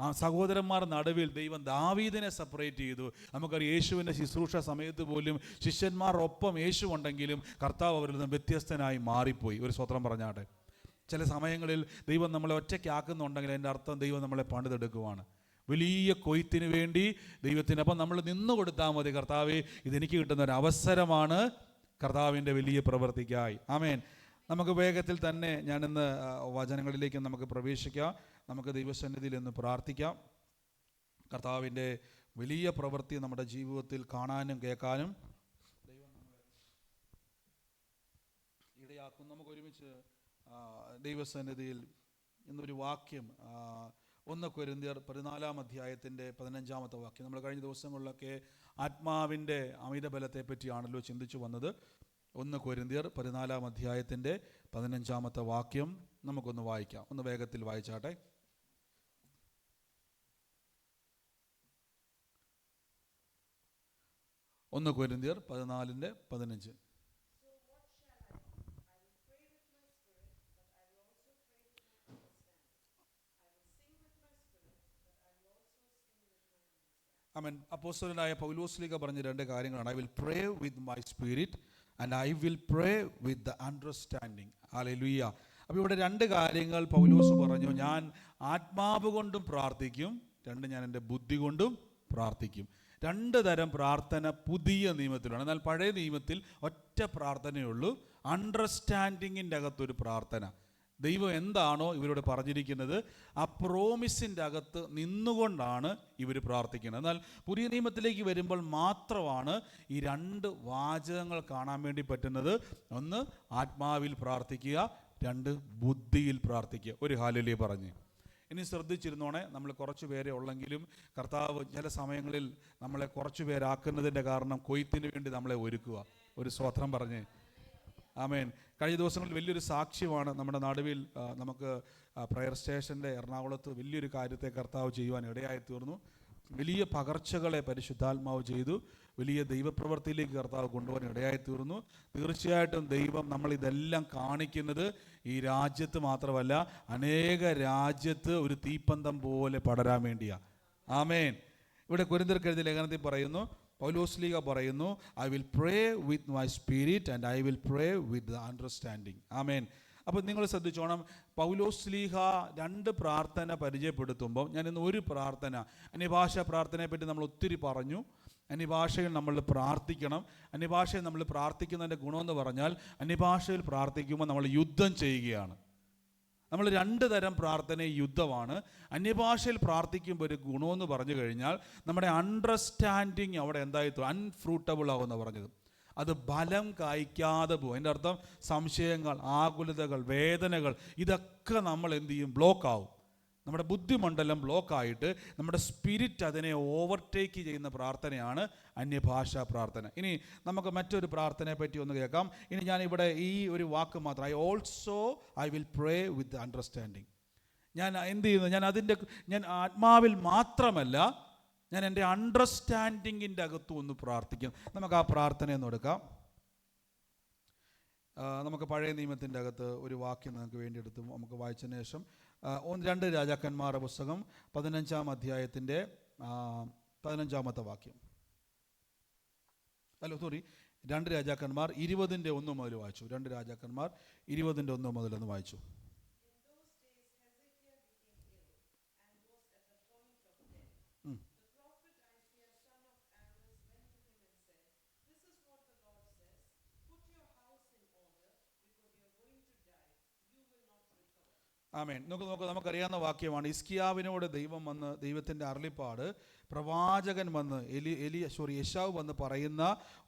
ആ സഹോദരന്മാർ നടുവിൽ ദൈവം ദാവീദിനെ സെപ്പറേറ്റ് ചെയ്തു. നമുക്കറിയാം യേശുവിൻ്റെ ശുശ്രൂഷ സമയത്ത് പോലും ശിഷ്യന്മാരൊപ്പം യേശു ഉണ്ടെങ്കിലും കർത്താവ് അവരിൽ നിന്ന് വ്യത്യസ്തനായി മാറിപ്പോയി. ഒരു സ്വത്രം പറഞ്ഞാട്ടെ. ചില സമയങ്ങളിൽ ദൈവം നമ്മളെ ഒറ്റയ്ക്കാക്കുന്നുണ്ടെങ്കിൽ അതിൻ്റെ അർത്ഥം ദൈവം നമ്മളെ പണിതെടുക്കുവാണ്. വലിയ കൊയ്ത്തിന് വേണ്ടി ദൈവത്തിന് അപ്പം നമ്മൾ നിന്ന് കൊടുത്താൽ മതി. കർത്താവേ, ഇതെനിക്ക് കിട്ടുന്ന ഒരു അവസരമാണ് കർത്താവിൻ്റെ വലിയ പ്രവൃത്തിക്കായി. ആമേൻ. നമുക്ക് വേഗത്തിൽ തന്നെ ഞാനിന്ന് വചനങ്ങളിലേക്ക് നമുക്ക് പ്രവേശിക്കാം. നമുക്ക് ദൈവസന്നിധിയിൽ നിന്ന് പ്രാർത്ഥിക്കാം. കർത്താവിൻ്റെ വലിയ പ്രവൃത്തി നമ്മുടെ ജീവിതത്തിൽ കാണാനും കേൾക്കാനും ദൈവം നമ്മളെ ഇടയാക്കും. നമുക്ക് ഒരുമിച്ച് ദൈവസന്നിധിയിൽ ഇന്നൊരു വാക്യം 1 കൊരിന്ത്യർ 14 അധ്യായത്തിൻ്റെ 15 വാക്യം. നമ്മൾ കഴിഞ്ഞ ദിവസങ്ങളിലൊക്കെ ആത്മാവിൻ്റെ അമിതബലത്തെ പറ്റിയാണല്ലോ ചിന്തിച്ചു വന്നത്. 1 കൊരിന്ത്യർ 14 അധ്യായത്തിൻ്റെ 15 വാക്യം നമുക്കൊന്ന് വായിക്കാം. ഒന്ന് വേഗത്തിൽ വായിച്ചാട്ടെ. ഒന്ന് കൊരിന്ത്യർ 14:15. ആമേൻ. അപ്പോസ്തലനായ പൗലോസ്ലീഹ പറഞ്ഞ 2 കാര്യങ്ങളാണ്. I will pray with my spirit and I will pray with the understanding. Hallelujah. അപ്പോൾ ഇവിടെ 2 കാര്യങ്ങൾ പൗലോസ് പറഞ്ഞു. ഞാൻ ആത്മാവ് കൊണ്ടും പ്രാർത്ഥിക്കും, 2 ഞാൻ എൻ്റെ ബുദ്ധി കൊണ്ടും പ്രാർത്ഥിക്കും. 2 തരം പ്രാർത്ഥന പുതിയ നിയമത്തിലാണ്. എന്നാൽ പഴയ നിയമത്തിൽ ഒറ്റ പ്രാർത്ഥനയുള്ളൂ, അണ്ടർസ്റ്റാൻഡിങ്ങിൻ്റെ അകത്തൊരു പ്രാർത്ഥന. ദൈവം എന്താണോ ഇവരോട് പറഞ്ഞിരിക്കുന്നത് ആ പ്രോമിസിൻ്റെ അകത്ത് നിന്നുകൊണ്ടാണ് ഇവർ പ്രാർത്ഥിക്കുന്നത്. എന്നാൽ പുതിയ നിയമത്തിലേക്ക് വരുമ്പോൾ മാത്രമാണ് ഈ 2 വാചകങ്ങൾ കാണാൻ വേണ്ടി പറ്റുന്നത്. ഒന്ന് ആത്മാവിൽ പ്രാർത്ഥിക്കുക, 2 ബുദ്ധിയിൽ പ്രാർത്ഥിക്കുക. ഒരു ഹല്ലേലൂയ പറഞ്ഞ്. ഇനി ശ്രദ്ധിച്ചിരുന്നോണേ, നമ്മൾ കുറച്ച് പേരെ ഉള്ളെങ്കിലും കർത്താവ് ചില സമയങ്ങളിൽ നമ്മളെ കുറച്ച് പേരാക്കുന്നതിൻ്റെ കാരണം കൊയ്ത്തിന് വേണ്ടി നമ്മളെ ഒരുക്കുക. ഒരു സ്തോത്രം പറഞ്ഞ്. ആമേൻ. കഴിഞ്ഞ ദിവസങ്ങളിൽ വലിയൊരു സാക്ഷ്യമാണ് നമ്മുടെ നടുവിൽ. നമുക്ക് പ്രയർ സ്റ്റേഷൻ്റെ എറണാകുളത്ത് വലിയൊരു കാര്യത്തെ കർത്താവ് ചെയ്യുവാൻ ഇടയായി തീർന്നു. വലിയ പകർച്ചകളെ പരിശുദ്ധാത്മാവ് ചെയ്തു. വലിയ ദൈവപ്രവൃത്തിയിലേക്ക് കർത്താവ് കൊണ്ടുപോകാൻ ഇടയായി തീർന്നു. തീർച്ചയായിട്ടും ദൈവം നമ്മളിതെല്ലാം കാണിക്കുന്നത് ഈ രാജ്യത്ത് മാത്രമല്ല, അനേക രാജ്യത്ത് ഒരു തീപ്പന്തം പോലെ പടരാൻ വേണ്ടിയാണ്. ആമേൻ. ഇവിടെ കൊരിന്ത്യർക്ക് എഴുതിയ ലേഖനത്തിൽ പറയുന്നു, പൗലോസ്ലീഹ പറയുന്നു, I will pray with my spirit and I will pray with the understanding. Amen. അപ്പോൾ നിങ്ങൾ ശ്രദ്ധിച്ചോണം, പൗലോസ്ലീഹ 2 പ്രാർത്ഥന പരിചയപ്പെടുത്തുമ്പോൾ ഞാൻ ഇന്ന് ഒരു പ്രാർത്ഥന, അന്യഭാഷ പ്രാർത്ഥനയെപ്പറ്റി നമ്മൾ ഒത്തിരി പറഞ്ഞു. അന്യഭാഷയിൽ നമ്മൾ പ്രാർത്ഥിക്കണം. അന്യഭാഷയിൽ നമ്മൾ പ്രാർത്ഥിക്കുന്നതിൻ്റെ ഗുണമെന്ന് പറഞ്ഞാൽ അന്യഭാഷയിൽ പ്രാർത്ഥിക്കുമ്പോൾ നമ്മൾ യുദ്ധം ചെയ്യുകയാണ്. നമ്മൾ 2 തരം പ്രാർത്ഥന യുദ്ധമാണ്. അന്യഭാഷയിൽ പ്രാർത്ഥിക്കുമ്പോൾ ഒരു ഗുണമെന്ന് പറഞ്ഞു കഴിഞ്ഞാൽ നമ്മുടെ അണ്ടർസ്റ്റാൻഡിങ് അവിടെ എന്തായിത്തോ അൺഫ്രൂട്ടബിൾ ആവുമെന്ന് പറഞ്ഞത്. അത് ഫലം കായ്ക്കാതെ പോകും. അതിൻ്റെ അർത്ഥം സംശയങ്ങൾ, ആകുലതകൾ, വേദനകൾ, ഇതൊക്കെ നമ്മൾ എന്ത് ചെയ്യും? ബ്ലോക്കാവും. നമ്മുടെ ബുദ്ധിമണ്ഡലം ബ്ലോക്കായിട്ട് നമ്മുടെ സ്പിരിറ്റ് അതിനെ ഓവർടേക്ക് ചെയ്യുന്ന പ്രാർത്ഥനയാണ് അന്യഭാഷാ പ്രാർത്ഥന. ഇനി നമുക്ക് മറ്റൊരു പ്രാർത്ഥനയെ പറ്റി ഒന്ന് കേൾക്കാം. ഇനി ഞാനിവിടെ ഈ ഒരു വാക്ക് മാത്രം, I will pray with understanding. ഞാൻ എന്ത് ചെയ്യുന്നു? ഞാൻ ആത്മാവിൽ മാത്രമല്ല, ഞാൻ എൻ്റെ അണ്ടർസ്റ്റാൻഡിങ്ങിൻ്റെ അകത്തും ഒന്ന് പ്രാർത്ഥിക്കും. നമുക്ക് ആ പ്രാർത്ഥനയൊന്ന് എടുക്കാം. നമുക്ക് പഴയ നിയമത്തിൻ്റെ അകത്ത് ഒരു വാക്യം നമുക്ക് വേണ്ടി എടുത്ത് നമുക്ക് വായിച്ചതിന് ശേഷം 2 രാജാക്കന്മാരുടെ പുസ്തകം 15 അധ്യായത്തിൻ്റെ 15 വാക്യം. 2 രാജാക്കന്മാർ 20:1 മുതൽ വായിച്ചു. 2 രാജാക്കന്മാർ 20:1 മുതൽ ഒന്ന് വായിച്ചു. ആമേൻ. നമുക്കറിയാവുന്ന വാക്യമാണ്. ഹിസ്കിയാവിനോട് ദൈവം വന്ന്, ദൈവത്തിൻ്റെ അരുളിപ്പാട് പ്രവാചകൻ വന്ന് യെശാവ് വന്ന് പറയുന്ന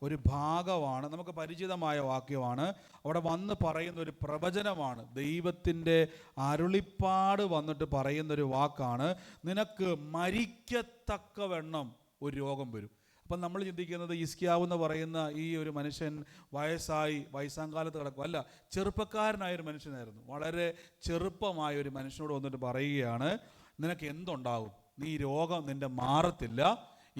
ഒരു ഭാഗമാണ്. നമുക്ക് പരിചിതമായ വാക്യമാണ്. അവിടെ വന്ന് പറയുന്ന ഒരു പ്രവചനമാണ്. ദൈവത്തിൻ്റെ അരുളിപ്പാട് വന്നിട്ട് പറയുന്നൊരു വാക്കാണ്, നിനക്ക് മരിക്കത്തക്കവണ്ണം ഒരു രോഗം വരും. അപ്പം നമ്മൾ ചിന്തിക്കുന്നത് ഹിസ്കിയാവ് എന്ന് പറയുന്ന ഈ ഒരു മനുഷ്യൻ വയസ്സാങ്കാലത്ത് കിടക്കും. അല്ല, ചെറുപ്പക്കാരനായൊരു മനുഷ്യനായിരുന്നു. വളരെ ചെറുപ്പമായ ഒരു മനുഷ്യനോട് വന്നിട്ട് പറയുകയാണ്, നിനക്ക് എന്തുണ്ടാകും? നീ രോഗം നിൻ്റെ മാറത്തില്ല,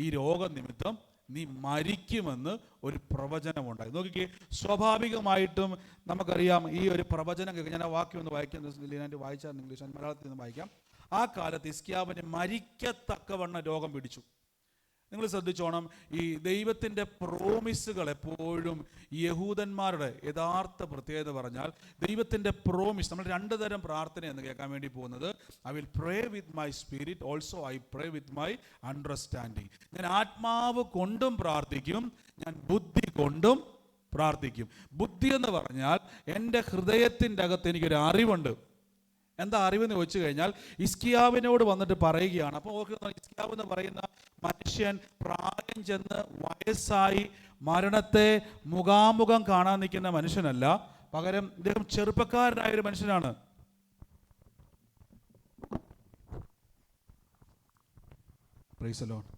ഈ രോഗനിമിത്തം നീ മരിക്കുമെന്ന് ഒരു പ്രവചനമുണ്ടായി. നോക്കിക്കേ, സ്വാഭാവികമായിട്ടും നമുക്കറിയാം ഈ ഒരു പ്രവചനം കേൾക്കാം. ഞാൻ ആ വാക്യം ഒന്ന് വായിക്കാം. വായിച്ചാൽ ഇംഗ്ലീഷ്, മലയാളത്തിൽ നിന്ന് വായിക്കാം. ആ കാലത്ത് ഹിസ്കിയാവിന് മരിക്കത്തക്കവണ്ണം രോഗം പിടിച്ചു. നിങ്ങൾ ശ്രദ്ധിച്ചോണം, ഈ ദൈവത്തിൻ്റെ പ്രോമിസുകൾ എപ്പോഴും യഹൂദന്മാരുടെ യഥാർത്ഥ പ്രത്യേകത പറഞ്ഞാൽ ദൈവത്തിൻ്റെ പ്രോമിസ്. നമ്മൾ രണ്ട് തരം പ്രാർത്ഥനയെന്ന് കേൾക്കാൻ വേണ്ടി പോകുന്നത്. I will pray with my spirit, also I pray with my understanding. ഞാൻ ആത്മാവ് കൊണ്ടും പ്രാർത്ഥിക്കും, ഞാൻ ബുദ്ധി കൊണ്ടും പ്രാർത്ഥിക്കും. ബുദ്ധി എന്ന് പറഞ്ഞാൽ എൻ്റെ ഹൃദയത്തിൻ്റെ അകത്ത് എനിക്കൊരു അറിവുണ്ട്. എന്താ അറിവെന്ന് ചോദിച്ചു കഴിഞ്ഞാൽ ഹിസ്കിയാവിനോട് വന്നിട്ട് പറയുകയാണ്. അപ്പോൾ ഹിസ്കിയാവ് എന്ന് പറയുന്ന മനുഷ്യൻ പ്രായം ചെന്ന് വയസ്സായി മരണത്തെ മുഖാമുഖം കാണാൻ നിൽക്കുന്ന മനുഷ്യനല്ല, പകരം ഇദ്ദേഹം ചെറുപ്പക്കാരനായ ഒരു മനുഷ്യനാണ്. Praise the Lord.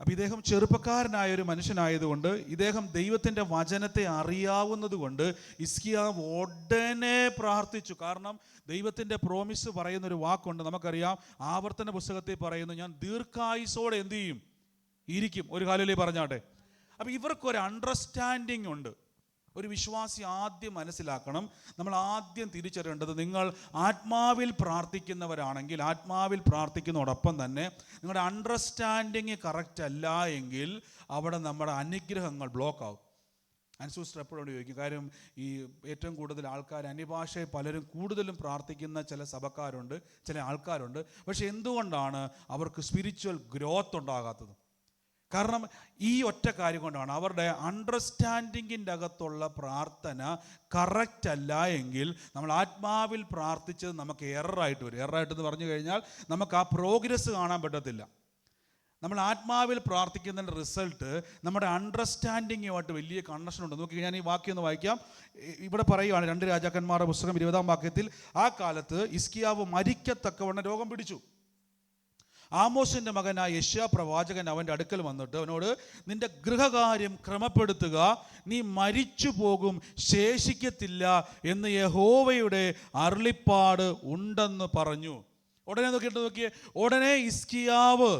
അപ്പം ഇദ്ദേഹം ചെറുപ്പക്കാരനായ ഒരു മനുഷ്യനായതുകൊണ്ട് ഇദ്ദേഹം ദൈവത്തിൻ്റെ വചനത്തെ അറിയാവുന്നത് കൊണ്ട് ഹിസ്കിയാവ് ഉടനെ പ്രാർത്ഥിച്ചു. കാരണം ദൈവത്തിൻ്റെ പ്രോമിസ് പറയുന്നൊരു വാക്കുണ്ട്, നമുക്കറിയാം. ആവർത്തന പുസ്തകത്തിൽ പറയുന്നു, ഞാൻ ദീർഘായുസോടെ എന്ത് ചെയ്യും, ഇരിക്കും. ഒരു കാലിലേ പറഞ്ഞാട്ടെ. അപ്പം ഇവർക്കൊരു അണ്ടർസ്റ്റാൻഡിങ് ഉണ്ട്. ഒരു വിശ്വാസി ആദ്യം മനസ്സിലാക്കണം, നമ്മൾ ആദ്യം തിരിച്ചറിയേണ്ടത്, നിങ്ങൾ ആത്മാവിൽ പ്രാർത്ഥിക്കുന്നവരാണെങ്കിൽ ആത്മാവിൽ പ്രാർത്ഥിക്കുന്നതോടൊപ്പം തന്നെ നിങ്ങളുടെ അണ്ടർസ്റ്റാൻഡിങ് കറക്റ്റ് അല്ല എങ്കിൽ അവിടെ നമ്മുടെ അനുഗ്രഹങ്ങൾ ബ്ലോക്ക് ആവും. അൻസൂസ്റ്റർ എപ്പോഴും ചോദിക്കും. കാര്യം ഈ ഏറ്റവും കൂടുതൽ ആൾക്കാർ അന്യഭാഷയെ പലരും കൂടുതലും പ്രാർത്ഥിക്കുന്ന ചില സഭക്കാരുണ്ട്, ചില ആൾക്കാരുണ്ട്. പക്ഷെ എന്തുകൊണ്ടാണ് അവർക്ക് സ്പിരിച്വൽ ഗ്രോത്ത് ഉണ്ടാകാത്തത്? കാരണം ഈ ഒറ്റ കാര്യം കൊണ്ടാണ്. അവരുടെ അണ്ടർസ്റ്റാൻഡിങ്ങിൻ്റെ അകത്തുള്ള പ്രാർത്ഥന കറക്റ്റ് അല്ല എങ്കിൽ നമ്മൾ ആത്മാവിൽ പ്രാർത്ഥിച്ചത് നമുക്ക് എററായിട്ട് വരും. എററായിട്ടെന്ന് പറഞ്ഞു കഴിഞ്ഞാൽ നമുക്ക് ആ പ്രോഗ്രസ് കാണാൻ പറ്റത്തില്ല. നമ്മൾ ആത്മാവിൽ പ്രാർത്ഥിക്കുന്നതിൻ്റെ റിസൾട്ട് നമ്മുടെ അണ്ടർസ്റ്റാൻഡിങ്ങുമായിട്ട് വലിയ കണക്ഷൻ ഉണ്ട്. നോക്കി, ഞാൻ ഈ വാക്യം ഒന്ന് വായിക്കാം. ഇവിടെ പറയുകയാണ്, 2 രാജാക്കന്മാരുടെ പുസ്തകം 20-ാം വാക്യത്തിൽ, ആ കാലത്ത് ഹിസ്കിയാവ് മരിക്കത്തക്കവണ്ണം രോഗം പിടിച്ചു. ആമോസിൻ്റെ മകനായ യെശയ്യാ പ്രവാചകൻ അവൻ്റെ അടുക്കൽ വന്നിട്ട് അവനോട്, നിന്റെ ഗൃഹകാര്യം ക്രമപ്പെടുത്തുക, നീ മരിച്ചു പോകും, ശേഷിക്കത്തില്ല എന്ന് യഹോവയുടെ അരുളിപ്പാട് ഉണ്ടെന്ന് പറഞ്ഞു. ഉടനെ നോക്കിയേ, ഉടനെ ഹിസ്കിയാവ്,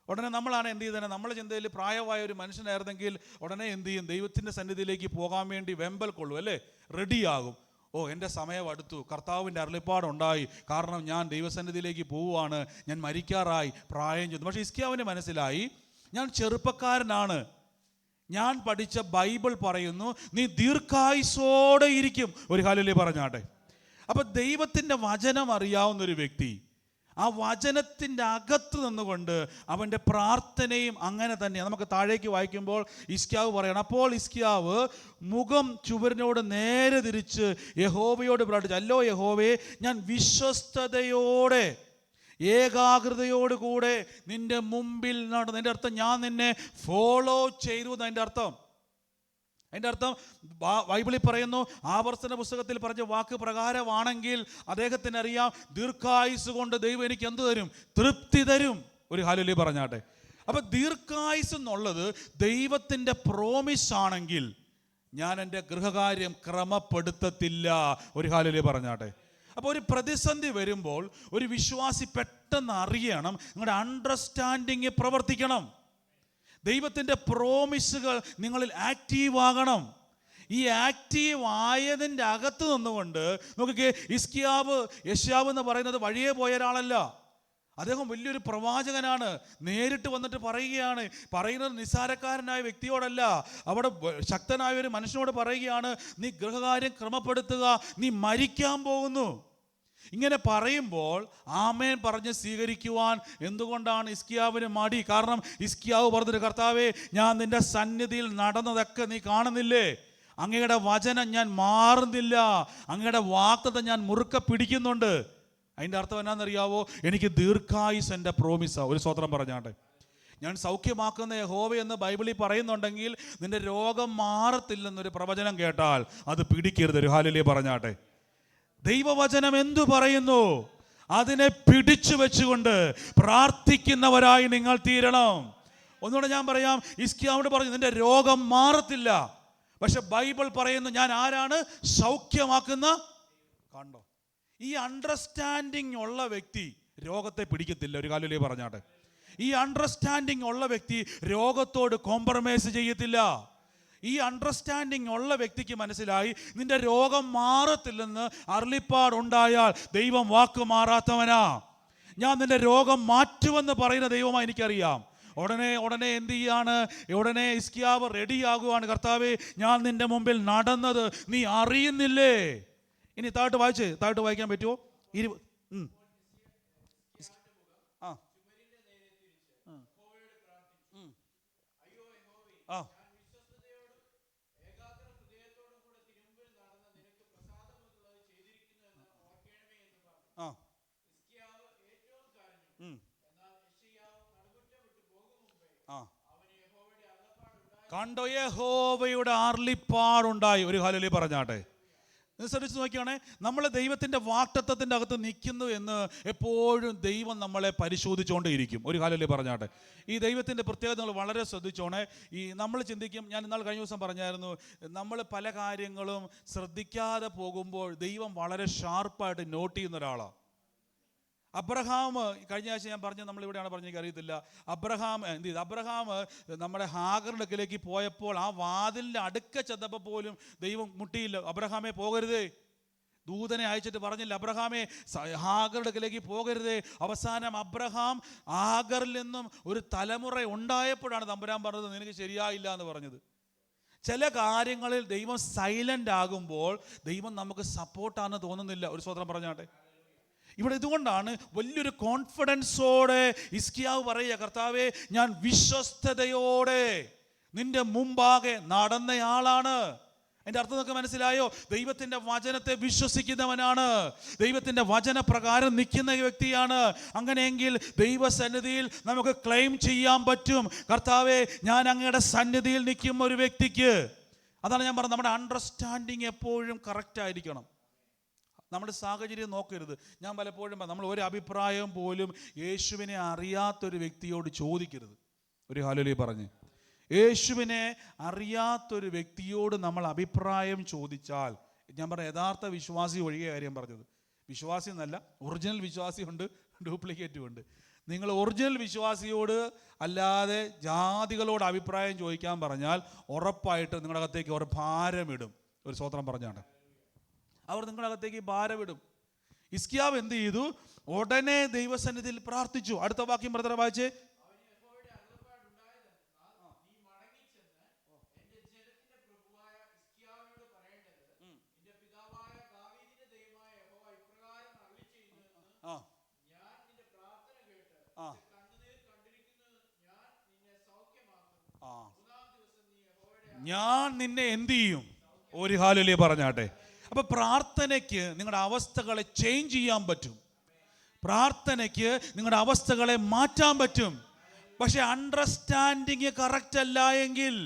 ഉടനെ നമ്മളാണ് എന്ത് ചെയ്തത്, നമ്മളെ ചിന്തയിൽ പ്രായമായ ഒരു മനുഷ്യനായിരുന്നെങ്കിൽ ഉടനെ എന്ത് ചെയ്യും, ദൈവത്തിൻ്റെ സന്നിധിയിലേക്ക് പോകാൻ വേണ്ടി വെമ്പൽ കൊള്ളും, അല്ലേ, റെഡിയാകും. ഓ, എൻ്റെ സമയം അടുത്തു, കർത്താവിൻ്റെ അരുളിപ്പാടുണ്ടായി, കാരണം ഞാൻ ദൈവസന്നിധിയിലേക്ക് പോവുകയാണ്, ഞാൻ മരിക്കാറായി, പ്രായം ചെയ്തു. പക്ഷേ ഹിസ്കിയാവിന് മനസ്സിലായി, ഞാൻ ചെറുപ്പക്കാരനാണ്, ഞാൻ പഠിച്ച ബൈബിൾ പറയുന്നു നീ ദീർഘായുസോടെ ഇരിക്കും. ഒരു ഹല്ലേലൂയ പറഞ്ഞാട്ടെ. അപ്പം ദൈവത്തിൻ്റെ വചനം അറിയാവുന്നൊരു വ്യക്തി ആ വചനത്തിൻ്റെ അകത്ത് നിന്നുകൊണ്ട് അവൻ്റെ പ്രാർത്ഥനയും അങ്ങനെ തന്നെയാണ്. നമുക്ക് താഴേക്ക് വായിക്കുമ്പോൾ ഹിസ്കിയാവ് പറയണം, അപ്പോൾ ഹിസ്കിയാവ് മുഖം ചുവരിനോട് നേരെ തിരിച്ച് യഹോവയോട് പ്രാർത്ഥിച്ചു, അല്ലോ യഹോവേ, ഞാൻ വിശ്വസ്തയോടെ ഏകാഗ്രതയോടുകൂടെ നിൻ്റെ മുമ്പിൽ നടന്നു. എൻ്റെ അർത്ഥം ഞാൻ നിന്നെ ഫോളോ ചെയ്തു എന്നതിൻ്റെ അർത്ഥം. അതിൻ്റെ അർത്ഥം ബൈബിളിൽ പറയുന്നു, ആവർത്തന പുസ്തകത്തിൽ പറഞ്ഞ വാക്ക് പ്രകാരമാണെങ്കിൽ അദ്ദേഹത്തിന് അറിയാം, ദീർഘായുസ് കൊണ്ട് ദൈവം എനിക്ക് എന്ത് തരും, തൃപ്തി തരും. ഒരു ഹല്ലേലൂയ പറഞ്ഞാട്ടെ. അപ്പം ദീർഘായുസ് എന്നുള്ളത് ദൈവത്തിൻ്റെ പ്രോമിസ് ആണെങ്കിൽ ഞാൻ എൻ്റെ ഗൃഹകാര്യം ക്രമപ്പെടുത്തത്തില്ല. ഒരു ഹല്ലേലൂയ പറഞ്ഞാട്ടെ. അപ്പോൾ ഒരു പ്രതിസന്ധി വരുമ്പോൾ ഒരു വിശ്വാസി പെട്ടെന്ന് അറിയണം, നിങ്ങളുടെ അണ്ടർസ്റ്റാൻഡിങ് പ്രവർത്തിക്കണം. ദൈവത്തിൻ്റെ പ്രോമിസുകൾ നിങ്ങളിൽ ആക്റ്റീവ് ആകണം. ഈ ആക്റ്റീവ് ആയതിൻ്റെ അകത്ത് നിന്നുകൊണ്ട് നോക്കിക്കേ, യെശയ്യാവ് എന്ന് പറയുന്നത് വഴിയെ പോയ ഒരാളല്ല. അദ്ദേഹം വലിയൊരു പ്രവാചകനാണ്. നേരിട്ട് വന്നിട്ട് പറയുന്നത് നിസ്സാരക്കാരനായ വ്യക്തിയോടല്ല, അവിടെ ശക്തനായ ഒരു മനുഷ്യനോട് പറയുകയാണ്, നീ ഗൃഹകാര്യം ക്രമപ്പെടുത്തുക, നീ മരിക്കാൻ പോകുന്നു. ഇങ്ങനെ പറയുമ്പോൾ ആമേൻ പറഞ്ഞ് സ്വീകരിക്കുവാൻ എന്തുകൊണ്ടാണ് ഹിസ്കിയാവിന് മടി? കാരണം ഹിസ്കിയാവ് പറഞ്ഞൊരു, കർത്താവേ, ഞാൻ നിന്റെ സന്നിധിയിൽ നടന്നതൊക്കെ നീ കാണുന്നില്ലേ, അങ്ങയുടെ വചനം ഞാൻ മാറുന്നില്ല, അങ്ങയുടെ വാഗ്ദത്തം ഞാൻ മുറുക്കെ പിടിക്കുന്നുണ്ട്. അതിൻ്റെ അർത്ഥം എന്നാണെന്നറിയാവോ, എനിക്ക് ദീർഘായുസ് എൻ്റെ പ്രോമിസാ. ഒരു സ്തോത്രം പറഞ്ഞാട്ടെ. ഞാൻ സൗഖ്യമാക്കുന്ന യഹോവ എന്ന് ബൈബിളിൽ പറയുന്നുണ്ടെങ്കിൽ നിന്റെ രോഗം മാറത്തില്ലെന്നൊരു പ്രവചനം കേട്ടാൽ അത് പിടിക്കരുത്. ഒരു ഹല്ലേലൂയ പറഞ്ഞാട്ടെ. ദൈവവചനം എന്തു പറയുന്നു അതിനെ പിടിച്ചു വെച്ചുകൊണ്ട് പ്രാർത്ഥിക്കുന്നവരായി നിങ്ങൾ തീരണം. ഒന്നുകൂടെ ഞാൻ പറയാം, ഹിസ്കിയാവോട് പറഞ്ഞു, നിന്റെ രോഗം മാറത്തില്ല, പക്ഷെ ബൈബിൾ പറയുന്നു ഞാൻ ആരാണ്, സൗഖ്യമാക്കുന്ന. കണ്ടോ, ഈ അണ്ടർസ്റ്റാൻഡിങ് ഉള്ള വ്യക്തി രോഗത്തെ പിടിക്കത്തില്ല. ഒരു ഹല്ലേലൂയ പറഞ്ഞാട്ടെ. ഈ അണ്ടർസ്റ്റാൻഡിങ് ഉള്ള വ്യക്തി രോഗത്തോട് കോംപ്രമൈസ് ചെയ്യത്തില്ല. ഈ അണ്ടർസ്റ്റാൻഡിങ് ഉള്ള വ്യക്തിക്ക് മനസ്സിലായി നിന്റെ രോഗം മാറത്തില്ലെന്ന് അരുളിപ്പാടുണ്ടായാൽ ദൈവം വാക്ക് മാറാത്തവനാ. ഞാൻ നിന്റെ രോഗം മാറ്റുമെന്ന് പറയുന്ന ദൈവമായി എനിക്കറിയാം. ഉടനെ എന്ത് ചെയ്യാണ്? ഉടനെ ഹിസ്കിയാവ് റെഡിയാകുവാണ്. കർത്താവേ, ഞാൻ നിന്റെ മുമ്പിൽ നടന്നത് നീ അറിയുന്നില്ലേ? ഇനി താഴോട്ട് വായിക്കാൻ പറ്റുമോ? കണ്ടോ, യഹോവയുടെ അരുളിപ്പാടുണ്ടായി. ഒരു ഹല്ലേലൂയ പറഞ്ഞാട്ടെ. ശ്രദ്ധിച്ച് നോക്കിയാണേ, നമ്മൾ ദൈവത്തിൻ്റെ വാഗ്ദത്തത്തിൻ്റെ അകത്ത് നിൽക്കുന്നു എന്ന് എപ്പോഴും ദൈവം നമ്മളെ പരിശോധിച്ചുകൊണ്ടേയിരിക്കും. ഒരു ഹല്ലേലൂയ പറഞ്ഞാട്ടെ. ഈ ദൈവത്തിൻ്റെ പ്രത്യേകത നിങ്ങൾ വളരെ ശ്രദ്ധിച്ചോണേ. ഈ നമ്മൾ ചിന്തിക്കും, ഞാൻ ഇന്നാൾ കഴിഞ്ഞ ദിവസം പറഞ്ഞായിരുന്നു, നമ്മൾ പല കാര്യങ്ങളും ശ്രദ്ധിക്കാതെ പോകുമ്പോൾ ദൈവം വളരെ ഷാർപ്പായിട്ട് നോട്ട് ചെയ്യുന്ന ഒരാളാണ്. അബ്രഹാം, കഴിഞ്ഞ ആഴ്ച ഞാൻ പറഞ്ഞു, നമ്മളിവിടെയാണ് പറഞ്ഞെങ്കിൽ അറിയത്തില്ല, അബ്രഹാം നമ്മുടെ ഹാഗറിൻ്റെ അടുക്കലേക്ക് പോയപ്പോൾ ആ വാതിലിൻ്റെ അടുക്ക ചെന്നപ്പോൾ പോലും ദൈവം മുട്ടിയില്ല. അബ്രഹാമേ പോകരുതേ, ദൂതനെ അയച്ചിട്ട് പറഞ്ഞില്ല, അബ്രഹാമേ ഹാഗറുടെ അടുക്കലേക്ക് പോകരുതേ. അവസാനം അബ്രഹാം ഹാഗറിൽ നിന്നും ഒരു തലമുറ ഉണ്ടായപ്പോഴാണ് തമ്പുരാൻ പറഞ്ഞത് നിനക്ക് ശരിയായില്ല എന്ന് പറഞ്ഞത്. ചില കാര്യങ്ങളിൽ ദൈവം സൈലൻ്റ് ആകുമ്പോൾ ദൈവം നമുക്ക് സപ്പോർട്ടാണെന്ന് തോന്നുന്നില്ല. ഒരു സ്വതന്ത്രം പറഞ്ഞാട്ടെ. ഇവിടെ ഇതുകൊണ്ടാണ് വലിയൊരു കോൺഫിഡൻസോടെ ഹിസ്കിയാവ് പറയുക, കർത്താവേ, ഞാൻ വിശ്വസ്തയോടെ നിന്റെ മുമ്പാകെ നടന്നയാളാണ്. എൻ്റെ അർത്ഥം നിങ്ങൾക്ക് മനസ്സിലായോ? ദൈവത്തിൻ്റെ വചനത്തെ വിശ്വസിക്കുന്നവനാണ്, ദൈവത്തിൻ്റെ വചനപ്രകാരം നിൽക്കുന്ന വ്യക്തിയാണ്. അങ്ങനെയെങ്കിൽ ദൈവസന്നിധിയിൽ നമുക്ക് ക്ലെയിം ചെയ്യാൻ പറ്റും, കർത്താവേ, ഞാൻ അങ്ങയുടെ സന്നിധിയിൽ നിൽക്കുന്ന ഒരു വ്യക്തിക്ക്. അതാണ് ഞാൻ പറഞ്ഞത്, നമ്മുടെ അണ്ടർസ്റ്റാൻഡിങ് എപ്പോഴും കറക്റ്റ് ആയിരിക്കണം. നമ്മുടെ സാഹചര്യം നോക്കരുത്. ഞാൻ പലപ്പോഴും നമ്മൾ ഒരു അഭിപ്രായം പോലും യേശുവിനെ അറിയാത്തൊരു വ്യക്തിയോട് ചോദിക്കരുത്. ഒരു ഹല്ലേലൂയ പറഞ്ഞ്. യേശുവിനെ അറിയാത്തൊരു വ്യക്തിയോട് നമ്മൾ അഭിപ്രായം ചോദിച്ചാൽ, ഞാൻ പറഞ്ഞ യഥാർത്ഥ വിശ്വാസി ഒഴികെ കാര്യം പറഞ്ഞത്, വിശ്വാസി എന്നല്ല, ഒറിജിനൽ വിശ്വാസിയുണ്ട്, ഡ്യൂപ്ലിക്കേറ്റും ഉണ്ട്. നിങ്ങൾ ഒറിജിനൽ വിശ്വാസിയോട് അല്ലാതെ ജാതികളോട് അഭിപ്രായം ചോദിക്കാൻ പറഞ്ഞാൽ ഉറപ്പായിട്ട് നിങ്ങളുടെ അകത്തേക്ക് അവർ ഭാരമിടും. ഒരു സ്വതന്ത്രം പറഞ്ഞാണ്, അവർ നിങ്ങളുടെ അകത്തേക്ക് ഭാരമിടും. ഹിസ്കിയാവ് എന്ത് ചെയ്തു? ഉടനെ ദൈവസന്നിധിയിൽ പ്രാർത്ഥിച്ചു. അടുത്ത വാക്യം ബ്രദറെ വായിച്ചേ. ഞാൻ നിന്നെ എന്ത് ചെയ്യും? ഒരു ഹല്ലേലൂയ പറഞ്ഞാട്ടെ. അപ്പോൾ പ്രാർത്ഥനയ്ക്ക് നിങ്ങളുടെ അവസ്ഥകളെ ചേഞ്ച് ചെയ്യാൻ പറ്റും, പ്രാർത്ഥനയ്ക്ക് നിങ്ങളുടെ അവസ്ഥകളെ മാറ്റാൻ പറ്റും. പക്ഷെ അണ്ടർസ്റ്റാൻഡിങ് കറക്റ്റ് അല്ല എങ്കിൽ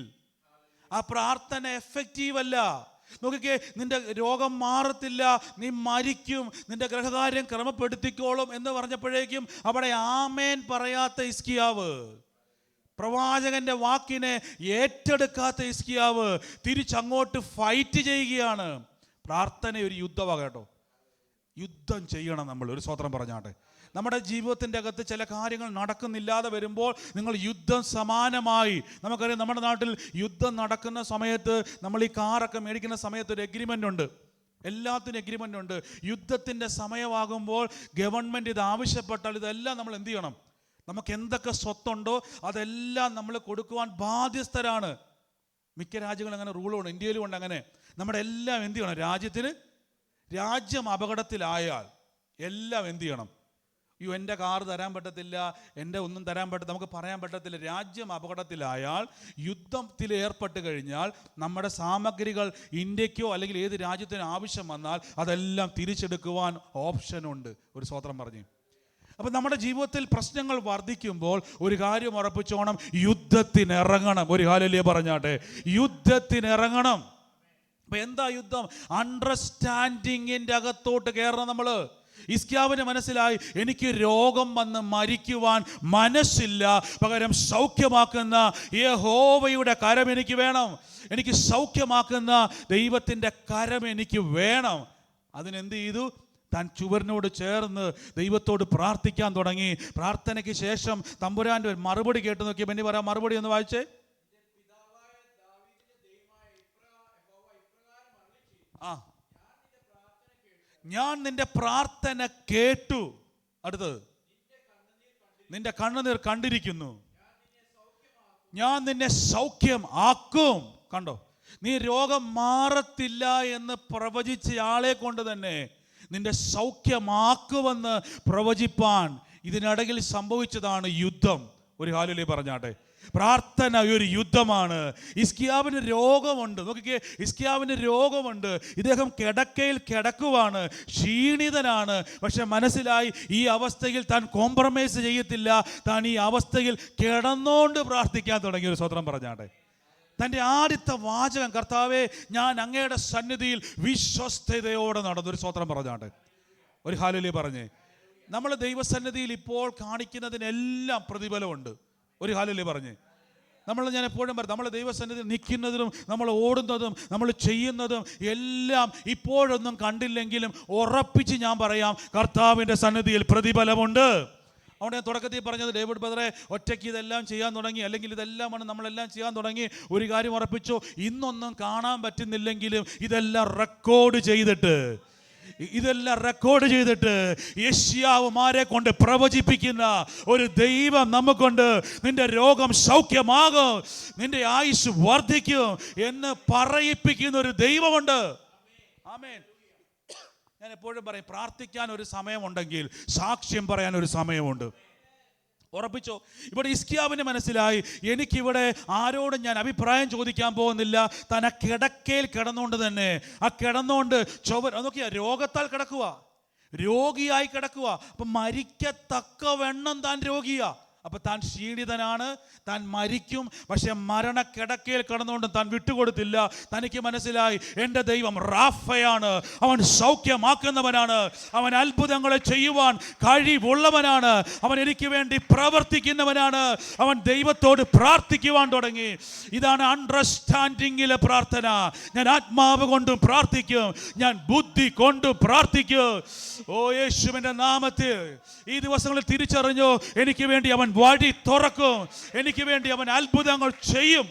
ആ പ്രാർത്ഥന എഫക്റ്റീവ് അല്ല. നോക്കിക്കേ, നിന്റെ രോഗം മാറത്തില്ല, നീ മരിക്കും, നിന്റെ ഗ്രഹകാര്യം ക്രമപ്പെടുത്തിക്കോളും എന്ന് പറഞ്ഞപ്പോഴേക്കും അവിടെ ആമേൻ പറയാത്ത ഹിസ്കിയാവ്, പ്രവാചകന്റെ വാക്കിനെ ഏറ്റെടുക്കാത്ത ഹിസ്കിയാവ് തിരിച്ചങ്ങോട്ട് ഫൈറ്റ് ചെയ്യുകയാണ്. പ്രാർത്ഥന ഒരു യുദ്ധമാണ് കേട്ടോ. യുദ്ധം ചെയ്യണം നമ്മൾ. ഒരു സ്വതന്ത്രം പറഞ്ഞാട്ടെ. നമ്മുടെ ജീവിതത്തിൻ്റെ അകത്ത് ചില കാര്യങ്ങൾ നടക്കുന്നില്ലാതെ വരുമ്പോൾ നിങ്ങൾ യുദ്ധം സമാനമായി, നമുക്കറിയാം നമ്മുടെ നാട്ടിൽ യുദ്ധം നടക്കുന്ന സമയത്ത്, നമ്മൾ ഈ കാറൊക്കെ മേടിക്കുന്ന സമയത്ത് ഒരു എഗ്രിമെൻ്റ് ഉണ്ട്, എല്ലാത്തിനും എഗ്രിമെൻ്റ് ഉണ്ട്. യുദ്ധത്തിൻ്റെ സമയമാകുമ്പോൾ ഗവൺമെൻറ് ഇത് ആവശ്യപ്പെട്ടാൽ ഇതെല്ലാം നമ്മൾ എന്ത് ചെയ്യണം? നമുക്ക് എന്തൊക്കെ സ്വത്തുണ്ടോ അതെല്ലാം നമ്മൾ കൊടുക്കുവാൻ ബാധ്യസ്ഥരാണ്. മിക്ക രാജ്യങ്ങളും അങ്ങനെ റൂളുണ്ട്, ഇന്ത്യയിലും ഉണ്ട് അങ്ങനെ. നമ്മുടെ എല്ലാം എന്ത് ചെയ്യണം? രാജ്യം അപകടത്തിലായാൽ എല്ലാം എന്ത് ചെയ്യണം? എൻ്റെ കാറ് തരാൻ പറ്റത്തില്ല, എൻ്റെ ഒന്നും തരാൻ നമുക്ക് പറയാൻ പറ്റത്തില്ല. രാജ്യം അപകടത്തിലായാൽ, യുദ്ധത്തിൽ ഏർപ്പെട്ട് കഴിഞ്ഞാൽ നമ്മുടെ സാമഗ്രികൾ ഇന്ത്യക്കോ അല്ലെങ്കിൽ ഏത് രാജ്യത്തിനും ആവശ്യം വന്നാൽ അതെല്ലാം തിരിച്ചെടുക്കുവാൻ ഓപ്ഷനുണ്ട്. ഒരു സ്വതന്ത്രം പറഞ്ഞു. അപ്പം നമ്മുടെ ജീവിതത്തിൽ പ്രശ്നങ്ങൾ വർദ്ധിക്കുമ്പോൾ ഒരു കാര്യം ഉറപ്പിച്ചോണം, യുദ്ധത്തിനിറങ്ങണം. ഒരു ഹല്ലേലൂയ പറഞ്ഞാട്ടെ. യുദ്ധത്തിനിറങ്ങണം. അപ്പം എന്താ യുദ്ധം? അണ്ടർസ്റ്റാൻഡിങ്ങിൻ്റെ അകത്തോട്ട് കയറണം നമ്മൾ. ഹിസ്കിയാവിന് മനസ്സിലായി, എനിക്ക് രോഗം വന്ന് മരിക്കുവാൻ മനസ്സില്ല, പകരം സൗഖ്യമാക്കുന്ന യഹോവയുടെ കരം എനിക്ക് വേണം. എനിക്ക് സൗഖ്യമാക്കുന്ന ദൈവത്തിൻ്റെ കരം എനിക്ക് വേണം. അതിനെന്ത് ചെയ്തു? താൻ ചുവരിനോട് ചേർന്ന് ദൈവത്തോട് പ്രാർത്ഥിക്കാൻ തുടങ്ങി. പ്രാർത്ഥനയ്ക്ക് ശേഷം തമ്പുരാൻ്റെ ഒരു മറുപടി കേട്ട് നോക്കി. ബെന്നി പറയാം, മറുപടി ഒന്ന് വായിച്ചേ. ആ, ഞാൻ നിന്റെ പ്രാർത്ഥന കേട്ടു. അടുത്തത്, നിന്റെ കണ്ണുനീർ കണ്ടിരിക്കുന്നു, ഞാൻ നിന്നെ സൗഖ്യം ആക്കും. കണ്ടോ, നീ രോഗം മാറത്തില്ല എന്ന് പ്രവചിച്ച ആളെ കൊണ്ട് തന്നെ നിന്റെ സൗഖ്യമാക്കുമെന്ന് പ്രവചിപ്പാൻ ഇതിനിടയിൽ സംഭവിച്ചതാണ് യുദ്ധം. ഒരു ഹാലലൂയ പറഞ്ഞാട്ടെ. പ്രാർത്ഥന ഒരു യുദ്ധമാണ്. ഹിസ്കിയാവിന് രോഗമുണ്ട്. നോക്കിക്കേ, ഹിസ്കിയാവിന് രോഗമുണ്ട്. ഇദ്ദേഹം കിടക്കയിൽ കിടക്കുവാണ്, ക്ഷീണിതനാണ്. പക്ഷെ മനസ്സിലായി ഈ അവസ്ഥയിൽ താൻ കോംപ്രമൈസ് ചെയ്യത്തില്ല. താൻ ഈ അവസ്ഥയിൽ കിടന്നുകൊണ്ട് പ്രാർത്ഥിക്കാൻ തുടങ്ങിയ ഒരു സ്വതന്ത്രം പറഞ്ഞാട്ടെ. തൻ്റെ ആദ്യത്തെ വാചകം, കർത്താവേ ഞാൻ അങ്ങയുടെ സന്നിധിയിൽ വിശ്വസ്തയോടെ നടന്നൊരു സ്വതന്ത്രം പറഞ്ഞാട്ടെ. ഒരു ഹല്ലേലൂയ പറഞ്ഞേ. നമ്മൾ ദൈവസന്നിധിയിൽ ഇപ്പോൾ കാണിക്കുന്നതിനെല്ലാം പ്രതിഫലമുണ്ട്. ഒരു ഹല്ലേലൂയ പറഞ്ഞേ. ഞാൻ എപ്പോഴും പറയും, നമ്മൾ ദൈവസന്നിധിയിൽ നിൽക്കുന്നതിനും നമ്മൾ ഓടുന്നതും നമ്മൾ ചെയ്യുന്നതും എല്ലാം ഇപ്പോഴൊന്നും കണ്ടില്ലെങ്കിലും ഉറപ്പിച്ച് ഞാൻ പറയാം, കർത്താവിൻ്റെ സന്നിധിയിൽ പ്രതിഫലമുണ്ട്. അവിടെ ഞാൻ തുടക്കത്തിൽ പറഞ്ഞത്, ഡേവിഡ് ബ്രദറെ ഒറ്റയ്ക്ക് ഇതെല്ലാം ചെയ്യാൻ തുടങ്ങി, അല്ലെങ്കിൽ ഇതെല്ലാമാണ് നമ്മളെല്ലാം ചെയ്യാൻ തുടങ്ങി. ഒരു കാര്യം ഉറപ്പിച്ചു, ഇന്നൊന്നും കാണാൻ പറ്റുന്നില്ലെങ്കിലും ഇതെല്ലാം റെക്കോർഡ് ചെയ്തിട്ട് യെശയ്യാവുമാരെ കൊണ്ട് പ്രവചിപ്പിക്കുന്ന ഒരു ദൈവം നമുക്കുണ്ട്. നിന്റെ രോഗം സൗഖ്യമാകും, നിന്റെ ആയുസ് വർദ്ധിക്കും എന്ന് പറയിപ്പിക്കുന്ന ഒരു ദൈവമുണ്ട്. ആമേൻ. ഞാൻ എപ്പോഴും പറയും, പ്രാർത്ഥിക്കാൻ ഒരു സമയമുണ്ടെങ്കിൽ സാക്ഷ്യം പറയാൻ ഒരു സമയമുണ്ട്. ഉറപ്പിച്ചോ. ഇവിടെ ഹിസ്കിയാവിന് മനസ്സിലായി, എനിക്കിവിടെ ആരോടും ഞാൻ അഭിപ്രായം ചോദിക്കാൻ പോകുന്നില്ല. താൻ ആ കിടക്കയിൽ കിടന്നുകൊണ്ട് തന്നെ, ആ കിടന്നുകൊണ്ട് നോക്കിയാ രോഗത്താൽ കിടക്കുക, രോഗിയായി കിടക്കുക. അപ്പം മരിക്കത്തക്കവണ്ണം താൻ രോഗിയാ. അപ്പം താൻ ക്ഷീണിതനാണ്, താൻ മരിക്കും. പക്ഷെ മരണക്കിടക്കയിൽ കിടന്നുകൊണ്ട് താൻ വിട്ടുകൊടുത്തില്ല. തനിക്ക് മനസ്സിലായി, എൻ്റെ ദൈവം റാഫയാണ്, അവൻ സൗഖ്യമാക്കുന്നവനാണ്, അവൻ അത്ഭുതങ്ങളെ ചെയ്യുവാൻ കഴിവുള്ളവനാണ്, അവൻ എനിക്ക് വേണ്ടി പ്രവർത്തിക്കുന്നവനാണ്. അവൻ ദൈവത്തോട് പ്രാർത്ഥിക്കുവാൻ തുടങ്ങി. ഇതാണ് അണ്ടർസ്റ്റാൻഡിങ്ങിലെ പ്രാർത്ഥന. ഞാൻ ആത്മാവ് കൊണ്ടും പ്രാർത്ഥിക്കും, ഞാൻ ബുദ്ധി കൊണ്ടും പ്രാർത്ഥിക്കും. ഓ യേശുവിൻ്റെ നാമത്തിൽ ഈ ദിവസങ്ങളിൽ തിരിച്ചറിഞ്ഞു, എനിക്ക് വേണ്ടി അവൻ വഴി തുറക്കും, എനിക്ക് വേണ്ടി അവൻ അത്ഭുതങ്ങൾ ചെയ്യും.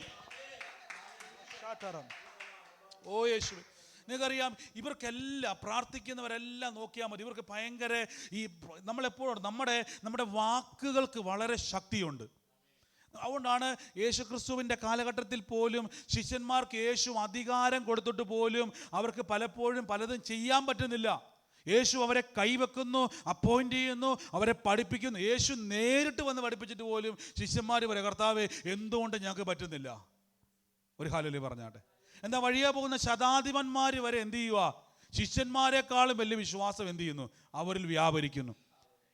ഓ യേശു. നിങ്ങൾക്കറിയാം, ഇവർക്കെല്ലാം പ്രാർത്ഥിക്കുന്നവരെല്ലാം നോക്കിയാൽ മതി, ഇവർക്ക് ഭയങ്കര നമ്മളെപ്പോഴും നമ്മുടെ വാക്കുകൾക്ക് വളരെ ശക്തിയുണ്ട്. അതുകൊണ്ടാണ് യേശുക്രിസ്തുവിൻ്റെ കാലഘട്ടത്തിൽ പോലും ശിഷ്യന്മാർക്ക് യേശു അധികാരം കൊടുത്തിട്ട് പോലും അവർക്ക് പലപ്പോഴും പലതും ചെയ്യാൻ പറ്റുന്നില്ല. യേശു അവരെ കൈവെക്കുന്നു, അപ്പോയിന്റ് ചെയ്യുന്നു, അവരെ പഠിപ്പിക്കുന്നു. യേശു നേരിട്ട് വന്ന് പഠിപ്പിച്ചിട്ട് പോലും ശിഷ്യന്മാർ വരെ, കർത്താവേ എന്തുകൊണ്ട് ഞങ്ങൾക്ക് പറ്റുന്നില്ല? ഒരു ഹല്ലേലൂയ പറഞ്ഞാട്ടെ. എന്താ, വഴിയാ പോകുന്ന ശതാധിപന്മാർ വരെ എന്ത് ചെയ്യുക? ശിഷ്യന്മാരെക്കാളും വലിയ വിശ്വാസം എന്ത് ചെയ്യുന്നു? അവരിൽ വ്യാപരിക്കുന്നു.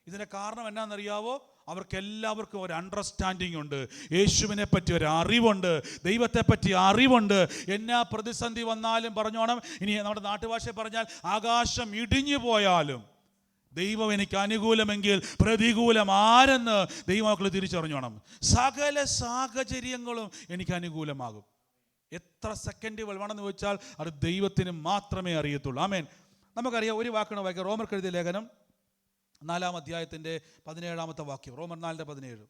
ഇതിൻ്റെ കാരണം എന്നാണെന്നറിയാവോ? അവർക്കെല്ലാവർക്കും ഒരു അണ്ടർസ്റ്റാൻഡിങ് ഉണ്ട്, യേശുവിനെ പറ്റി ഒരു അറിവുണ്ട്, ദൈവത്തെ പറ്റി അറിവുണ്ട്. എന്നാ പ്രതിസന്ധി വന്നാലും പറഞ്ഞോണം, ഇനി നമ്മുടെ നാട്ടുഭാഷ പറഞ്ഞാൽ ആകാശം ഇടിഞ്ഞു പോയാലും ദൈവം എനിക്ക് അനുകൂലമെങ്കിൽ പ്രതികൂലം ആരെന്ന് ദൈവമക്കൾ തിരിച്ചറിഞ്ഞോണം. സകല സാഹചര്യങ്ങളും എനിക്ക് അനുകൂലമാകും. എത്ര സെക്കൻഡ് വേണമെന്ന് ചോദിച്ചാൽ അത് ദൈവത്തിന് മാത്രമേ അറിയത്തുള്ളൂ. ആമേൻ. നമുക്കറിയാം, ഒരു വാക്കാണ് വായിക്കാം. റോമർക്ക് എഴുതിയ ലേഖനം 4-ാം അധ്യായത്തിൻ്റെ 17-ാമത്തെ വാക്യം. റോമർ 4:17.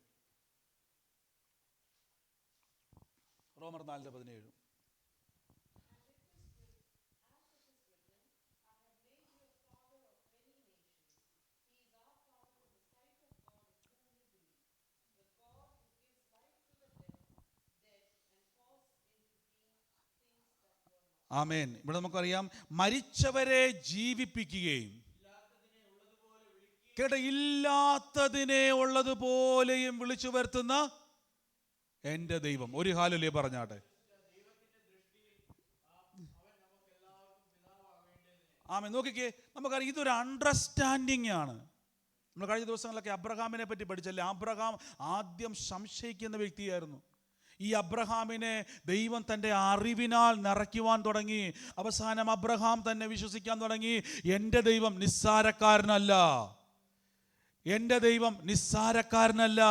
റോമർ 4:17. ആമേൻ. ഇവിടെ നമുക്കറിയാം, മരിച്ചവരെ ജീവിപ്പിക്കുകയും ഇല്ലാത്തതിനെ ഉള്ളതുപോലെയും വിളിച്ചു വരുത്തുന്ന എൻ്റെ ദൈവം. ഒരു ഹല്ലേലൂയ പറഞ്ഞാട്ടെ. ആമേൻ. നോക്കിക്കേ, നമുക്കറിയാം ഇതൊരു അണ്ടർസ്റ്റാൻഡിങ് ആണ്. നമ്മൾ കഴിഞ്ഞ ദിവസങ്ങളിലൊക്കെ അബ്രഹാമിനെ പറ്റി പഠിച്ചല്ലേ. അബ്രഹാം ആദ്യം സംശയിക്കുന്ന വ്യക്തിയായിരുന്നു. ഈ അബ്രഹാമിനെ ദൈവം തൻ്റെ അറിവിനാൽ നിറയ്ക്കുവാൻ തുടങ്ങി. അവസാനം അബ്രഹാം തന്നെ വിശ്വസിക്കാൻ തുടങ്ങി, എൻ്റെ ദൈവം നിസ്സാരക്കാരനല്ല, എൻ്റെ ദൈവം നിസ്സാരക്കാരനല്ല,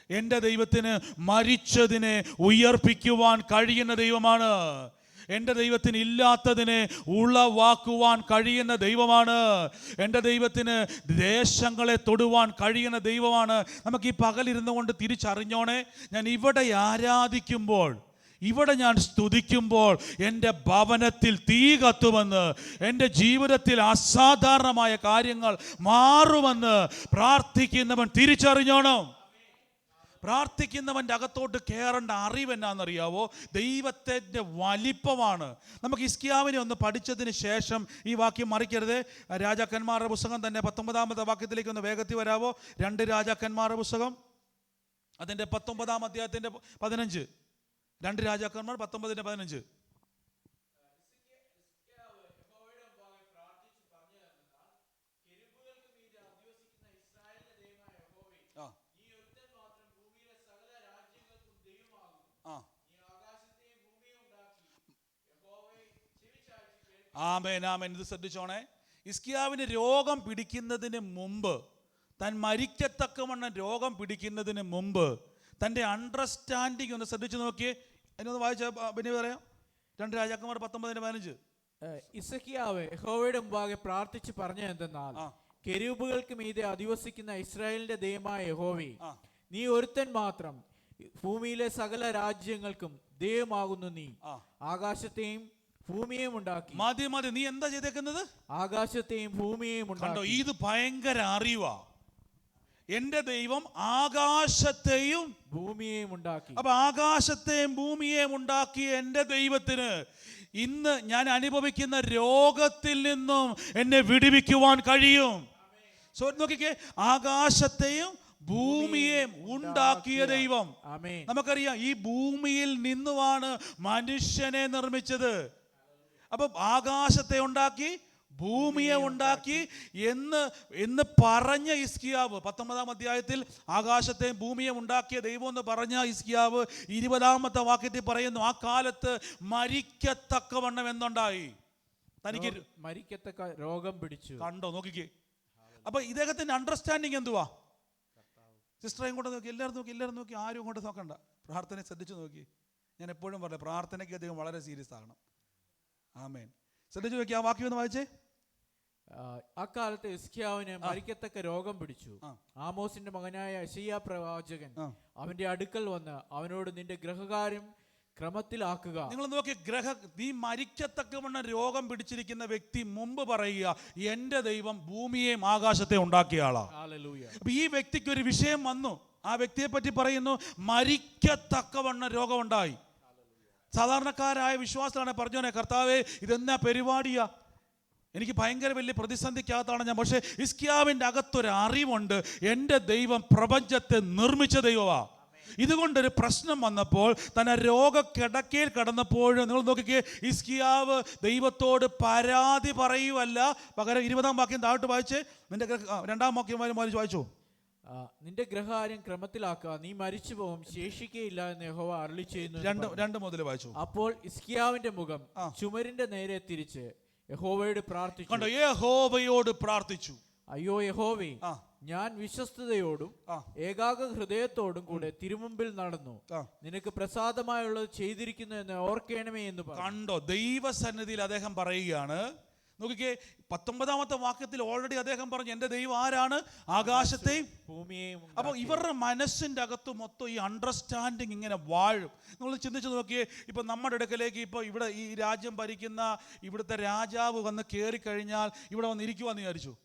എൻ്റെ ദൈവത്തിന് മരിച്ചതിനെ ഉയർപ്പിക്കുവാൻ കഴിയുന്ന ദൈവമാണ്, എൻ്റെ ദൈവത്തിന് ഇല്ലാത്തതിനെ ഉളവാക്കുവാൻ കഴിയുന്ന ദൈവമാണ്, എൻ്റെ ദൈവത്തിന് ദേശങ്ങളെ തൊടുവാൻ കഴിയുന്ന ദൈവമാണ്. നമുക്ക് ഈ പകലിരുന്നു കൊണ്ട് തിരിച്ചറിഞ്ഞോണേ, ഞാൻ ഇവിടെ ആരാധിക്കുമ്പോൾ ഇവിടെ ഞാൻ സ്തുതിക്കുമ്പോൾ എൻ്റെ ഭവനത്തിൽ തീ കത്തുമെന്ന്, എൻ്റെ ജീവിതത്തിൽ അസാധാരണമായ കാര്യങ്ങൾ മാറുമെന്ന് പ്രാർത്ഥിക്കുന്നവൻ തിരിച്ചറിഞ്ഞോണം. പ്രാർത്ഥിക്കുന്നവൻ്റെ അകത്തോട്ട് കയറേണ്ട അറിവ് എന്നാണെന്നറിയാവോ? ദൈവത്തിൻ്റെ വലിപ്പമാണ്. നമുക്ക് ഹിസ്കിയാവിനെ ഒന്ന് പഠിച്ചതിന് ശേഷം ഈ വാക്യം മറിക്കരുത്. രാജാക്കന്മാരുടെ പുസ്തകം തന്നെ 19-ാമത്തെ വാക്യത്തിലേക്ക് ഒന്ന് വേഗത്തിൽ വരാവോ? 2 രാജാക്കന്മാരുടെ പുസ്തകം അതിൻ്റെ 19-ാം അധ്യായത്തിൻ്റെ 15. 2 രാജാക്കന്മാർ 19-15. ആമേൻ ആമേൻ. ഇത് ശ്രദ്ധിച്ചോണേ. ഹിസ്കിയാവിന് രോഗം പിടിക്കുന്നതിന് മുമ്പ്, താൻ മരിക്കത്തക്കവണ്ണം രോഗം പിടിക്കുന്നതിന് മുമ്പ് തൻ്റെ അണ്ടർസ്റ്റാൻഡിങ് ഒന്ന് ശ്രദ്ധിച്ചു നോക്കിയേ. അതിനൊന്ന് വായിച്ച പിന്നെ പറയാം. 2 രാജാക്കന്മാർ 19-15. ഹിസ്കിയാവ് യഹോവയുടെ മുമ്പാകെ പ്രാർത്ഥിച്ച് പറഞ്ഞ എന്തെന്നാൽ, കെരൂബുകൾക്ക് മീതെ അധിവസിക്കുന്ന ഇസ്രായേലിന്റെ ദൈവമായ യഹോവേ, നീ ഒരുത്തൻ മാത്രം ഭൂമിയിലെ സകല രാജ്യങ്ങൾക്കും ദൈവമാകുന്നു. നീ ആകാശത്തെയും ഭൂമിയെയും ഉണ്ടാക്കി. മതി മതി, നീ എന്താ ചെയ്തേക്കുന്നത്? ആകാശത്തെയും ഭൂമിയെയും ഉണ്ടാക്കി. ഇത് ഭയങ്കര അറിവാ. എന്റെ ദൈവം ആകാശത്തെയും ഭൂമിയെയും ഉണ്ടാക്കി. അപ്പൊ ആകാശത്തെയും ഭൂമിയെയും ഉണ്ടാക്കിയ എന്റെ ദൈവത്തിന് ഇന്ന് ഞാൻ അനുഭവിക്കുന്ന രോഗത്തിൽ നിന്നും എന്നെ വിടുവിക്കുവാൻ കഴിയും. നോക്കിക്കേ, ആകാശത്തെയും ഭൂമിയെയും ഉണ്ടാക്കിയ ദൈവം. നമുക്കറിയാം ഈ ഭൂമിയിൽ നിന്നുമാണ് മനുഷ്യനെ നിർമ്മിച്ചത്. അപ്പൊ ആകാശത്തെ ഉണ്ടാക്കി ഭൂമിയെ ഉണ്ടാക്കി എന്ന് പറഞ്ഞ ഹിസ്കിയാവ് 19-ാം അധ്യായത്തിൽ ആകാശത്തെയും ഭൂമിയെ ഉണ്ടാക്കിയ ദൈവം എന്ന് പറഞ്ഞ ഹിസ്കിയാവ് 20-ാമത്തെ വാക്യത്തിൽ പറയുന്നു, ആ കാലത്ത് മരിക്കത്തക്കവണ്ണം എന്തുണ്ടായി? തനിക്ക് മരിക്കത്തക്ക രോഗം പിടിച്ചു. കണ്ടോ? നോക്കിക്കേ. അപ്പൊ ഇദ്ദേഹത്തിന്റെ അണ്ടർസ്റ്റാൻഡിങ് എന്തുവാ? സിസ്റ്ററേയും കൊണ്ട് നോക്കി, എല്ലാവരും നോക്കി, ആരും കൊണ്ട് നോക്കണ്ട. പ്രാർത്ഥനയെ ശ്രദ്ധിച്ചു നോക്കി. ഞാൻ എപ്പോഴും പറഞ്ഞു, പ്രാർത്ഥനയ്ക്ക് അദ്ദേഹം വളരെ സീരിയസ് ആകണം. ആമേൻ. ശ്രദ്ധിച്ചു നോക്കി, ആ വാക്യം ഒന്ന് വായിച്ചേ. അക്കാലത്ത് ഹിസ്കിയാവിന് മരിക്കത്തക്ക രോഗം പിടിച്ചു. ആമോസിന്റെ മകനായ യെശയ്യാ പ്രവാചകൻ അവന്റെ അടുക്കൽ വന്ന് അവനോട്, നിന്റെ ഗ്രഹകാര്യം ക്രമത്തിലാക്കുക. നിങ്ങൾ നോക്കി, നീ മരിക്കത്തക്കവണ്ണം രോഗം പിടിച്ചിരിക്കുന്ന വ്യക്തി മുമ്പ് പറയുക, എന്റെ ദൈവം ഭൂമിയെയും ആകാശത്തെ ഉണ്ടാക്കിയ ആളാ. അപ്പൊ ഈ വ്യക്തിക്ക് ഒരു വിഷയം വന്നു. ആ വ്യക്തിയെ പറ്റി പറയുന്നു, മരിക്കത്തക്കവണ്ണം രോഗമുണ്ടായി. സാധാരണക്കാരായ വിശ്വാസമാണ് പറഞ്ഞോനെ, കർത്താവേ ഇതെന്നാ പരിപാടിയാ, എനിക്ക് ഭയങ്കര വലിയ പ്രതിസന്ധിക്കകത്താണ് ഞാൻ. പക്ഷേ ഹിസ്കിയാവിൻ്റെ അകത്തൊരു അറിവുണ്ട്, എൻ്റെ ദൈവം പ്രപഞ്ചത്തെ നിർമ്മിച്ച ദൈവമാ. ഇതുകൊണ്ടൊരു പ്രശ്നം വന്നപ്പോൾ, തന്നെ രോഗക്കിടക്കയിൽ കടന്നപ്പോഴും നിങ്ങൾ നോക്കിക്കേ, ഹിസ്കിയാവ് ദൈവത്തോട് പരാതി പറയുവല്ല, പകരം 20-ാം വാക്യം താഴോട്ട് വായിച്ച്, നിന്റെ 2-ാം വാക്യം വായിച്ചു. നിന്റെ ഗ്രഹകാര്യം ക്രമത്തിലാക്കുക, നീ മരിച്ചു പോകും, ശേഷിക്കയില്ല എന്ന് യഹോവ അരുളി ചെയ്യുന്നു. 2 മുതൽ വായിച്ചു. അപ്പോൾ ഹിസ്കിയാവിന്റെ മുഖം ചുമരിന്റെ നേരെ തിരിച്ച് യഹോവയോട് പ്രാർത്ഥിച്ചു. അയ്യോ യഹോവേ, ഞാൻ വിശ്വസ്തയോടും ഏകാഗ്ര ഹൃദയത്തോടും കൂടെ തിരുമുമ്പിൽ നടന്നു, നിനക്ക് പ്രസാദമായുള്ളത് ചെയ്തിരിക്കുന്നു എന്ന് ഓർക്കണമേ എന്ന് പറഞ്ഞു. കണ്ടോ? ദൈവസന്നിധിയിൽ അദ്ദേഹം പറയുകയാണ്. നോക്കിക്കേ, 19-ാമത്തെ വാക്യത്തിൽ ഓൾറെഡി അദ്ദേഹം പറഞ്ഞു, എൻ്റെ ദൈവം ആരാണ്? ആകാശത്തെയും ഭൂമിയെയും. അപ്പോൾ ഇവരുടെ മനസ്സിൻ്റെ അകത്ത് മൊത്തം ഈ അണ്ടർസ്റ്റാൻഡിങ് ഇങ്ങനെ വാഴും. നിങ്ങൾ ചിന്തിച്ച് നോക്കിയേ, ഇപ്പം നമ്മുടെ അടുക്കലേക്ക് ഇപ്പോൾ ഇവിടെ ഈ രാജ്യം ഭരിക്കുന്ന ഇവിടുത്തെ രാജാവ് വന്ന് കയറിക്കഴിഞ്ഞാൽ ഇവിടെ വന്നിരിക്കുവാന്ന് വിചാരിച്ചു.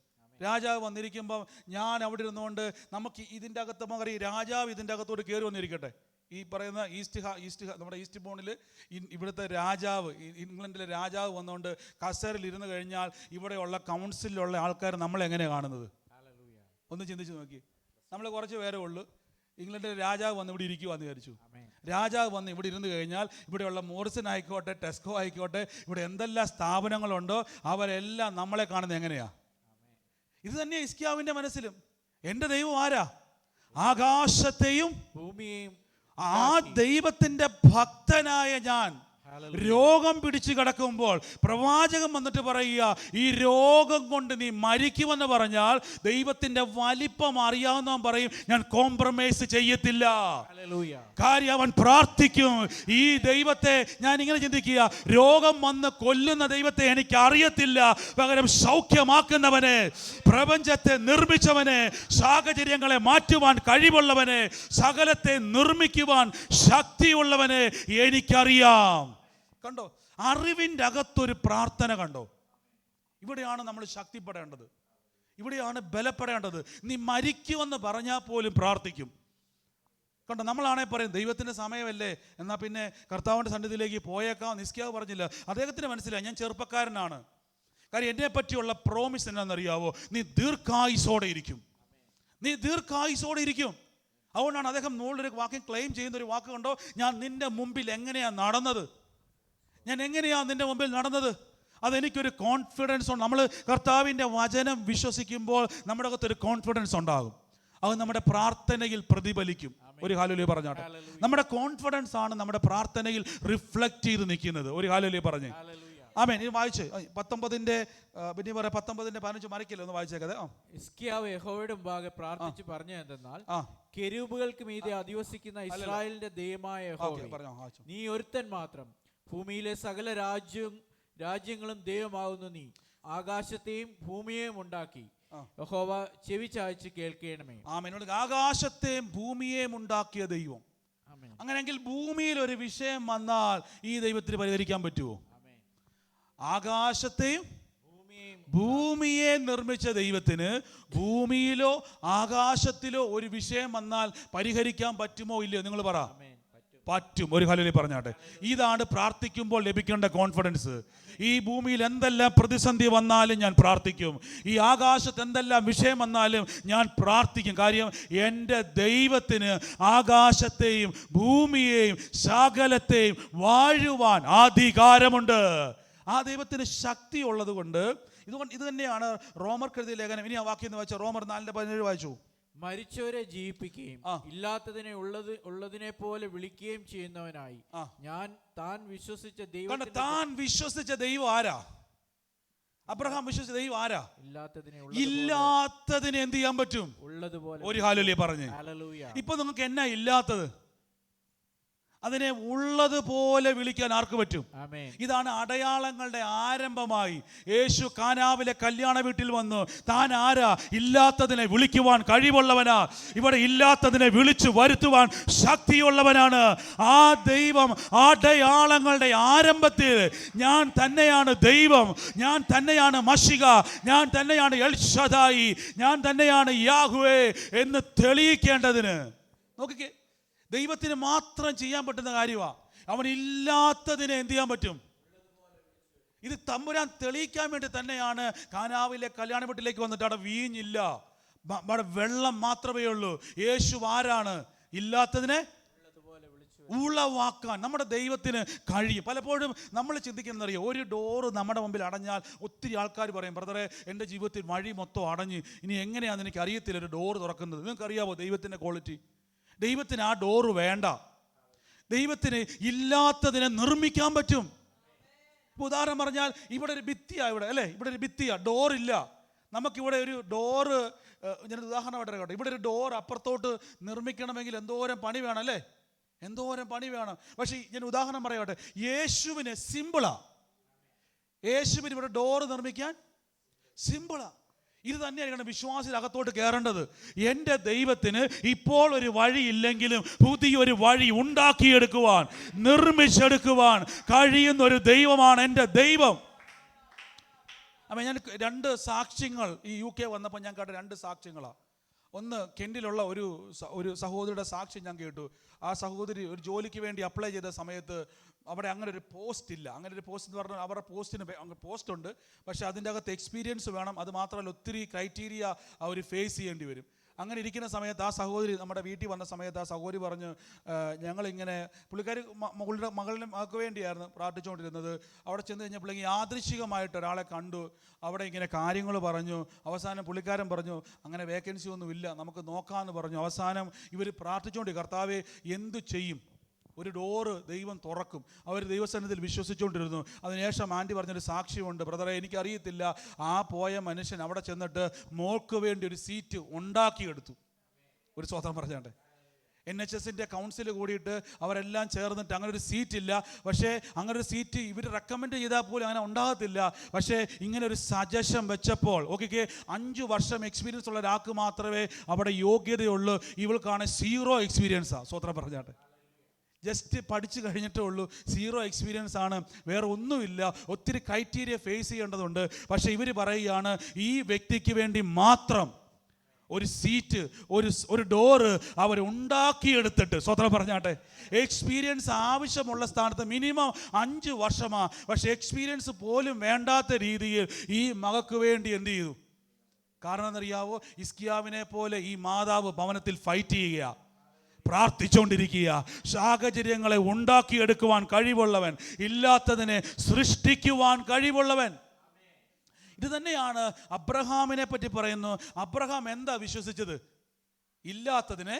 രാജാവ് വന്നിരിക്കുമ്പം ഞാൻ അവിടെ ഇരുന്നുകൊണ്ട് നമുക്ക് ഇതിൻ്റെ അകത്ത് നമുക്കറിയാം, രാജാവ് ഇതിൻ്റെ അകത്തോട്ട് കയറി വന്നിരിക്കട്ടെ. ഈ പറയുന്ന നമ്മുടെ ഈസ്റ്റ് ബോണിൽ ഇവിടുത്തെ രാജാവ്, ഇംഗ്ലണ്ടിലെ രാജാവ് വന്നുകൊണ്ട് കസേരയിൽ ഇരുന്ന് കഴിഞ്ഞാൽ ഇവിടെയുള്ള കൗൺസിലുള്ള ആൾക്കാർ നമ്മളെങ്ങനെയാണ് കാണുന്നത്? ഒന്ന് ചിന്തിച്ച് നോക്കി. നമ്മൾ കുറച്ച് പേരേ ഉള്ളൂ. ഇംഗ്ലണ്ടിലെ രാജാവ് വന്ന് ഇവിടെ ഇരിക്കുവാന്ന് വിചാരിച്ചു. രാജാവ് വന്ന് ഇവിടെ ഇരുന്ന് കഴിഞ്ഞാൽ ഇവിടെയുള്ള മോറിസൺ ആയിക്കോട്ടെ, ടെസ്കോ ആയിക്കോട്ടെ, ഇവിടെ എന്തെല്ലാം സ്ഥാപനങ്ങളുണ്ടോ അവരെല്ലാം നമ്മളെ കാണുന്നത് എങ്ങനെയാ? ഇത് തന്നെ ഹിസ്കിയാവിൻ്റെ മനസ്സിലും. എൻ്റെ ദൈവം ആരാ? ആകാശത്തെയും ഭൂമിയെയും. ആ ദൈവത്തിന്റെ ഭക്തനായ ഞാൻ രോഗം പിടിച്ചു കിടക്കുമ്പോൾ പ്രവാചകൻ വന്നിട്ട് പറയുക, ഈ രോഗം കൊണ്ട് നീ മരിക്കുമെന്ന് പറഞ്ഞാൽ ദൈവത്തിന്റെ വലിപ്പം അറിയാവുന്നവൻ പറയും, ഞാൻ കോംപ്രമൈസ് ചെയ്യത്തില്ല. കാര്യം അവൻ പ്രാർത്ഥിക്കും. ഈ ദൈവത്തെ ഞാൻ ഇങ്ങനെ ചിന്തിക്കുക, രോഗം വന്ന് കൊല്ലുന്ന ദൈവത്തെ എനിക്ക് അറിയത്തില്ല, പകരം സൗഖ്യമാക്കുന്നവനെ, പ്രപഞ്ചത്തെ നിർമ്മിച്ചവനെ, സാഹചര്യങ്ങളെ മാറ്റുവാൻ കഴിവുള്ളവനെ, സകലത്തെ നിർമ്മിക്കുവാൻ ശക്തിയുള്ളവനെ എനിക്കറിയാം. കണ്ടോ, അറിവിൻ്റെ അകത്തൊരു പ്രാർത്ഥന കണ്ടോ. ഇവിടെയാണ് നമ്മൾ ശക്തിപ്പെടേണ്ടത്, ഇവിടെയാണ് ബലപ്പെടേണ്ടത്. നീ മരിക്കുമെന്ന് പറഞ്ഞാൽ പോലും പ്രാർത്ഥിക്കും. കണ്ടോ, നമ്മളാണെ പറയും ദൈവത്തിൻ്റെ സമയമല്ലേ, എന്നാൽ പിന്നെ കർത്താവിൻ്റെ സന്നിധിയിലേക്ക് പോയേക്കാം. നിസ്കിയാവ് പറഞ്ഞില്ല, അദ്ദേഹത്തിന് മനസ്സിലായി ഞാൻ ചെറുപ്പക്കാരനാണ്. കാര്യം എന്നെ പറ്റിയുള്ള പ്രോമിസ് എന്നാണെന്നറിയാവോ, നീ ദീർഘായുസോടെ ഇരിക്കും, നീ ദീർഘായുസോടെ ഇരിക്കും. അതുകൊണ്ടാണ് അദ്ദേഹം മുകളിലൊരു വാക്യം ക്ലെയിം ചെയ്യുന്ന ഒരു വാക്ക് കണ്ടോ, ഞാൻ നിന്റെ മുമ്പിൽ എങ്ങനെയാണ് നടന്നത്, ഞാൻ എങ്ങനെയാണ് നിന്റെ മുമ്പിൽ നടന്നത്. അതെനിക്കൊരു കോൺഫിഡൻസ് ഉണ്ട്. നമ്മൾ കർത്താവിൻ്റെ വചനം വിശ്വസിക്കുമ്പോൾ നമ്മുടെ അകത്തൊരു കോൺഫിഡൻസ് ഉണ്ടാകും. അത് നമ്മുടെ പ്രാർത്ഥനയിൽ പ്രതിഫലിക്കും. ഒരു ഹല്ലേലൂയ പറഞ്ഞാട്ടെ. നമ്മുടെ കോൺഫിഡൻസ് ആണ് നമ്മുടെ പ്രാർത്ഥനയിൽ റിഫ്ലക്റ്റ് ചെയ്ത് നിൽക്കുന്നത്. ഒരു ഹല്ലേലൂയ പറഞ്ഞേ. ആമേൻ. ഇത് വായിച്ച് 19-ന്റെ 15 മറിക്കില്ല, ഒന്ന് വായിച്ചേക്കതെ. ഹിസ്കിയാവ് യഹോവയുടെ മുമ്പാകെ പ്രാർത്ഥിച്ച് പറഞ്ഞു എന്തെന്നാൽ, കെരൂബുകൾക്ക് മീതെ അധിവസിക്കുന്ന ഇസ്രായേലിന്റെ ദൈവമായ യഹോവേ, നീ ഒരുത്തൻ മാത്രം, ഭൂമിയിലെ സകല രാജ്യങ്ങളും ദൈവമാകുന്നു. നീ ആകാശത്തെയും ഭൂമിയെയും ഉണ്ടാക്കി. യഹോവ ചെവി ചായ്ച്ച് കേൾക്കണമേ. ആമേൻ. ആകാശത്തെയും ഭൂമിയെയും ഉണ്ടാക്കിയ ദൈവം. അങ്ങനെയെങ്കിൽ ഭൂമിയിൽ ഒരു വിഷയം വന്നാൽ ഈ ദൈവത്തിന് പരിഹരിക്കാൻ പറ്റുമോ? ആകാശത്തെയും ഭൂമിയെ നിർമ്മിച്ച ദൈവത്തിന് ഭൂമിയിലോ ആകാശത്തിലോ ഒരു വിഷയം വന്നാൽ പരിഹരിക്കാൻ പറ്റുമോ ഇല്ലയോ? നിങ്ങൾ പറ. പറ്റും. ഒരു ഹല്ലേലൂയ പറഞ്ഞാട്ടെ. ഇതാണ് പ്രാർത്ഥിക്കുമ്പോൾ ലഭിക്കേണ്ട കോൺഫിഡൻസ്. ഈ ഭൂമിയിൽ എന്തെല്ലാം പ്രതിസന്ധി വന്നാലും ഞാൻ പ്രാർത്ഥിക്കും, ഈ ആകാശത്ത് എന്തെല്ലാം വിഷയം വന്നാലും ഞാൻ പ്രാർത്ഥിക്കും. കാര്യം എൻ്റെ ദൈവത്തിന് ആകാശത്തെയും ഭൂമിയെയും സകലത്തെയും വാഴുവാൻ അധികാരമുണ്ട്. ആ ദൈവത്തിന് ശക്തി ഉള്ളത് കൊണ്ട് ഇത് തന്നെയാണ് റോമർക്കെഴുതിയ ലേഖനം. ഇനി ആ വാക്യം എന്ന് വായിച്ചോ, റോമർ 4:17 വായിച്ചു. മരിച്ചവരെ ജീവിപ്പിക്കുകയും ഇല്ലാത്തതിനെ ഉള്ളതിനെ പോലെ വിളിക്കുകയും ചെയ്യുന്നവനായി ഞാൻ താൻ വിശ്വസിച്ച ദൈവം ആരാ? അബ്രഹാം വിശ്വസിച്ച ദൈവം ആരാ? ഇല്ലാത്തതിനെ എന്ത് ചെയ്യാൻ പറ്റും? ഉള്ളതുപോലെ. ഒരു ഹല്ലേലൂയ പറഞ്ഞേ. ഇപ്പൊ നിങ്ങൾക്ക് എന്നാ ഇല്ലാത്തത്? അതിനെ ഉള്ളതുപോലെ വിളിക്കാൻ ആർക്ക് പറ്റും? ഇതാണ് അടയാളങ്ങളുടെ ആരംഭമായി. യേശു കാനാവിലെ കല്യാണ വീട്ടിൽ വന്നു. താൻ ആരാ? ഇല്ലാത്തതിനെ വിളിക്കുവാൻ കഴിവുള്ളവനാ. ഇവിടെ ഇല്ലാത്തതിനെ വിളിച്ചു വരുത്തുവാൻ ശക്തിയുള്ളവനാണ് ആ ദൈവം. അടയാളങ്ങളുടെ ആരംഭത്തിൽ ഞാൻ തന്നെയാണ് ദൈവം, ഞാൻ തന്നെയാണ് മശിക, ഞാൻ തന്നെയാണ് എൽ ശദായി, ഞാൻ തന്നെയാണ് യാഹ്വേ എന്ന് തെളിയിക്കേണ്ടതിന് നോക്കിക്കേ, ദൈവത്തിന് മാത്രം ചെയ്യാൻ പറ്റുന്ന കാര്യമാണ്. അവനില്ലാത്തതിനെ എന്ത് ചെയ്യാൻ പറ്റും? ഇത് തമ്പുരാൻ തെളിയിക്കാൻ വേണ്ടി തന്നെയാണ് കാനാവിലെ കല്യാണ വീട്ടിലേക്ക് വന്നിട്ട് അവിടെ വീഞ്ഞില്ല, അവിടെ വെള്ളം മാത്രമേ ഉള്ളൂ. യേശു ആരാണ്? ഇല്ലാത്തതിനെ ഉളവാക്കാൻ നമ്മുടെ ദൈവത്തിന് കഴിയും. പലപ്പോഴും നമ്മൾ ചിന്തിക്കുന്നറിയോ, ഒരു ഡോറ് നമ്മുടെ മുമ്പിൽ അടഞ്ഞാൽ ഒത്തിരി ആൾക്കാർ പറയും, ബ്രദറെ എൻ്റെ ജീവിതത്തിൽ വഴി മൊത്തം അടഞ്ഞ്, ഇനി എങ്ങനെയാണെന്ന് എനിക്ക് അറിയത്തില്ല ഒരു ഡോറ് തുറക്കുന്നത്. നിങ്ങൾക്കറിയാമോ ദൈവത്തിൻ്റെ ക്വാളിറ്റി? ദൈവത്തിന് ആ ഡോറ് വേണ്ട. ദൈവത്തിന് ഇല്ലാത്തതിനെ നിർമ്മിക്കാൻ പറ്റും. ഉദാഹരണം പറഞ്ഞാൽ ഇവിടെ ഒരു ഭിത്തിയാണ്, ഇവിടെ അല്ലേ, ഇവിടെ ഒരു ഭിത്തിയാണ്, ഡോറില്ല. നമുക്കിവിടെ ഒരു ഡോറ്, ഞാനൊരു ഉദാഹരണമായിട്ട് കേട്ടോ, ഇവിടെ ഒരു ഡോർ അപ്പുറത്തോട്ട് നിർമ്മിക്കണമെങ്കിൽ എന്തോരം പണി വേണം അല്ലേ, എന്തോരം പണി വേണം. പക്ഷേ ഞാൻ ഉദാഹരണം പറയട്ടെ, യേശുവിന് സിമ്പിളാ. യേശുവിന് ഇവിടെ ഡോറ് നിർമ്മിക്കാൻ സിമ്പിളാ. ഇത് തന്നെയാണ് വിശ്വാസിയുടെ അകത്തോട്ട് കയറേണ്ടത്. എൻ്റെ ദൈവത്തിന് ഇപ്പോൾ ഒരു വഴിയില്ലെങ്കിലും പുതിയൊരു വഴി ഉണ്ടാക്കിയെടുക്കുവാൻ, നിർമ്മിച്ചെടുക്കുവാൻ കഴിയുന്ന ഒരു ദൈവമാണ് എൻ്റെ ദൈവം. അപ്പം ഞാൻ 2 സാക്ഷ്യങ്ങൾ ഈ UK വന്നപ്പോൾ ഞാൻ കേട്ട 2 സാക്ഷ്യങ്ങളാണ്. ഒന്ന് കെൻഡിലുള്ള ഒരു സഹോദരിയുടെ സാക്ഷ്യം ഞാൻ കേട്ടു. ആ സഹോദരി ഒരു ജോലിക്ക് വേണ്ടി അപ്ലൈ ചെയ്ത സമയത്ത് അവിടെ അങ്ങനെ ഒരു പോസ്റ്റ് ഇല്ല. അങ്ങനെ ഒരു പോസ്റ്റ് എന്ന് പറഞ്ഞാൽ അവരുടെ പോസ്റ്റ് ഉണ്ട്, പക്ഷേ അതിൻ്റെ അകത്ത് എക്സ്പീരിയൻസ് വേണം. അത് മാത്രമല്ല ഒത്തിരി ക്രൈറ്റീരിയ അവർ ഫേസ് ചെയ്യേണ്ടി വരും. അങ്ങനെ ഇരിക്കുന്ന സമയത്ത് ആ സഹോദരി നമ്മുടെ വീട്ടിൽ വന്ന സമയത്ത് ആ സഹോദരി പറഞ്ഞു, ഞങ്ങളിങ്ങനെ പുള്ളിക്കാരി മകളിന് മകൾക്ക് വേണ്ടിയായിരുന്നു പ്രാർത്ഥിച്ചുകൊണ്ടിരുന്നത്. അവിടെ ചെന്ന് കഴിഞ്ഞപ്പോഴേക്കും യാദൃശ്ചികമായിട്ട് ഒരാളെ കണ്ടു. അവിടെ ഇങ്ങനെ കാര്യങ്ങൾ പറഞ്ഞു. അവസാനം പുള്ളിക്കാരൻ പറഞ്ഞു, അങ്ങനെ വേക്കൻസി ഒന്നുമില്ല, നമുക്ക് നോക്കാമെന്ന് പറഞ്ഞു. അവസാനം ഇവർ പ്രാർത്ഥിച്ചുകൊണ്ട്, കർത്താവേ എന്തു ചെയ്യും? ഒരു ഡോറ് ദൈവം തുറക്കും. അവർ ദൈവസന്നിധിയിൽ വിശ്വസിച്ചുകൊണ്ടിരുന്നു. അതിനുശേഷം ആൻറ്റി പറഞ്ഞൊരു സാക്ഷ്യമുണ്ട്. ബ്രദറെ, എനിക്കറിയത്തില്ല, ആ പോയ മനുഷ്യൻ അവിടെ ചെന്നിട്ട് മോൾക്ക് വേണ്ടി ഒരു സീറ്റ് ഉണ്ടാക്കിയെടുത്തു. ഒരു സ്വതന്ത്രം പറഞ്ഞാണ്ട് NHSൻ്റെ കൗൺസിൽ കൂടിയിട്ട് അവരെല്ലാം ചേർന്നിട്ട് അങ്ങനെ ഒരു സീറ്റ് ഇല്ല. പക്ഷേ അങ്ങനെ ഒരു സീറ്റ് ഇവർ റെക്കമെൻഡ് ചെയ്താൽ പോലും അങ്ങനെ ഉണ്ടാകത്തില്ല. പക്ഷേ ഇങ്ങനെ ഒരു സജഷൻ വെച്ചപ്പോൾ 5 വർഷം എക്സ്പീരിയൻസ് ഉള്ള ഒരാൾക്ക് മാത്രമേ അവിടെ യോഗ്യതയുള്ളൂ. ഇവൾക്കാണ് 0 എക്സ്പീരിയൻസാണ്. സ്വതന്ത്രം പറഞ്ഞാട്ടെ, ജസ്റ്റ് പഠിച്ചു കഴിഞ്ഞിട്ടേ ഉള്ളൂ, 0 എക്സ്പീരിയൻസ് ആണ്, വേറെ ഒന്നുമില്ല. ഒത്തിരി ക്രൈറ്റീരിയ ഫേസ് ചെയ്യേണ്ടതുണ്ട്. പക്ഷേ ഇവർ പറയുകയാണ് ഈ വ്യക്തിക്ക് വേണ്ടി മാത്രം ഒരു സീറ്റ്, ഒരു ഡോറ് അവർ ഉണ്ടാക്കിയെടുത്തിട്ട്, സ്വതന്ത്രം പറഞ്ഞാട്ടെ, എക്സ്പീരിയൻസ് ആവശ്യമുള്ള സ്ഥാനത്ത് മിനിമം 5 വർഷമാണ്. പക്ഷേ എക്സ്പീരിയൻസ് പോലും വേണ്ടാത്ത രീതിയിൽ ഈ മകൾക്ക് വേണ്ടി എന്ത് ചെയ്തു? കാരണം എന്നറിയാവോ, ഹിസ്കിയാവിനെ പോലെ ഈ മാതാവ് ഭവനത്തിൽ ഫൈറ്റ് ചെയ്യുക, പ്രാർത്ഥിച്ചുകൊണ്ടിരിക്കുക. സാഹചര്യങ്ങളെ ഉണ്ടാക്കിയെടുക്കുവാൻ കഴിവുള്ളവൻ, ഇല്ലാത്തതിനെ സൃഷ്ടിക്കുവാൻ കഴിവുള്ളവൻ. ഇത് തന്നെയാണ് അബ്രഹാമിനെ പറ്റി പറയുന്നു. അബ്രഹാം എന്താ വിശ്വസിച്ചത്? ഇല്ലാത്തതിനെ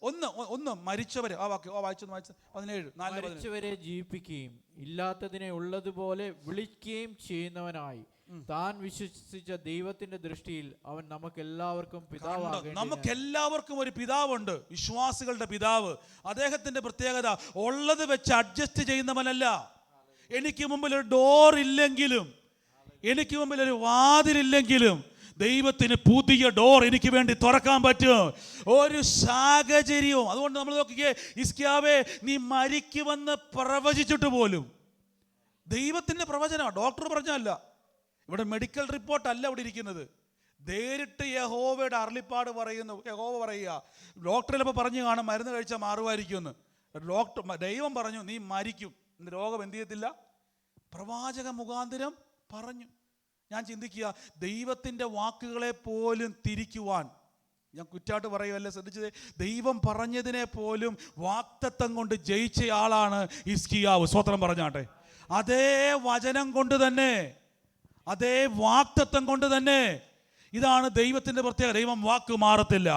ഒന്ന് മരിച്ചവരെ, ആ വാക്യം വായിച്ചു 17 മരിച്ചവരെ ജീവിപ്പിക്കുകയും ഇല്ലാത്തതിനെ ഉള്ളതുപോലെ വിളിക്കുകയും ചെയ്യുന്നവനായി താൻ വിശ്വസിച്ച ദൈവത്തിന്റെ ദൃഷ്ടിയിൽ അവൻ നമുക്കെല്ലാവർക്കും പിതാവാണ്. നമുക്കെല്ലാവർക്കും ഒരു പിതാവുണ്ട്, വിശ്വാസികളുടെ പിതാവ്. അദ്ദേഹത്തിന്റെ പ്രത്യേകത ഉള്ളത് വെച്ച് അഡ്ജസ്റ്റ് ചെയ്യുന്നവനല്ല. എനിക്ക് മുമ്പിൽ ഒരു ഡോർ ഇല്ലെങ്കിലും, എനിക്ക് മുമ്പിൽ ഒരു വാതിലില്ലെങ്കിലും ദൈവത്തിന് പുതിയ ഡോർ എനിക്ക് വേണ്ടി തുറക്കാൻ പറ്റും. ഒരു സാഹചര്യവും. അതുകൊണ്ട് നമ്മൾ നോക്കിക്കേ, ഹിസ്കിയാവേ, നീ മരിക്കുമെന്ന് പ്രവചിച്ചിട്ട് പോലും, ദൈവത്തിന്റെ പ്രവചനമാണ്, ഡോക്ടർ പറഞ്ഞല്ല. ഇവിടെ മെഡിക്കൽ റിപ്പോർട്ടല്ല ഇവിടെ ഇരിക്കുന്നത്. നേരിട്ട് യഹോവയുടെ അരുളിപ്പാട് പറയുന്നു. യഹോവ പറയുക, ഡോക്ടർ ചിലപ്പോൾ പറഞ്ഞു കാണും മരുന്ന് കഴിച്ചാൽ മാറുമായിരിക്കുമെന്ന്. ദൈവം പറഞ്ഞു നീ മരിക്കും, രോഗം എന്ത് ചെയ്യത്തില്ല. പ്രവാചക മുഖാന്തരം പറഞ്ഞു. ഞാൻ ചിന്തിക്കുക, ദൈവത്തിൻ്റെ വാക്കുകളെ പോലും തിരിക്കുവാൻ, ഞാൻ കുറ്റാട്ട് പറയുമല്ല, ശ്രദ്ധിച്ചത്, ദൈവം പറഞ്ഞതിനെ പോലും വാക്തത്വം കൊണ്ട് ജയിച്ച ആളാണ് ഹിസ്കിയാവ്. സ്വത്രം പറഞ്ഞാട്ടെ, അതേ വചനം കൊണ്ട് തന്നെ, അതേ വാക്തത്വം കൊണ്ട് തന്നെ. ഇതാണ് ദൈവത്തിൻ്റെ പ്രത്യേകത. ദൈവം വാക്ക് മാറത്തില്ല.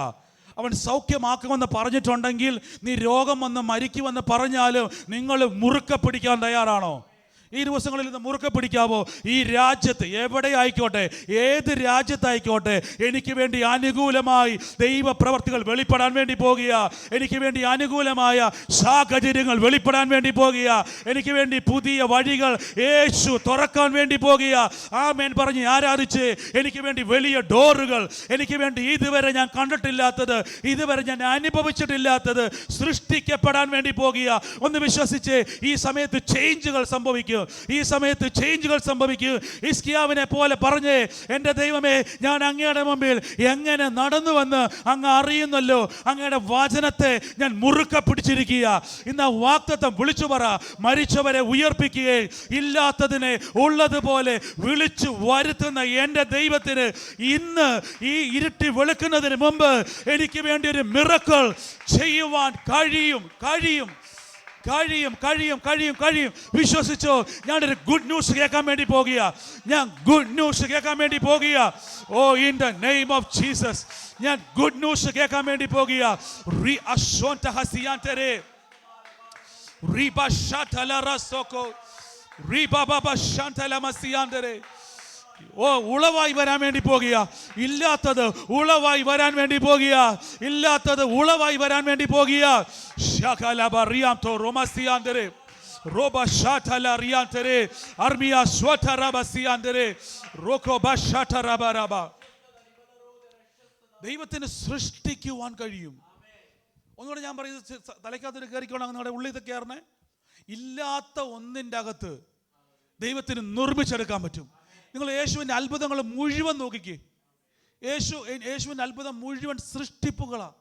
അവൻ സൗഖ്യമാക്കുമെന്ന് പറഞ്ഞിട്ടുണ്ടെങ്കിൽ, നീ രോഗം വന്ന് മരിക്കുമെന്ന് പറഞ്ഞാലും നിങ്ങൾ മുറുക്കെ പിടിക്കാൻ തയ്യാറാണോ? ഈ ദിവസങ്ങളിൽ നിന്ന് മുറുക്കെ പിടിക്കാവോ? ഈ രാജ്യത്ത് എവിടെ ആയിക്കോട്ടെ, ഏത് രാജ്യത്തായിക്കോട്ടെ, എനിക്ക് വേണ്ടി അനുകൂലമായി ദൈവപ്രവർത്തികൾ വെളിപ്പെടാൻ വേണ്ടി പോകുക. എനിക്ക് വേണ്ടി അനുകൂലമായ സാഹചര്യങ്ങൾ വെളിപ്പെടാൻ വേണ്ടി പോകുക. എനിക്ക് വേണ്ടി പുതിയ വഴികൾ യേശു തുറക്കാൻ വേണ്ടി പോകുക. ആമേൻ പറഞ്ഞ് ആരാധിച്ച്, എനിക്ക് വേണ്ടി വലിയ ഡോറുകൾ, എനിക്ക് വേണ്ടി ഇതുവരെ ഞാൻ കണ്ടിട്ടില്ലാത്തത്, ഇതുവരെ ഞാൻ അനുഭവിച്ചിട്ടില്ലാത്തത് സൃഷ്ടിക്കപ്പെടാൻ വേണ്ടി പോകുക. ഒന്ന് വിശ്വസിച്ച്, ഈ സമയത്ത് ചേഞ്ചുകൾ സംഭവിക്കും. ഈ സമയത്ത് ചേഞ്ചുകൾ സംഭവിക്കും. ഹിസ്കിയാവിനെ പോലെ പറഞ്ഞേ, എൻ്റെ ദൈവമേ, ഞാൻ അങ്ങയുടെ മുമ്പിൽ എങ്ങനെ നടന്നുവെന്ന് അങ്ങ് അറിയുന്നല്ലോ. അങ്ങയുടെ വചനത്തെ ഞാൻ മുറുക്കെ പിടിച്ചിരിക്കുക. ഇന്ന് വാക്തത്വം വിളിച്ചു പറ. മരിച്ചവരെ ഉയർപ്പിക്കുകയും ഇല്ലാത്തതിനെ ഉള്ളതുപോലെ വിളിച്ചു വരുത്തുന്ന എൻ്റെ ദൈവത്തിന് ഇന്ന് ഈ ഇരുട്ടി വെളുക്കുന്നതിന് മുമ്പ് എനിക്ക് വേണ്ടി ഒരു മിറക്കിൾ ചെയ്യുവാൻ കഴിയും. വിശ്വസിച്ചോ? ഞാനൊരു ഗുഡ് ന്യൂസ് കേൾക്കാൻ വേണ്ടി പോകുക. Oh, in the name of Jesus, ഞാൻ ഗുഡ് ന്യൂസ് കേൾക്കാൻ വേണ്ടി പോകുക. ഓ, ഉളവായി വരാൻ വേണ്ടി പോകുക. ഇല്ലാത്തത് ഉളവായി വരാൻ വേണ്ടി പോകുക. ദൈവത്തിന് സൃഷ്ടിക്കുവാൻ കഴിയും. ഒന്നുകൂടെ ഞാൻ പറയുന്നത്, തലയ്ക്കകത്ത് കയറിക്കോണം, നിങ്ങളുടെ ഉള്ളിൽ ഇത് കയറണേ. ഇല്ലാത്ത ഒന്നിൻ്റെ അകത്ത് ദൈവത്തിന് നിർമ്മിച്ചെടുക്കാൻ പറ്റും. നിങ്ങൾ യേശുവിൻ്റെ അത്ഭുതങ്ങൾ മുഴുവൻ നോക്കിക്കേ. യേശുവിൻ്റെ അത്ഭുതം മുഴുവൻ സൃഷ്ടിപ്പുകളാണ്.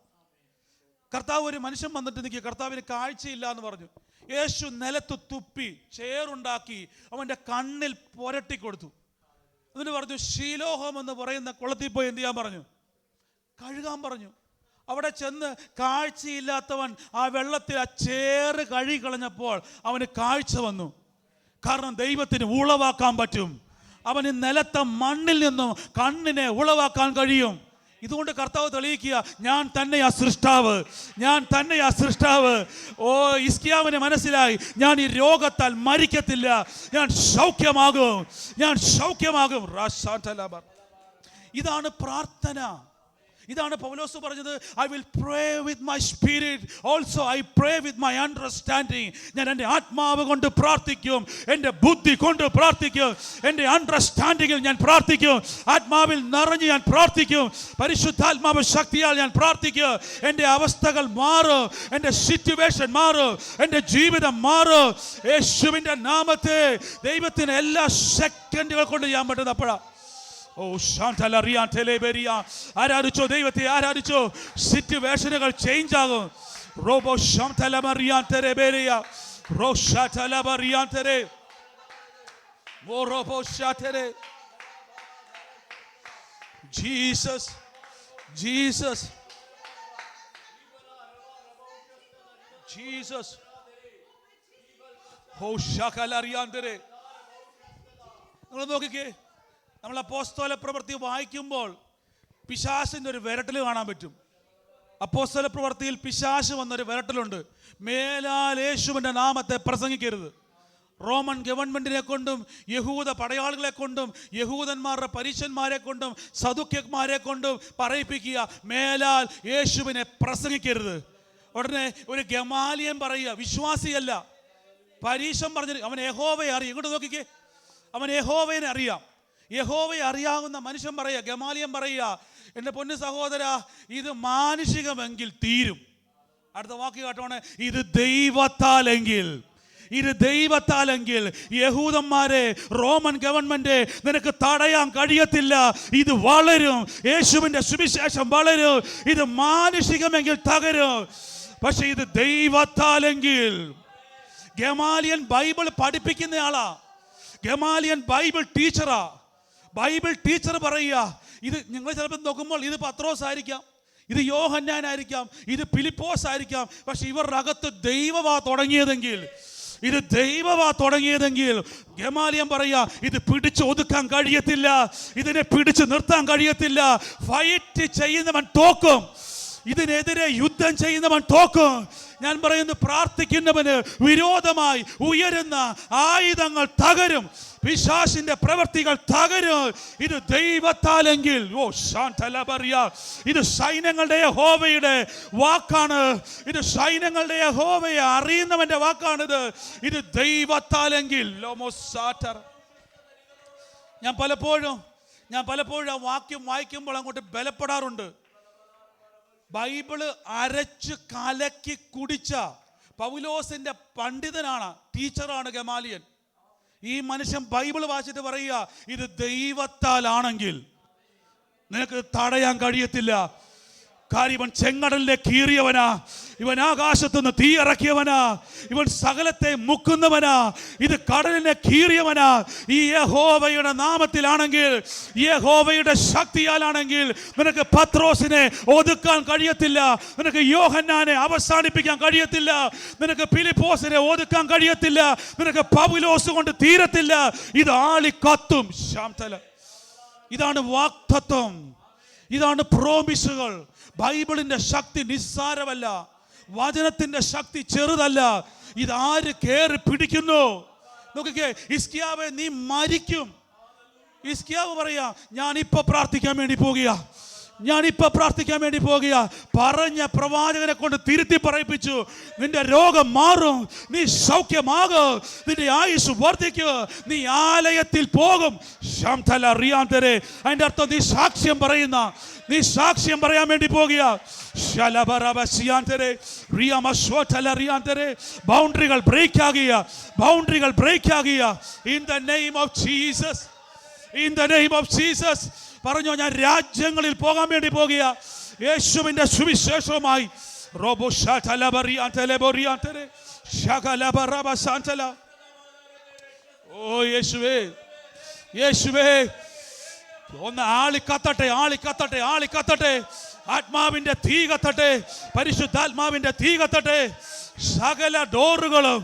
കർത്താവ് ഒരു മനുഷ്യൻ വന്നിട്ട് നിൽക്കുക, കർത്താവിന് കാഴ്ചയില്ല എന്ന് പറഞ്ഞു. യേശു നിലത്ത് തുപ്പി ചേറുണ്ടാക്കി അവൻ്റെ കണ്ണിൽ പുരട്ടി കൊടുത്തു. എന്നിട്ട് പറഞ്ഞു, ശീലോഹം എന്ന് പറയുന്ന കുളത്തിൽ പോയി എന്ത് ചെയ്യാൻ പറഞ്ഞു? കഴുകാൻ പറഞ്ഞു. അവിടെ ചെന്ന് കാഴ്ചയില്ലാത്തവൻ ആ വെള്ളത്തിൽ ആ ചേറ് കഴുകി കളഞ്ഞപ്പോൾ അവന് കാഴ്ച വന്നു. കാരണം ദൈവത്തിന് ഉളവാക്കാൻ പറ്റും. അവന് നിലത്തെ മണ്ണിൽ നിന്നും കണ്ണിനെ ഉളവാക്കാൻ കഴിയും. ഇതുകൊണ്ട് കർത്താവ് തെളിയിക്കുക, ഞാൻ തന്നെയാ സൃഷ്ടാവ്, ഞാൻ തന്നെയാ സൃഷ്ടാവ്. ഓ, ഹിസ്കിയാവിന് മനസ്സിലായി, ഞാൻ ഈ രോഗത്താൽ മരിക്കത്തില്ല, ഞാൻ സൗഖ്യമാകും, ഞാൻ സൗഖ്യമാകും. ഇതാണ് പ്രാർത്ഥന. ഇതാണ് പൗലോസ് പറഞ്ഞത്, I will pray with my spirit, also I pray with my understanding. ഞാൻ എൻ്റെ ആത്മാവ് കൊണ്ട് പ്രാർത്ഥിക്കും, എൻ്റെ ബുദ്ധി കൊണ്ട് പ്രാർത്ഥിക്കും, എൻ്റെ അണ്ടർസ്റ്റാൻഡിങ്ങിൽ ഞാൻ പ്രാർത്ഥിക്കും, ആത്മാവിൽ നിറഞ്ഞ് ഞാൻ പ്രാർത്ഥിക്കും, പരിശുദ്ധാത്മാവ് ശക്തിയാൽ ഞാൻ പ്രാർത്ഥിക്കും. എൻ്റെ അവസ്ഥകൾ മാറും, എൻ്റെ സിറ്റുവേഷൻ മാറും, എൻ്റെ ജീവിതം മാറും. യേശുവിൻ്റെ നാമത്തെ ദൈവത്തിന് എല്ലാ സെക്കൻഡുകൾ കൊണ്ട് ചെയ്യാൻ പറ്റുന്നപ്പോഴാണ്. ഓ ആരാധിച്ചോ, ദൈവത്തെ ആരാധിച്ചോ, സിറ്റുവേഷനുകൾ ചേഞ്ച് ആകും. റോബോ ജീസസ്, ജീസസ്, ജീസസ്. ഓ ശകലറിയാന്തരെ. നിങ്ങൾ നോക്കിക്കേ, നമ്മൾ അപ്പോസ്തല പ്രവൃത്തി വായിക്കുമ്പോൾ പിശാചിൻ്റെ ഒരു വിരട്ടൽ കാണാൻ പറ്റും. അപ്പോസ്തല പ്രവൃത്തിയിൽ പിശാച് വന്നൊരു വിരട്ടലുണ്ട്, മേലാൽ യേശുവിൻ്റെ നാമത്തെ പ്രസംഗിക്കരുത്. റോമൻ ഗവൺമെന്റിനെ കൊണ്ടും യഹൂദ പടയാളികളെ കൊണ്ടും യഹൂദന്മാരുടെ പരീശന്മാരെ കൊണ്ടും സദുക്യന്മാരെ കൊണ്ടും പറയിപ്പിക്കുക, മേലാൽ യേശുവിനെ പ്രസംഗിക്കരുത്. ഉടനെ ഒരു ഗമാലിയൻ പറയുക, വിശ്വാസിയല്ല, പരീശൻ പറഞ്ഞിട്ട് അവൻ യഹോവയെ അറിയാം. ഇങ്ങോട്ട് നോക്കിക്കേ, അവൻ യഹോവയെ അറിയാം. യഹോവയെ അറിയാവുന്ന മനുഷ്യൻ പറയുക, ഗമാലിയൻ പറയുക, എൻ്റെ പൊന്നു സഹോദര, ഇത് മാനുഷികമെങ്കിൽ തീരും. അടുത്ത വാക്ക് കേട്ടോണെ, ഇത് ദൈവത്താലെങ്കിൽ, ഇത് ദൈവത്താലെങ്കിൽ യഹൂദന്മാരെ, റോമൻ ഗവൺമെന്റ് നിനക്ക് തടയാൻ കഴിയത്തില്ല. ഇത് വളരും, യേശുവിൻ്റെ സുവിശേഷം വളരും. ഇത് മാനുഷികമെങ്കിൽ തകരും, പക്ഷെ ഇത് ദൈവത്താലെങ്കിൽ. ഗമാലിയൻ ബൈബിൾ പഠിപ്പിക്കുന്നയാളാ, ഗമാലിയൻ ബൈബിൾ ടീച്ചറാ. ബൈബിൾ ടീച്ചർ പറയുക, ഇത് നിങ്ങൾ ചിലപ്പോൾ നോക്കുമ്പോൾ ഇത് പത്രോസ് ആയിരിക്കാം, ഇത് യോഹന്നാനായിരിക്കാം, ഇത് ഫിലിപ്പോസ് ആയിരിക്കാം, പക്ഷെ ഇവരുടെ അകത്ത് ദൈവമാ തുടങ്ങിയതെങ്കിൽ, ഇത് ദൈവമാ തുടങ്ങിയതെങ്കിൽ ഗമാലിയൻ പറയാ, ഇത് പിടിച്ച് ഒതുക്കാൻ കഴിയത്തില്ല, ഇതിനെ പിടിച്ച് നിർത്താൻ കഴിയത്തില്ല. ഫൈറ്റ് ചെയ്യുന്നവൻ തോക്കും, ഇതിനെതിരെ യുദ്ധം ചെയ്യുന്നവൻ തോക്കും. ഞാൻ പറയുന്നു, പ്രാർത്ഥിക്കുന്നവന് വിരോധമായി ഉയരുന്ന ആയുധങ്ങൾ തകരും, പിശാചിന്റെ പ്രവൃത്തികൾ തകരും. ഇത് ദൈവത്താലെങ്കിൽ. ഓ ശാന്തലബറിയ, ഇത് സൈന്യങ്ങളുടെ യഹോവയുടെ വാക്കാണ്, ഇത് സൈന്യങ്ങളുടെ യഹോവയെ അറിയുന്നവന്റെ വാക്കാണിത്. ഇത് ദൈവത്താലെങ്കിൽ. ഞാൻ പലപ്പോഴും ആ വാക്യം വായിക്കുമ്പോൾ അങ്ങോട്ട് ബലപ്പെടാറുണ്ട്. ബൈബിള് അരച്ച് കലക്കി കുടിച്ച പൗലോസിന്റെ പണ്ഡിതനാണ്, ടീച്ചറാണ് ഗമാലിയൻ. ഈ മനുഷ്യൻ ബൈബിൾ വായിച്ചിട്ട് പറയുക, ഇത് ദൈവത്താലാണെങ്കിൽ നിനക്ക് തടയാൻ കഴിയത്തില്ല. കാര്യം ഇവൻ ചെങ്കടലിനെ കീറിയവനാ, ഇവൻ ആകാശത്തുനിന്ന് തീ ഇറക്കിയവനാ, ഇവൻ സകലത്തെ മുക്കുന്നവനാ, ഇത് കടലിനെ കീറിയവനാ. ഈ യഹോവയുടെ നാമത്തിലാണെങ്കിൽ, യഹോവയുടെ ശക്തിയാലാണെങ്കിൽ നിനക്ക് പത്രോസിനെ ഒതുക്കാൻ കഴിയത്തില്ല, നിനക്ക് യോഹന്നാനെ അവസാനിപ്പിക്കാൻ കഴിയത്തില്ല, നിനക്ക് ഫിലിപ്പോസിനെ ഒതുക്കാൻ കഴിയത്തില്ല, നിനക്ക് പൗലോസ് കൊണ്ട് തീരത്തില്ല. ഇത് ആളിക്കത്തും. ശാന്തല. ഇതാണ് വാഗ്ദത്തം, ഇതാണ് പ്രോമിസുകൾ. ബൈബിളിന്റെ ശക്തി നിസ്സാരമല്ല, വചനത്തിന്റെ ശക്തി ചെറുതല്ല. ഇതാര് കേറി പിടിക്കുന്നു? നോക്കിക്കേ, ഹിസ്കിയാവേ നീ മരിക്കും. ഹിസ്കിയാവ് പറയാ, ഞാനിപ്പോ പ്രാർത്ഥിക്കാൻ വേണ്ടി പോകുക, ഞാനിപ്പോ പ്രാർത്ഥിക്കാൻ വേണ്ടി പോകുക. പറഞ്ഞ പ്രവാചകനെ കൊണ്ട് തിരുത്തി പറയിപ്പിച്ചു, നിന്റെ രോഗം മാറും, നീ സൗഖ്യമാകും, നിന്റെ ആയുസ് വർദ്ധിക്കും, നീ ആലയത്തിൽ പോകും. ശാന്തലറിയാന്തരെ, അതിന്റെ അർത്ഥം നീ സാക്ഷ്യം പറയുന്ന, നീ സാക്ഷ്യം പറയാൻ വേണ്ടി പോകുക. ബൗണ്ടറികൾ ബ്രേക്ക് ആകുക, ബൗണ്ടറികൾ ബ്രേക്ക് ആകുക. In the name of Jesus, in the name of Jesus. പറഞ്ഞോ, ഞാൻ രാജ്യങ്ങളിൽ പോകാൻ വേണ്ടി പോകുക യേശുവിന്റെ സുവിശേഷവുമായി. ഓ യേശുവേ, യേശുവേ, ഒന്ന് ആളിക്കത്തട്ടെ, ആളിക്കത്തട്ടെ, ആളിക്കത്തട്ടെ. ആത്മാവിന്റെ തീ കത്തട്ടെ, പരിശുദ്ധാത്മാവിന്റെ തീ കത്തട്ടെ. സകല ഡോറുകളും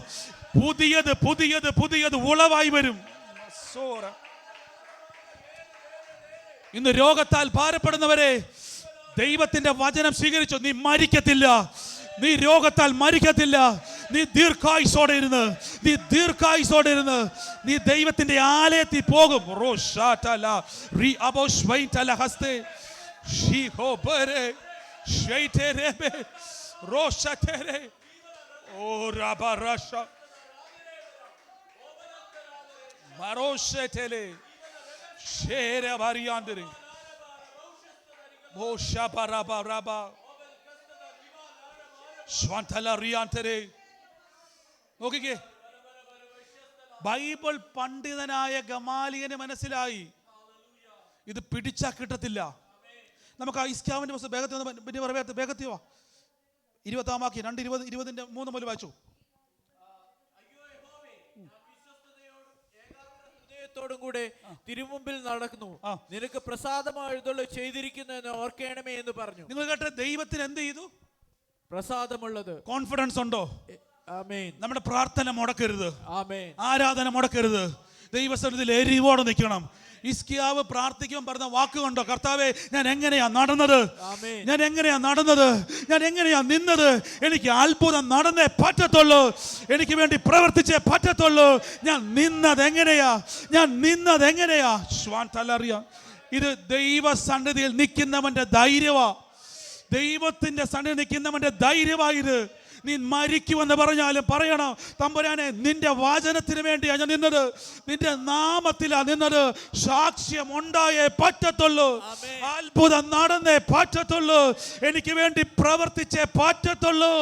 പുതിയത് പുതിയത് പുതിയത് ഉളവായി വരും. ഇന്ന് രോഗത്താൽ ഭാരപ്പെടുന്നവരെ, ദൈവത്തിന്റെ വചനം സ്വീകരിച്ചു. നീ മരിക്കത്തില്ല, നീ രോഗത്താൽ മരിക്കത്തില്ല, നീ ദീർഘായുസോടെ ഇരുന്ന് നീ ദൈവത്തിന്റെ ആലയത്തിൽ പോകും. നോക്കിക്കേ, ബൈബിൾ പണ്ഡിതനായ ഗമാലിയന് മനസ്സിലായി ഇത് പിടിച്ചാ കിട്ടത്തില്ല. നമുക്ക് ആ ഇസ്ക്യാവിന്റെ പുസ്തകം വേഗത്തിയോ 20-ാം വാക്യം 2:20-20-3 മുതൽ വായിച്ചു. കൂടെ തിരുമുമ്പിൽ നടക്കുന്നു, നിനക്ക് പ്രസാദമായതുള്ള ചെയ്തിരിക്കുന്നു എന്ന് ഓർക്കണമേ എന്ന് പറഞ്ഞു. നിങ്ങൾ കേട്ട ദൈവത്തിന് എന്ത് ചെയ്തു? പ്രസാദമുള്ളത്. കോൺഫിഡൻസ് ഉണ്ടോ? ആമേൻ. നമ്മുടെ പ്രാർത്ഥന മുടക്കരുത്, ആമേൻ. ആരാധന മുടക്കരുത്, ദൈവസന്നിധിയിൽ എരിവോടെ നിൽക്കണം. ഇസ്കിയാവ് പ്രാർത്ഥിക്കുമ്പോൾ പറഞ്ഞ വാക്ക് കണ്ടോ? കർത്താവേ, ഞാൻ എങ്ങനെയാ നടന്നത്, ഞാൻ എങ്ങനെയാ നിന്നത്, എനിക്ക് അത്ഭുതം നടന്നേ പറ്റത്തുള്ളൂ, എനിക്ക് വേണ്ടി പ്രവർത്തിച്ചേ പറ്റത്തുള്ളൂ. ഞാൻ നിന്നത് എങ്ങനെയാ ശ്വാന്തലറിയാം. ഇത് ദൈവസന്നിധിയിൽ നിൽക്കുന്നവന്റെ ധൈര്യവാ, ദൈവത്തിന്റെ സന്നിധി നിൽക്കുന്നവന്റെ ധൈര്യവാ ഇത്. നീ മരിക്കുമെന്ന് പറഞ്ഞാലും പറയണം, തമ്പുരാനെ, നിന്റെ വചനത്തിന് വേണ്ടിയാണ് ഞാൻ നിന്നത്, നിന്റെ നാമത്തിലാ നിന്നത്, സാക്ഷ്യം ഉണ്ടായേ പറ്റത്തുള്ളൂ, അത്ഭുതം നടന്നേ പറ്റത്തുള്ളൂ, എനിക്ക് വേണ്ടി പ്രവർത്തിച്ചേ പറ്റത്തുള്ളൂ.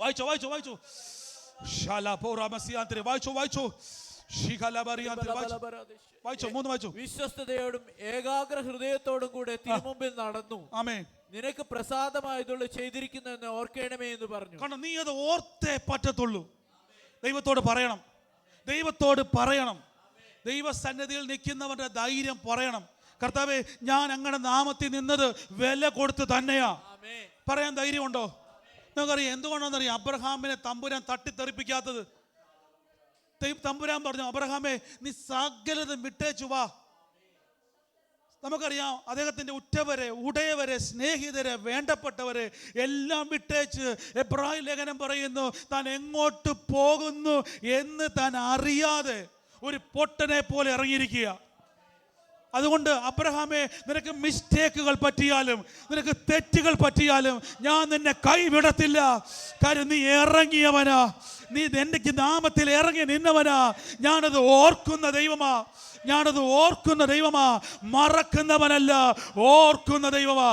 വായിച്ചോ വായിച്ചോ 3 വായിച്ചു. വിശ്വസ്തയോടും ഏകാഗ്ര ഹൃദയത്തോടും കൂടെ തിരുമുമ്പിൽ നടന്നു, ആമേൻ, നിനക്ക് പ്രസാദമായതുള്ള ചെയ്തിരിക്കുന്നു എന്ന് ഓർക്കണമേ എന്ന് പറഞ്ഞു. കാരണം നീ അത് ഓർത്തേ പറ്റത്തുള്ളൂ. ദൈവത്തോട് പറയണം, ദൈവസന്നിധിയിൽ നിൽക്കുന്നവന്റെ ധൈര്യം പറയണം. കർത്താവേ, ഞാൻ അങ്ങയുടെ നാമത്തിൽ നിന്നത് വില കൊടുത്ത് തന്നെയാ. പറയാൻ ധൈര്യമുണ്ടോ? നിങ്ങൾക്കറിയാം എന്തുകൊണ്ടാണെന്നറിയാം അബ്രഹാമിനെ തമ്പുരാൻ തട്ടിത്തെറിപ്പിക്കാത്തത്? തമ്പുരാൻ പറഞ്ഞു, അബ്രഹാമേ, നീ സകലതും വിട്ടേച്ചു വാ. നമുക്കറിയാം അദ്ദേഹത്തിന്റെ ഉറ്റവരെ, ഉടയവരെ, സ്നേഹിതരെ, വേണ്ടപ്പെട്ടവരെ എല്ലാം വിട്ടേച്ച് എബ്രായ ലേഖനം പറയുന്നു, താൻ എങ്ങോട്ട് പോകുന്നു എന്ന് താൻ അറിയാതെ ഒരു പൊട്ടനെ പോലെ ഇറങ്ങിയിരിക്കുക. അതുകൊണ്ട് അബ്രഹാമേ, നിനക്ക് മിസ്റ്റേക്കുകൾ പറ്റിയാലും, നിനക്ക് തെറ്റുകൾ പറ്റിയാലും ഞാൻ നിന്നെ കൈവിടത്തില്ല. കാര്യം നീ ഇറങ്ങിയവനാ, നീ എൻ്റെ നാമത്തിൽ ഇറങ്ങി നിന്നവനാ. ഞാനത് ഓർക്കുന്ന ദൈവമാ, മറക്കുന്നവനല്ല, ഓർക്കുന്ന ദൈവമാ.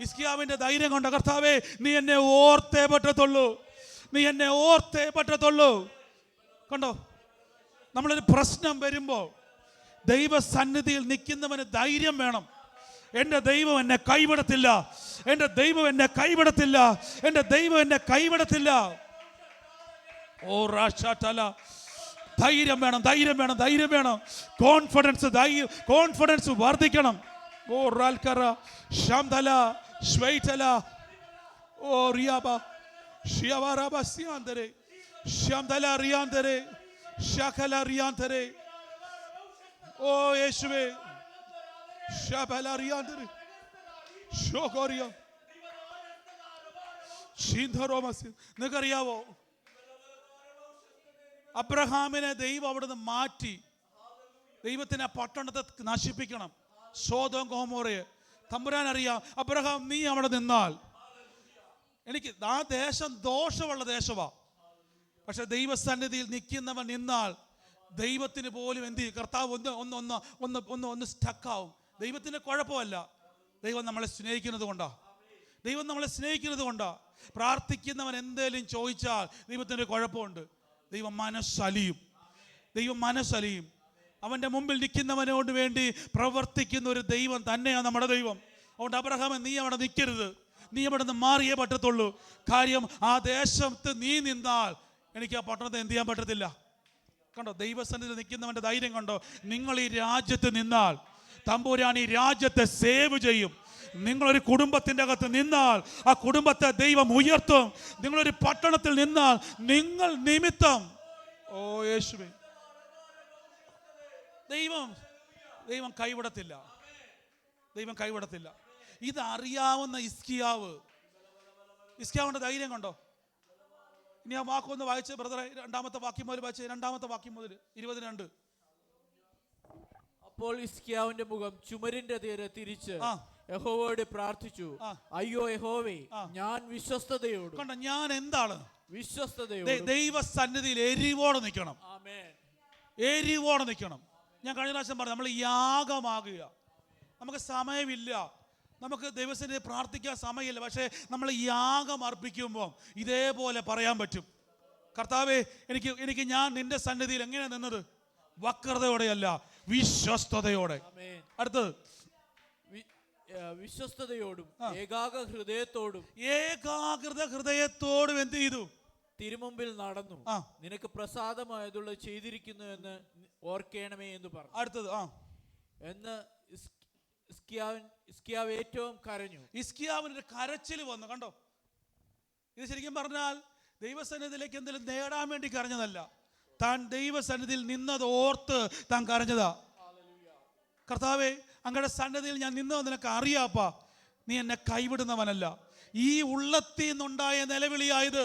ഇസ്കിയാവിന്റെ ധൈര്യം കൊണ്ട്, കർത്താവേ, നീ എന്നെ ഓർത്തേ പറ്റത്തുള്ളൂ. കണ്ടോ, നമ്മളൊരു പ്രശ്നം വരുമ്പോൾ ദൈവസന്നിധിയിൽ നിൽക്കുന്നവന് ധൈര്യം വേണം. എൻ്റെ ദൈവം എന്നെ കൈവിടത്തില്ല, എൻ്റെ ദൈവം എന്നെ കൈവിടത്തില്ല. ഓ റാഷാതല, ധൈര്യം വേണം. കോൺഫിഡൻസ് വർദ്ധിക്കണം. ഓ റാൽക്കറ ശാംതല ശ്വൈതല ഓ റിയാബ ഷിയവറബ സിയാന്തരെ ശാംതല റിയാന്തരെ ശകല റിയാന്തരെ ഓ യേശുവേ ശബല റിയാന്തരെ ഷോഗോറിയ ശീന്ധരോമസി. നിങ്ങൾക്കറിയാവോ, അബ്രഹാമിനെ ദൈവം അവിടുന്ന് മാറ്റി. ദൈവത്തിന് ആ പട്ടണത്തെ നശിപ്പിക്കണം, സോദോം ഗൊമോറയെ. തമ്പുരാൻ അറിയാം, അബ്രഹാം, നീ അവിടെ നിന്നാൽ എനിക്ക് ആ ദേശം ദോഷമുള്ള ദേശമാ. പക്ഷെ ദൈവസന്നിധിയിൽ നിൽക്കുന്നവൻ നിന്നാൽ ദൈവത്തിന് പോലും എന്ത് ചെയ്യും? കർത്താവ് ഒന്ന് സ്റ്റക്കാവും. ദൈവത്തിന് കുഴപ്പമല്ല, ദൈവം നമ്മളെ സ്നേഹിക്കുന്നത് കൊണ്ടാ. പ്രാർത്ഥിക്കുന്നവൻ എന്തേലും ചോദിച്ചാൽ ദൈവത്തിന് കുഴപ്പമുണ്ട്. ദൈവം മനസ്സലിയും. അവൻ്റെ മുമ്പിൽ നിൽക്കുന്നവനോട് വേണ്ടി പ്രവർത്തിക്കുന്ന ഒരു ദൈവം തന്നെയാണ് നമ്മുടെ ദൈവം. അതുകൊണ്ട് അബ്രഹാമേ, നീ അവിടെ നിൽക്കരുത്, നീ അവിടെ നിന്ന് മാറിയേ പറ്റത്തുള്ളൂ. കാര്യം ആ ദേശത്ത് നീ നിന്നാൽ എനിക്ക് ആ പട്ടണത്തെ എന്ത് ചെയ്യാൻ പറ്റത്തില്ല. കണ്ടോ, ദൈവസന്നിധിയിൽ നിൽക്കുന്നവൻ്റെ ധൈര്യം കണ്ടോ? നിങ്ങൾ ഈ രാജ്യത്ത് നിന്നാൽ തമ്പുരാൻ ഈ രാജ്യത്തെ സേവ് ചെയ്യും. നിങ്ങളൊരു കുടുംബത്തിൻ്റെ അകത്ത് നിന്നാൽ ആ കുടുംബത്തെ ദൈവം ഉയർത്തും. നിങ്ങളൊരു പട്ടണത്തിൽ നിന്നാൽ നിങ്ങൾ നിമിത്തം, ഓ യേശുവേ, ദൈവം കൈവിടത്തില്ല. ദൈവം കൈവിടത്തില്ല. ഇതറിയാവുന്ന ഇസ്കിയാവിന്റെ ധൈര്യം കണ്ടോ. ഇനി ആ വാക്കൊന്ന് വായിച്ച് ബ്രദറെ, രണ്ടാമത്തെ വാക്യം മുതൽ വായിച്ച്, രണ്ടാമത്തെ വാക്യം മുതൽ 22. അപ്പോൾ ഹിസ്കിയാവിന്റെ മുഖം ചുമരിന്റെ നേരെ തിരിച്ച് യഹോവയോട് പ്രാർത്ഥിച്ചു, അയ്യോ യഹോവേ, ഞാൻ വിശ്വസ്തതയോടും. കണ്ടോ, ഞാൻ എന്താണ്? വിശ്വസ്തതയോടും ദൈവസന്നിധിയിൽ എരിവോടെ നിൽക്കണം. എരിവോടെ നിൽക്കണം. ഞാൻ കഴിഞ്ഞ പ്രാവശ്യം പറഞ്ഞു, നമ്മൾ യാഗമാകുക. നമുക്ക് സമയമില്ല, നമുക്ക് ദൈവസന്നിധിയിൽ പ്രാർത്ഥിക്കാൻ സമയമില്ല. പക്ഷേ നമ്മൾ യാഗം അർപ്പിക്കുമ്പോൾ ഇതേപോലെ പറയാൻ പറ്റും, കർത്താവേ, എനിക്ക് ഞാൻ നിന്റെ സന്നിധിയിൽ എങ്ങനെയാണ് നിന്നത്? വക്രതയോടെയല്ല, വിശ്വസ്തയോടെ. അടുത്തത്, വിശ്വസ്തയോടും ഏകാഗ്രത ഹൃദയത്തോടും എന്ത് ചെയ്തു? തിരുമുമ്പിൽ നടന്നു. നിനക്ക് പ്രസാദമായതുള്ള ചെയ്തിരിക്കുന്നു എന്ന് ഓർക്കണമേ എന്ന് പറഞ്ഞു. അടുത്തത്, എന്ന് ഹിസ്കിയാവ് ഏറ്റവും കരഞ്ഞു. ഹിസ്കിയാവിന്റെ കരച്ചിൽ വന്നു. കണ്ടോ, ഇത് ശരിക്കും പറഞ്ഞാൽ ദൈവസന്നിധിയിലേക്ക് എന്തെങ്കിലും നേടാൻ വേണ്ടി കരഞ്ഞതല്ല, താൻ ദൈവസന്നിധിയിൽ നിന്നത് ഓർത്ത് താൻ കരഞ്ഞതാ. കർത്താവേ, അങ്ങയുടെ സന്നിധിയിൽ ഞാൻ നിന്നത് നിനക്ക് അറിയാപ്പാ, നീ എന്നെ കൈവിടുന്നവനല്ല. ഈ ഉള്ളത്തിൽ നിന്നുണ്ടായ നിലവിളിയായത്,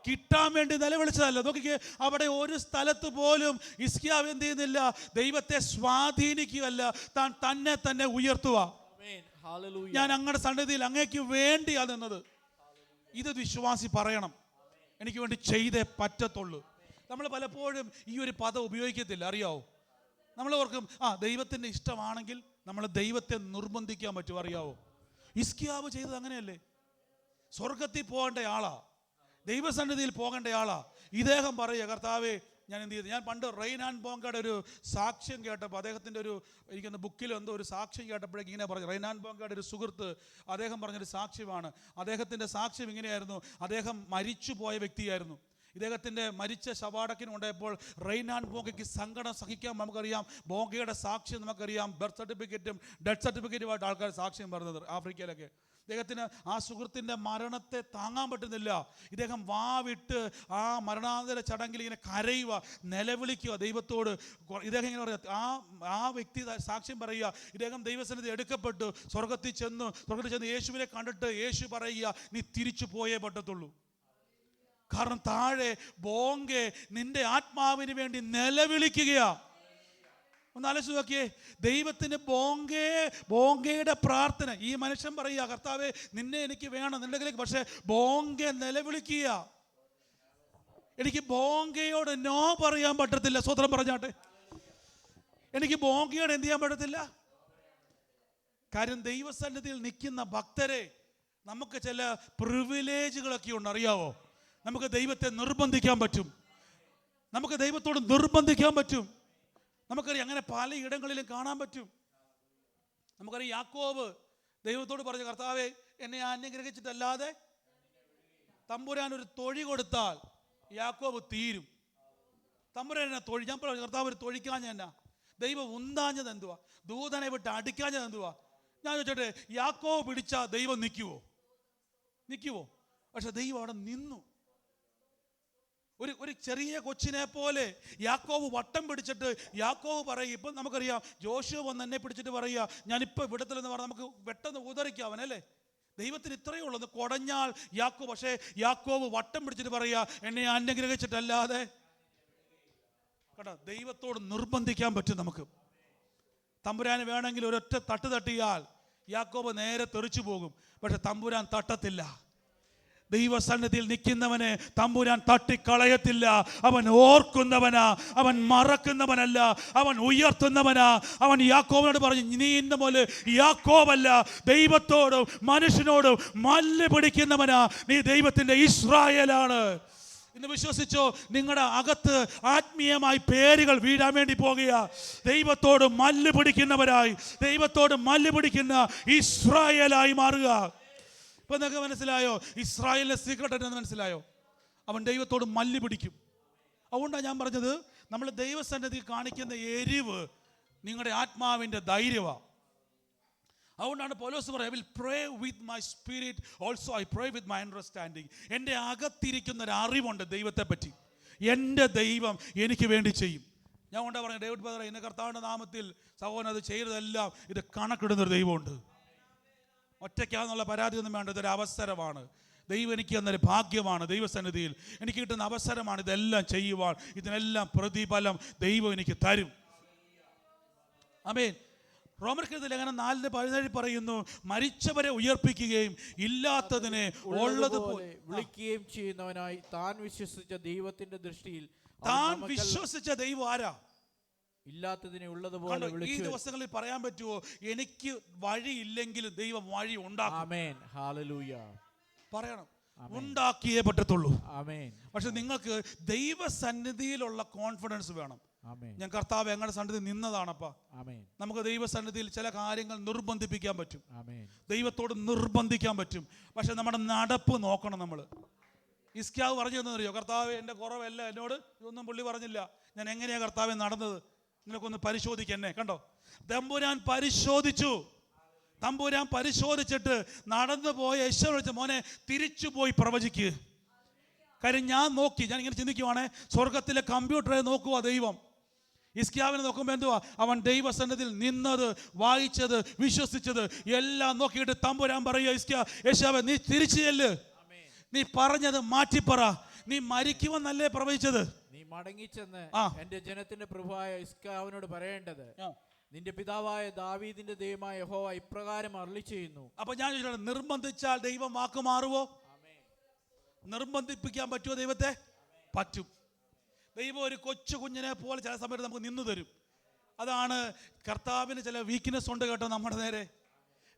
കിട്ടാൻ വേണ്ടി നിലവിളിച്ചതല്ല. നോക്കിക്കേ, അവിടെ ഒരു സ്ഥലത്ത് പോലും ഹിസ്കിയാവ് എന്ത് ചെയ്യുന്നില്ല? ദൈവത്തെ സ്വാധീനിക്കുകയല്ല, താൻ തന്നെ തന്നെ ഉയർത്തുക. ഞാൻ അങ്ങയുടെ സന്നിധിയിൽ അങ്ങേക്ക് വേണ്ടിയാ നിന്നത്. ഇത് വിശ്വാസി പറയണം, എനിക്ക് വേണ്ടി ചെയ്തേ പറ്റത്തുള്ളൂ. നമ്മൾ പലപ്പോഴും ഈ ഒരു പദം ഉപയോഗിക്കത്തില്ല, അറിയാവോ? നമ്മൾ ഓർക്കും, ദൈവത്തിൻ്റെ ഇഷ്ടമാണെങ്കിൽ നമ്മൾ ദൈവത്തെ നിർബന്ധിക്കാൻ പറ്റും, അറിയാവോ? ഹിസ്കിയാവ് ചെയ്തത് അങ്ങനെയല്ലേ? സ്വർഗത്തിൽ പോകേണ്ട ആളാ, ദൈവസന്നിധിയിൽ പോകേണ്ട ആളാ. ഇദ്ദേഹം പറയുക, കർത്താവേ, ഞാൻ എന്ത് ചെയ്തു? ഞാൻ പണ്ട് റെയ്നാൻഡ് ബോങ്കയുടെ ഒരു സാക്ഷ്യം കേട്ടപ്പോൾ, അദ്ദേഹത്തിൻ്റെ ഒരു എനിക്കൊന്ന് ബുക്കിൽ എന്തോ ഒരു സാക്ഷ്യം കേട്ടപ്പോഴേക്കും ഇങ്ങനെ പറഞ്ഞു. റെയ്നാൻഡ് ബോങ്കയുടെ ഒരു സുഹൃത്ത് അദ്ദേഹം പറഞ്ഞൊരു സാക്ഷ്യമാണ്. അദ്ദേഹത്തിൻ്റെ സാക്ഷ്യം ഇങ്ങനെയായിരുന്നു. അദ്ദേഹം മരിച്ചു പോയ വ്യക്തിയായിരുന്നു. ഇദ്ദേഹത്തിൻ്റെ മരിച്ച ശവാടക്കിന് കൊണ്ടപ്പോൾ റെയ്നാൻഡ് ബോങ്കയ്ക്ക് സങ്കടം സഹിക്കാൻ നമുക്കറിയാം. ബോങ്കയുടെ സാക്ഷ്യം നമുക്കറിയാം, ബർത്ത് സർട്ടിഫിക്കറ്റും ഡെത്ത് സർട്ടിഫിക്കറ്റുമായിട്ട് ആൾക്കാർ സാക്ഷ്യം പറഞ്ഞത് ആഫ്രിക്കയിലൊക്കെ. ഇദ്ദേഹത്തിന് ആ സുഹൃത്തിൻ്റെ മരണത്തെ താങ്ങാൻ പറ്റുന്നില്ല. ഇദ്ദേഹം വാവിട്ട് ആ മരണാനന്തര ചടങ്ങിൽ ഇങ്ങനെ കരയുക, നിലവിളിക്കുക ദൈവത്തോട്. ഇദ്ദേഹം ഇങ്ങനെ പറയുക, ആ വ്യക്തി സാക്ഷ്യം പറയുക, ഇദ്ദേഹം ദൈവസന്നിധി എടുക്കപ്പെട്ടു, സ്വർഗത്തിൽ ചെന്ന് യേശുവിനെ കണ്ടിട്ട് യേശു പറയുക, നീ തിരിച്ചു പോയേ പറ്റത്തുള്ളൂ. കാരണം താഴെ ബോങ്കെ നിന്റെ ആത്മാവിന് വേണ്ടി നിലവിളിക്കുകയാ. ഒന്ന് ആലോചിച്ച് നോക്കിയേ, ദൈവത്തിന് ബോങ്കയുടെ പ്രാർത്ഥന. ഈ മനുഷ്യൻ പറയുക, കർത്താവേ, നിന്നെ എനിക്ക് വേണം, നിന്റെ, പക്ഷെ ബോങ്കെ നിലവിളിക്കുക. എനിക്ക് ബോങ്കയോട് നോ പറയാൻ പറ്റത്തില്ല. സ്വതന്ത്രം പറഞ്ഞാട്ടെ, എനിക്ക് ബോങ്കയോട് എന്ത് ചെയ്യാൻ പറ്റത്തില്ല. കാര്യം ദൈവസന്നിധിയിൽ നിൽക്കുന്ന ഭക്തരെ നമുക്ക് ചില പ്രിവിലേജുകളൊക്കെ ഉണ്ട്, അറിയാവോ? നമുക്ക് ദൈവത്തെ നിർബന്ധിക്കാൻ പറ്റും, നമുക്ക് ദൈവത്തോട് നിർബന്ധിക്കാൻ പറ്റും. നമുക്കറിയാം, അങ്ങനെ പലയിടങ്ങളിലും കാണാൻ പറ്റും. നമുക്കറിയാം, യാക്കോബ് ദൈവത്തോട് പറഞ്ഞു, കർത്താവേ, എന്നെ അനുഗ്രഹിച്ചിട്ടല്ലാതെ തമ്പുരാൻ ഒരു തൊഴി കൊടുത്താൽ യാക്കോബ് തീരും. തമ്പുരാൻ എന്നെ തൊഴി, ഞാൻ പറഞ്ഞു, കർത്താവ് ഒരു തൊഴിക്കാഞ്ഞ എന്നാ? ദൈവം ഉന്താഞ്ഞത് എന്തുവാ? ദൂതനെ വിട്ട് അടിക്കാഞ്ഞത് എന്തുവാ? ഞാൻ ചോദിച്ചോട്ടെ, യാക്കോബ് പിടിച്ചാൽ ദൈവം നിൽക്കുവോ? പക്ഷെ ദൈവം അവിടെ നിന്നു. ഒരു ചെറിയ കൊച്ചിനെ പോലെ യാക്കോബ് വട്ടം പിടിച്ചിട്ട് യാക്കോബ് പറയും. ഇപ്പം നമുക്കറിയാം, ജോഷുവ വന്ന് എന്നെ പിടിച്ചിട്ട് പറയുക, ഞാനിപ്പോൾ വിടത്തില്ലെന്ന് പറഞ്ഞാൽ നമുക്ക് പെട്ടെന്ന് ഉദറിക്കാം അവനല്ലേ. ദൈവത്തിന് ഇത്രയേ ഉള്ളൂ, കുടഞ്ഞാൽ യാക്കോബ്. പക്ഷേ യാക്കോബ് വട്ടം പിടിച്ചിട്ട് പറയുക, എന്നെ അനുഗ്രഹിച്ചിട്ടല്ലാതെ. കേട്ടോ, ദൈവത്തോട് നിർബന്ധിക്കാൻ പറ്റും നമുക്ക്. തമ്പുരാന് വേണമെങ്കിൽ ഒരൊറ്റ തട്ട് തട്ടിയാൽ യാക്കോബ് നേരെ തെറിച്ചു പോകും, പക്ഷെ തമ്പുരാൻ തട്ടത്തില്ല. ദൈവസന്നിധിയിൽ നിൽക്കുന്നവനെ തമ്പുരാൻ തട്ടിക്കളയത്തില്ല. അവൻ ഓർക്കുന്നവനാ, അവൻ മറക്കുന്നവനല്ല, അവൻ ഉയർത്തുന്നവനാ. അവൻ യാക്കോബിനോട് പറഞ്ഞു, നീ ഇന്ന് മുതൽ യാക്കോബല്ല, ദൈവത്തോടും മനുഷ്യനോടും മല്ല് പിടിക്കുന്നവനാ, നീ ദൈവത്തിൻ്റെ ഇസ്രായേലാണ്. ഇന്ന് വിശ്വസിച്ചോ, നിങ്ങളുടെ അകത്ത് ആത്മീയമായി പേരുകൾ വീഴാൻ വേണ്ടി പോകുക. ദൈവത്തോട് മല്ല് പിടിക്കുന്നവരായി, ദൈവത്തോട് മല്ല് പിടിക്കുന്ന ഇസ്രായേലായി മാറുക. ഇപ്പൊ നിങ്ങൾക്ക് മനസ്സിലായോ ഇസ്രായേലിന്റെ സീക്രട്ട് എന്ന്? മനസ്സിലായോ? അവൻ ദൈവത്തോട് മല്ല് പിടിക്കും. അതുകൊണ്ടാണ് ഞാൻ പറഞ്ഞത്, നമ്മൾ ദൈവസന്നിധി കാണിക്കുന്ന എരിവ് നിങ്ങളുടെ ആത്മാവിൻ്റെ ധൈര്യമാണ്. അതുകൊണ്ടാണ് പൗലോസ് പറയുക, I will pray with my spirit, also I pray with my understanding. എൻ്റെ അകത്തിരിക്കുന്ന ഒരു അറിവുണ്ട് ദൈവത്തെ പറ്റി. എൻ്റെ ദൈവം എനിക്ക് വേണ്ടി ചെയ്യും. ഞാൻ കൊണ്ടാ പറഞ്ഞു, ഡേവിഡ് ബ്രദറെ, ഇന്ന് കർത്താവിൻ്റെ നാമത്തിൽ സഹോദരൻ അത് ചെയ്തതെല്ലാം ഇത് കണക്കിടുന്നൊരു ദൈവമുണ്ട്. ഒറ്റയ്ക്കാന്നുള്ള പരാതി ഒന്നും വേണ്ട. ഇതൊരു അവസരമാണ്. ദൈവം എനിക്ക് തന്നൊരു ഭാഗ്യമാണ്. ദൈവസന്നിധിയിൽ എനിക്ക് കിട്ടുന്ന അവസരമാണ് ഇതെല്ലാം ചെയ്യുവാൻ. ഇതിനെല്ലാം പ്രതിഫലം ദൈവം എനിക്ക് തരും. ആമേൻ. റോമർക്കെഴുതിയ ലേഖനം 4:17 പറയുന്നു, മരിച്ചവരെ ഉയർപ്പിക്കുകയും ഇല്ലാത്തതിനെ ഉള്ളതുപോലെ വിളിക്കുകയും ചെയ്യുന്നവനായി താൻ വിശ്വസിച്ച ദൈവത്തിന്റെ ദൃഷ്ടിയിൽ താൻ വിശ്വസിച്ച ദൈവം ആരാ? ഇല്ലാത്തതിനെ ഉള്ളതുപോലെ ഈ ദിവസങ്ങളിൽ പറയാൻ പറ്റുമോ, എനിക്ക് വഴിയില്ലെങ്കിലും ദൈവം വഴി ഉണ്ടാക്കും. ആമേൻ. ഹല്ലേലൂയ. പറയണം, ഉണ്ടാക്കിയേ പറ്റത്തുള്ളൂ. ആമേൻ. പക്ഷെ നിങ്ങൾക്ക് ദൈവസന്നിധിയിലുള്ള കോൺഫിഡൻസ് വേണം. ആമേൻ. ഞാൻ കർത്താവ് ഞങ്ങളുടെ സന്നിധി നിന്നതാണപ്പാ. ആമേൻ. നമുക്ക് ദൈവസന്നിധിയിൽ ചില കാര്യങ്ങൾ നിർബന്ധിപ്പിക്കാൻ പറ്റും. ആമേൻ. ദൈവത്തോട് നിർബന്ധിക്കാൻ പറ്റും. പക്ഷെ നമ്മുടെ നടപ്പ് നോക്കണം. നമ്മൾ ഇസ്ക്യാവ് പറഞ്ഞു തന്നറിയോ, കർത്താവ് എൻ്റെ കുറവല്ല, എന്നോട് ഇതൊന്നും പുള്ളി പറഞ്ഞില്ല, ഞാൻ എങ്ങനെയാ കർത്താവെ നടന്നത്, നിനക്കൊന്ന് പരിശോധിക്കെന്നെ. കണ്ടോ, തമ്പുരാൻ പരിശോധിച്ചു. തമ്പുരാൻ പരിശോധിച്ചിട്ട് നടന്നു പോയ യേശുവിനെ വിളിച്ച, മോനെ തിരിച്ചു പോയി പ്രവചിക്കുക. കാര്യം ഞാൻ നോക്കി, ഞാൻ ഇങ്ങനെ ചിന്തിക്കുവാണേ, സ്വർഗത്തിലെ കമ്പ്യൂട്ടറെ നോക്കുക ദൈവം. ഇസ്ക്യാവിനെ നോക്കുമ്പോൾ എന്തുവാ, അവൻ ദൈവസന്നിധിയിൽ നിന്നത്, വായിച്ചത്, വിശ്വസിച്ചത് എല്ലാം നോക്കിയിട്ട് തമ്പുരാൻ പറയുക, യേശുവേ നീ തിരിച്ചു ചെല്ല്, നീ പറഞ്ഞത് മാറ്റിപ്പറ, നീ മരിക്കുമെന്നല്ലേ പ്രവചിച്ചത്, നീ മടങ്ങിച്ചെന്ന് എന്റെ ജനത്തിന്റെ പ്രഭുവായ ഇസ്ക്യാവിനോട് പറയേണ്ടത്, നിന്റെ പിതാവായ ദാവീദിന്റെ ദൈവമായ യഹോവ ഇപ്രകാരം അരുളി ചെയ്യുന്നു. അപ്പൊ ഞാൻ നിർബന്ധിച്ചാൽ ദൈവം വാക്ക് മാറുവോ? നിർബന്ധിപ്പിക്കാൻ പറ്റുമോ ദൈവത്തെ? പറ്റും. ദൈവം ഒരു കൊച്ചു കുഞ്ഞിനെ പോലെ ചില സമയത്ത് നമുക്ക് നിന്നു തരും. അതാണ് കർത്താവിന് ചില വീക്ക്നെസ് ഉണ്ട് കേട്ടോ. നമ്മുടെ നേരെ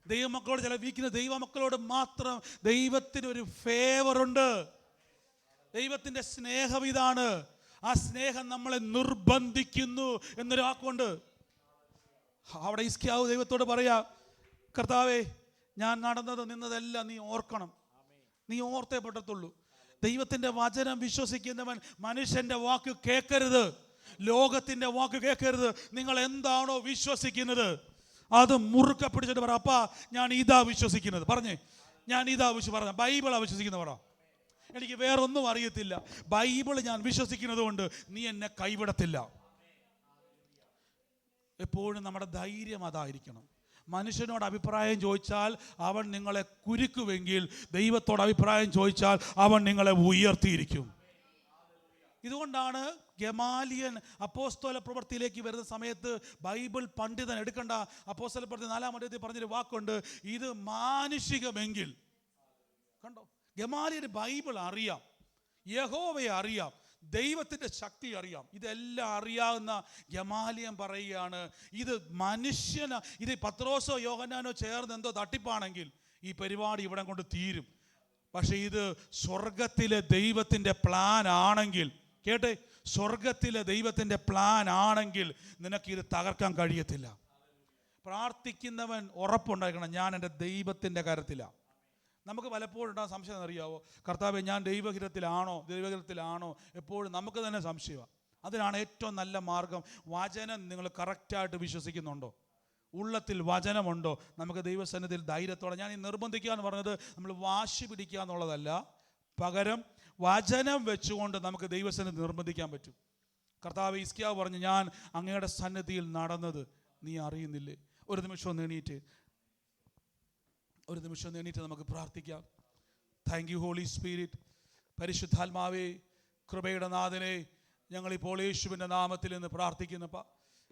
ദൈവമക്കളോട് ചില വീക്ക്നെസ്, ദൈവമക്കളോട് മാത്രം ദൈവത്തിനൊരു ഫേവറുണ്ട്. ദൈവത്തിന്റെ സ്നേഹം ഇതാണ്. ആ സ്നേഹം നമ്മളെ നിർബന്ധിക്കുന്നു എന്നൊരു വാക്കുണ്ട്. അവിടെ ഇസ്ക്യാവ് ദൈവത്തോട് പറയാ, കർത്താവേ ഞാൻ നടന്നത് നിന്നതെല്ലാം നീ ഓർക്കണം, നീ ഓർത്തേ പറ്റത്തുള്ളൂ. ദൈവത്തിന്റെ വചനം വിശ്വസിക്കുന്നവൻ മനുഷ്യന്റെ വാക്ക് കേൾക്കരുത്, ലോകത്തിന്റെ വാക്ക് കേൾക്കരുത്. നിങ്ങൾ എന്താണോ വിശ്വസിക്കുന്നത് അത് മുറുക്കെ പിടിച്ചിട്ട് പറ, അപ്പാ ഞാൻ ഇതാ വിശ്വസിക്കുന്നത്. പറഞ്ഞേ, ഞാൻ ഇതാ പറഞ്ഞ ബൈബിളാ വിശ്വസിക്കുന്നത്. പറ, എനിക്ക് വേറൊന്നും അറിയത്തില്ല, ബൈബിൾ ഞാൻ വിശ്വസിക്കുന്നത് കൊണ്ട് നീ എന്നെ കൈവിടത്തില്ല. എപ്പോഴും നമ്മുടെ ധൈര്യം അതായിരിക്കണം. മനുഷ്യനോട് അഭിപ്രായം ചോദിച്ചാൽ അവൻ നിങ്ങളെ കുരുക്കുമെങ്കിൽ ദൈവത്തോട് അഭിപ്രായം ചോദിച്ചാൽ അവൻ നിങ്ങളെ ഉയർത്തിയിരിക്കും. ഇതുകൊണ്ടാണ് ഗമാലിയൻ അപ്പോസ്തല പ്രവൃത്തിയിലേക്ക് വരുന്ന സമയത്ത് ബൈബിൾ പണ്ഡിതൻ എടുക്കേണ്ട. അപ്പോസ്തല പ്രവൃത്തി 4-ാം അധ്യായത്തിൽ പറഞ്ഞൊരു വാക്കുണ്ട്, ഇത് മാനുഷികമെങ്കിൽ. കണ്ടോ, ഗമാലിയന് ബൈബിൾ അറിയാം, യഹോവയെ അറിയാം, ദൈവത്തിന്റെ ശക്തി അറിയാം. ഇതെല്ലാം അറിയാവുന്ന ഗമാലിയൻ പറയുകയാണ്, ഇത് മനുഷ്യന്, ഇത് പത്രോസോ യോഹന്നാനോ ചേർന്ന് എന്തോ തട്ടിപ്പാണെങ്കിൽ ഈ പരിപാടി ഇവിടെ കൊണ്ട് തീരും. പക്ഷെ ഇത് സ്വർഗത്തിലെ ദൈവത്തിന്റെ പ്ലാൻ ആണെങ്കിൽ, കേട്ടെ, സ്വർഗത്തിലെ ദൈവത്തിന്റെ പ്ലാൻ ആണെങ്കിൽ നിനക്കിത് തകർക്കാൻ കഴിയത്തില്ല. പ്രാർത്ഥിക്കുന്നവൻ ഉറപ്പുണ്ടാക്കണം, ഞാൻ എൻ്റെ ദൈവത്തിന്റെ കരത്തിലാണ്. നമുക്ക് പലപ്പോഴും ഉണ്ടാകുന്ന സംശയം അറിയാവോ, കർത്താവേ ഞാൻ ദൈവഹിതത്തിലാണോ എപ്പോഴും നമുക്ക് തന്നെ സംശയമാണ്. അതിനാണ് ഏറ്റവും നല്ല മാർഗം, വചനം നിങ്ങൾ കറക്റ്റായിട്ട് വിശ്വസിക്കുന്നുണ്ടോ, ഉള്ളത്തിൽ വചനമുണ്ടോ. നമുക്ക് ദൈവസന്നിധിയിൽ ധൈര്യത്തോടെ, ഞാൻ ഈ നിർബന്ധിക്കുക എന്ന് പറഞ്ഞത് നമ്മൾ വാശി പിടിക്കുക എന്നുള്ളതല്ല, പകരം വചനം വെച്ചുകൊണ്ട് നമുക്ക് ദൈവസന്നിധി നിർബന്ധിക്കാൻ പറ്റും. കർത്താവ് ഇസ്ക്യാവ് പറഞ്ഞു, ഞാൻ അങ്ങയുടെ സന്നിധിയിൽ നടന്നത് നീ അറിയുന്നില്ലേ. ഒരു നിമിഷം എണീറ്റ് നമുക്ക് പ്രാർത്ഥിക്കാം. Thank you holy spirit. പരിശുദ്ധാത്മാവേ, കൃപയുടെ നാഥനെ, ഞങ്ങളിപ്പോൾ യേശുവിൻ്റെ നാമത്തിൽ നിന്ന് പ്രാർത്ഥിക്കുന്നപ്പ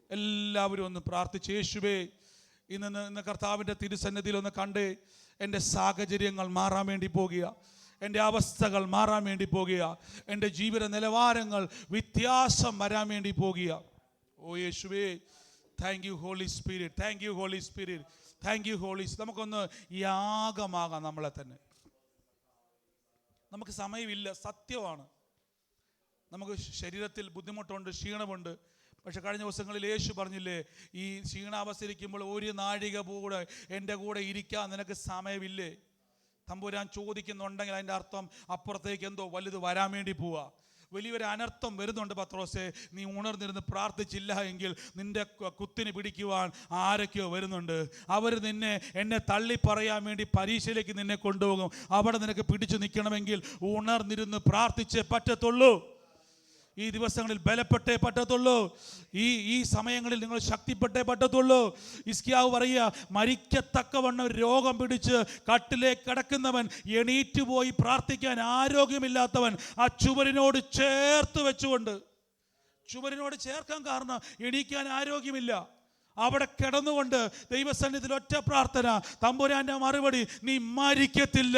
എല്ലാവരും ഒന്ന് പ്രാർത്ഥിച്ച്, യേശുവേ ഇന്ന് കർത്താവിൻ്റെ തിരുസന്നിധിയിൽ ഒന്ന് കണ്ടേ, എൻ്റെ സാഹചര്യങ്ങൾ മാറാൻ വേണ്ടി പോകുക, എൻ്റെ അവസ്ഥകൾ മാറാൻ വേണ്ടി പോകുക, എൻ്റെ ജീവിത നിലവാരങ്ങൾ വ്യത്യാസം വരാൻ വേണ്ടി പോകുക. ഓ യേശുവേ, thank you holy spirit, thank you holy spirit, thank you holy. നമുക്കൊന്ന് യാഗമാകാം നമ്മളെ തന്നെ. നമുക്ക് സമയമില്ല, സത്യമാണ്. നമുക്ക് ശരീരത്തിൽ ബുദ്ധിമുട്ടുണ്ട്, ക്ഷീണമുണ്ട്. പക്ഷെ കഴിഞ്ഞ ദിവസങ്ങളിൽ യേശു പറഞ്ഞില്ലേ, ഈ ക്ഷീണാവസ്ഥയിരിക്കുമ്പോൾ ഒരു നാഴിക കൂടെ എൻ്റെ കൂടെ ഇരിക്കാൻ നിനക്ക് സമയമില്ലേ. തമ്പുരാൻ ചോദിക്കുന്നുണ്ടെങ്കിൽ അതിൻ്റെ അർത്ഥം അപ്പുറത്തേക്ക് എന്തോ വലുത് വരാൻ വേണ്ടി പോവുക. വലിയൊരു അനർത്ഥം വരുന്നുണ്ട്. പത്രോസേ, നീ ഉണർന്നിരുന്ന് പ്രാർത്ഥിച്ചില്ല എങ്കിൽ നിന്റെ കുത്തിന് പിടിക്കുവാൻ ആരൊക്കെയോ വരുന്നുണ്ട്. അവർ എന്നെ തള്ളി പറയാൻ വേണ്ടി പരീക്ഷയിലേക്ക് നിന്നെ കൊണ്ടുപോകും. അവിടെ നിനക്ക് പിടിച്ചു നിൽക്കണമെങ്കിൽ ഉണർന്നിരുന്ന് പ്രാർത്ഥിച്ചേ പറ്റത്തുള്ളൂ. ഈ ദിവസങ്ങളിൽ ബലപ്പെട്ടേ പറ്റത്തുള്ളൂ. ഈ സമയങ്ങളിൽ നിങ്ങൾ ശക്തിപ്പെട്ടേ പറ്റത്തുള്ളൂ. ഹിസ്കിയാവ് പറയുക, മരിക്കത്തക്കവണ്ണം രോഗം പിടിച്ച് കട്ടിലേക്ക് കിടക്കുന്നവൻ, എണീറ്റ് പോയി പ്രാർത്ഥിക്കാൻ ആരോഗ്യമില്ലാത്തവൻ ആ ചുവരിനോട് ചേർത്ത് വെച്ചുകൊണ്ട്, ചുവരിനോട് ചേർക്കാൻ കാരണം എണീക്കാൻ ആരോഗ്യമില്ല, അവിടെ കിടന്നുകൊണ്ട് ദൈവസന്നിധിയിൽ ഒറ്റ പ്രാർത്ഥന, തമ്പുരാന്റെ മറുപടി, നീ മരിക്കത്തില്ല,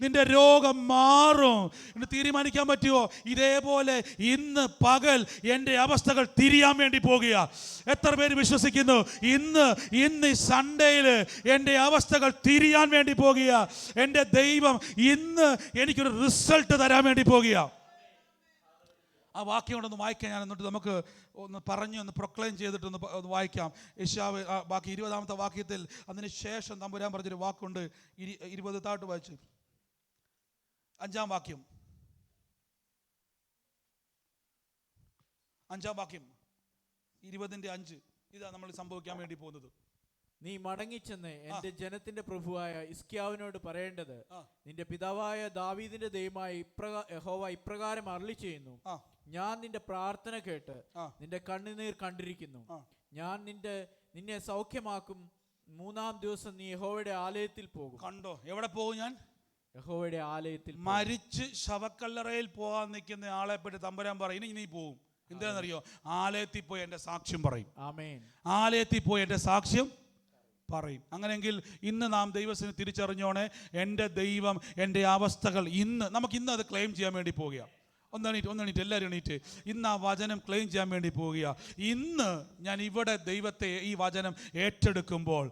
നിന്റെ രോഗം മാറും എന്ന് തീരുമാനിക്കാൻ പറ്റുമോ? ഇതേപോലെ ഇന്ന് പകൽ എൻ്റെ അവസ്ഥകൾ തിരിയാൻ വേണ്ടി പോകുക. എത്ര പേര് വിശ്വസിക്കുന്നു? ഇന്ന് സൺഡേയിൽ എൻ്റെ അവസ്ഥകൾ തിരിയാൻ വേണ്ടി പോകുക. എൻ്റെ ദൈവം ഇന്ന് എനിക്കൊരു റിസൾട്ട് തരാൻ വേണ്ടി പോകുക. ആ വാക്യം കൊണ്ടൊന്ന് വായിക്കാം. ഞാൻ എന്നിട്ട് നമുക്ക് ഒന്ന് ഒന്ന് പ്രൊക്ലെയിം ചെയ്തിട്ടൊന്ന് വായിക്കാം. യെശയ്യാവ് ബാക്കി 20-ാമത്തെ വാക്യത്തിൽ അതിന് ശേഷം തമ്പുരാൻ പറഞ്ഞൊരു വാക്കുണ്ട്. 20 താട്ട് വായിച്ചു. 5-ാം വാക്യം, 5-ാം വാക്യം 20:5. ഇതാ നമ്മൾ സംഭവിക്കാൻ വേണ്ടി പോകുന്നത്. നീ മടങ്ങിച്ചെന്ന് എന്റെ ജനത്തിന്റെ പ്രഭുവായ ഹിസ്കിയാവിനോട് പറയേണ്ടത്, നിന്റെ പിതാവായ ദാവീദിന്റെ ദൈവമായ യഹോവ ഇപ്രകാരം അരുളി ചെയ്യുന്നു, ഞാൻ നിന്റെ പ്രാർത്ഥന കേട്ട് നിന്റെ കണ്ണുനീർ കണ്ടിരിക്കുന്നു. ഞാൻ നിന്നെ സൗഖ്യമാക്കും. 3-ാം ദിവസം നീ യഹോവയുടെ ആലയത്തിൽ പോകും. കണ്ടോ, എവിടെ പോകും? ഞാൻ യഹോവയുടെ ആലയത്തിൽ. മരിച്ച് ശവക്കല്ലറയിൽ പോകാൻ നിൽക്കുന്ന ആളെ പറ്റി തമ്പുരാൻ പറയും, ഇനി നീ പോവും. എന്താണെന്നറിയോ? ആലയത്തിൽ പോയി എൻ്റെ സാക്ഷ്യം പറയും. ആമേൻ. ആലയത്തിൽ പോയി എൻ്റെ സാക്ഷ്യം പറയും. അങ്ങനെയെങ്കിൽ ഇന്ന് നാം ദൈവത്തിന് തിരിച്ചറിഞ്ഞോണേ, എൻ്റെ ദൈവം എൻ്റെ അവസ്ഥകൾ നമുക്ക് അത് ക്ലെയിം ചെയ്യാൻ വേണ്ടി പോകുക. ഒന്നെണീറ്റ് എല്ലാവരും എണീറ്റ്. ഇന്ന് ആ വചനം ക്ലെയിം ചെയ്യാൻ വേണ്ടി പോവുക. ഇന്ന് ഞാൻ ഇവിടെ ദൈവത്തെ ഈ വചനം ഏറ്റെടുക്കുമ്പോൾ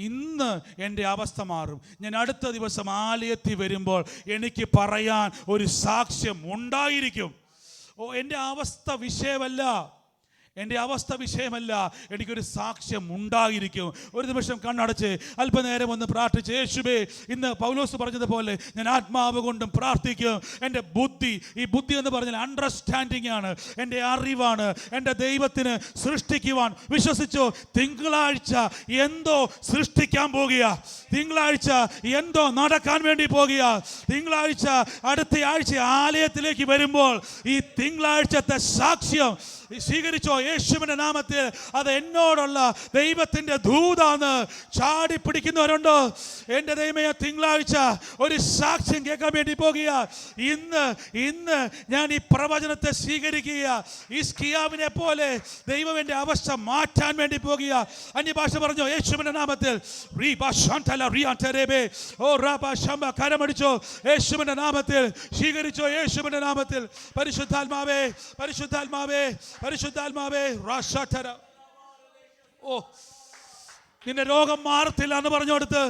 ഇന്ന് എൻ്റെ അവസ്ഥ മാറും. ഞാൻ അടുത്ത ദിവസം ആലയത്തിൽ വരുമ്പോൾ എനിക്ക് പറയാൻ ഒരു സാക്ഷ്യം ഉണ്ടായിരിക്കും. എൻ്റെ അവസ്ഥ വിഷയമല്ല, എനിക്കൊരു സാക്ഷ്യം ഉണ്ടായിരിക്കും. ഒരു നിമിഷം കണ്ണടച്ച് അല്പനേരം ഒന്ന് പ്രാർത്ഥിച്ച്, യേശുവേ, ഇന്ന് പൗലോസ് പറഞ്ഞതുപോലെ ഞാൻ ആത്മാവ് കൊണ്ടും പ്രാർത്ഥിക്കും. എൻ്റെ ഈ ബുദ്ധി എന്ന് പറഞ്ഞാൽ അണ്ടർസ്റ്റാൻഡിങ് ആണ്, എൻ്റെ അറിവാണ്. എൻ്റെ ദൈവത്തിന് സൃഷ്ടിക്കുവാൻ വിശ്വസിച്ചോ? തിങ്കളാഴ്ച എന്തോ സൃഷ്ടിക്കാൻ പോകുക, തിങ്കളാഴ്ച എന്തോ നടക്കാൻ വേണ്ടി പോകുക. തിങ്കളാഴ്ച അടുത്ത ആഴ്ച ആലയത്തിലേക്ക് വരുമ്പോൾ ഈ തിങ്കളാഴ്ചത്തെ സാക്ഷ്യം സ്വീകരിച്ചോ? യേശുവിന്റെ നാമത്തിൽ അത് എന്നോടുള്ള ദൈവത്തിന്റെ ദൂതാന്ന് ചാടി പിടിക്കുന്നവരുണ്ടോ? എൻ്റെ ദൈവമേ, തിങ്കളാഴ്ച ഒരു സാക്ഷ്യം കേൾക്കാൻ വേണ്ടി പോകുക. ഇന്ന് ഞാൻ ഈ പ്രവചനത്തെ സ്വീകരിക്കുക. ഹിസ്കിയാവിനെ പോലെ ദൈവം എൻ്റെ അവസ്ഥ മാറ്റാൻ വേണ്ടി പോകുക. അന്യഭാഷ പറഞ്ഞോ? യേശുവിന്റെ നാമത്തിൽ കരമടിച്ചോ? യേശുവിന്റെ നാമത്തിൽ സ്വീകരിച്ചോ? യേശുവിന്റെ നാമത്തിൽ പരിശുദ്ധാത്മാവേ, നിന്റെ രോഗം മാറത്തില്ല എന്ന് പറഞ്ഞുകൊടുത്ത്,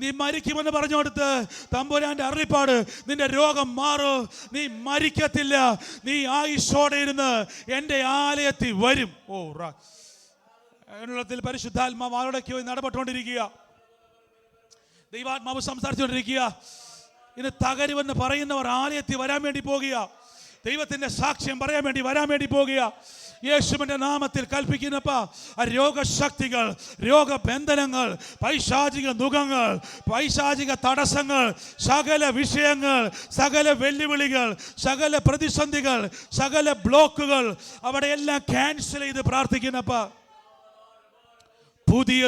നീ മരിക്കുമെന്ന് പറഞ്ഞുകൊടുത്ത്, തമ്പുരാന്റെ അരുളിപ്പാട്, നിന്റെ രോഗം മാറും, നീ മരിക്കത്തില്ല, നീ ആയുസ്സോടെ ഇരുന്ന് എൻ്റെ ആലയത്തിൽ വരും. എന്നുള്ളത്തിൽ പരിശുദ്ധാത്മാവ് ആരോടൊക്കെ നടപെട്ടുകൊണ്ടിരിക്കുക. ദൈവാത്മാവ് സംസാരിച്ചുകൊണ്ടിരിക്കുക. ഇന്ന് തകരുമെന്ന് പറയുന്നവർ ആലയത്തിൽ വരാൻ വേണ്ടി പോകുക. ദൈവത്തിന്റെ സാക്ഷ്യം പറയാൻ വേണ്ടി വരാൻ വേണ്ടി പോകുക. യേശുവിന്റെ നാമത്തിൽ കൽപ്പിക്കുന്നപ്പ രോഗശക്തികൾ, രോഗബന്ധനങ്ങൾ, പൈശാചിക നുഖങ്ങൾ, പൈശാചിക തടസ്സങ്ങൾ, സകല വിഷയങ്ങൾ, സകല വെല്ലുവിളികൾ, സകല പ്രതിസന്ധികൾ, സകല ബ്ലോക്കുകൾ അവിടെയെല്ലാം ക്യാൻസൽ ചെയ്ത് പ്രാർത്ഥിക്കുന്നപ്പ പുതിയ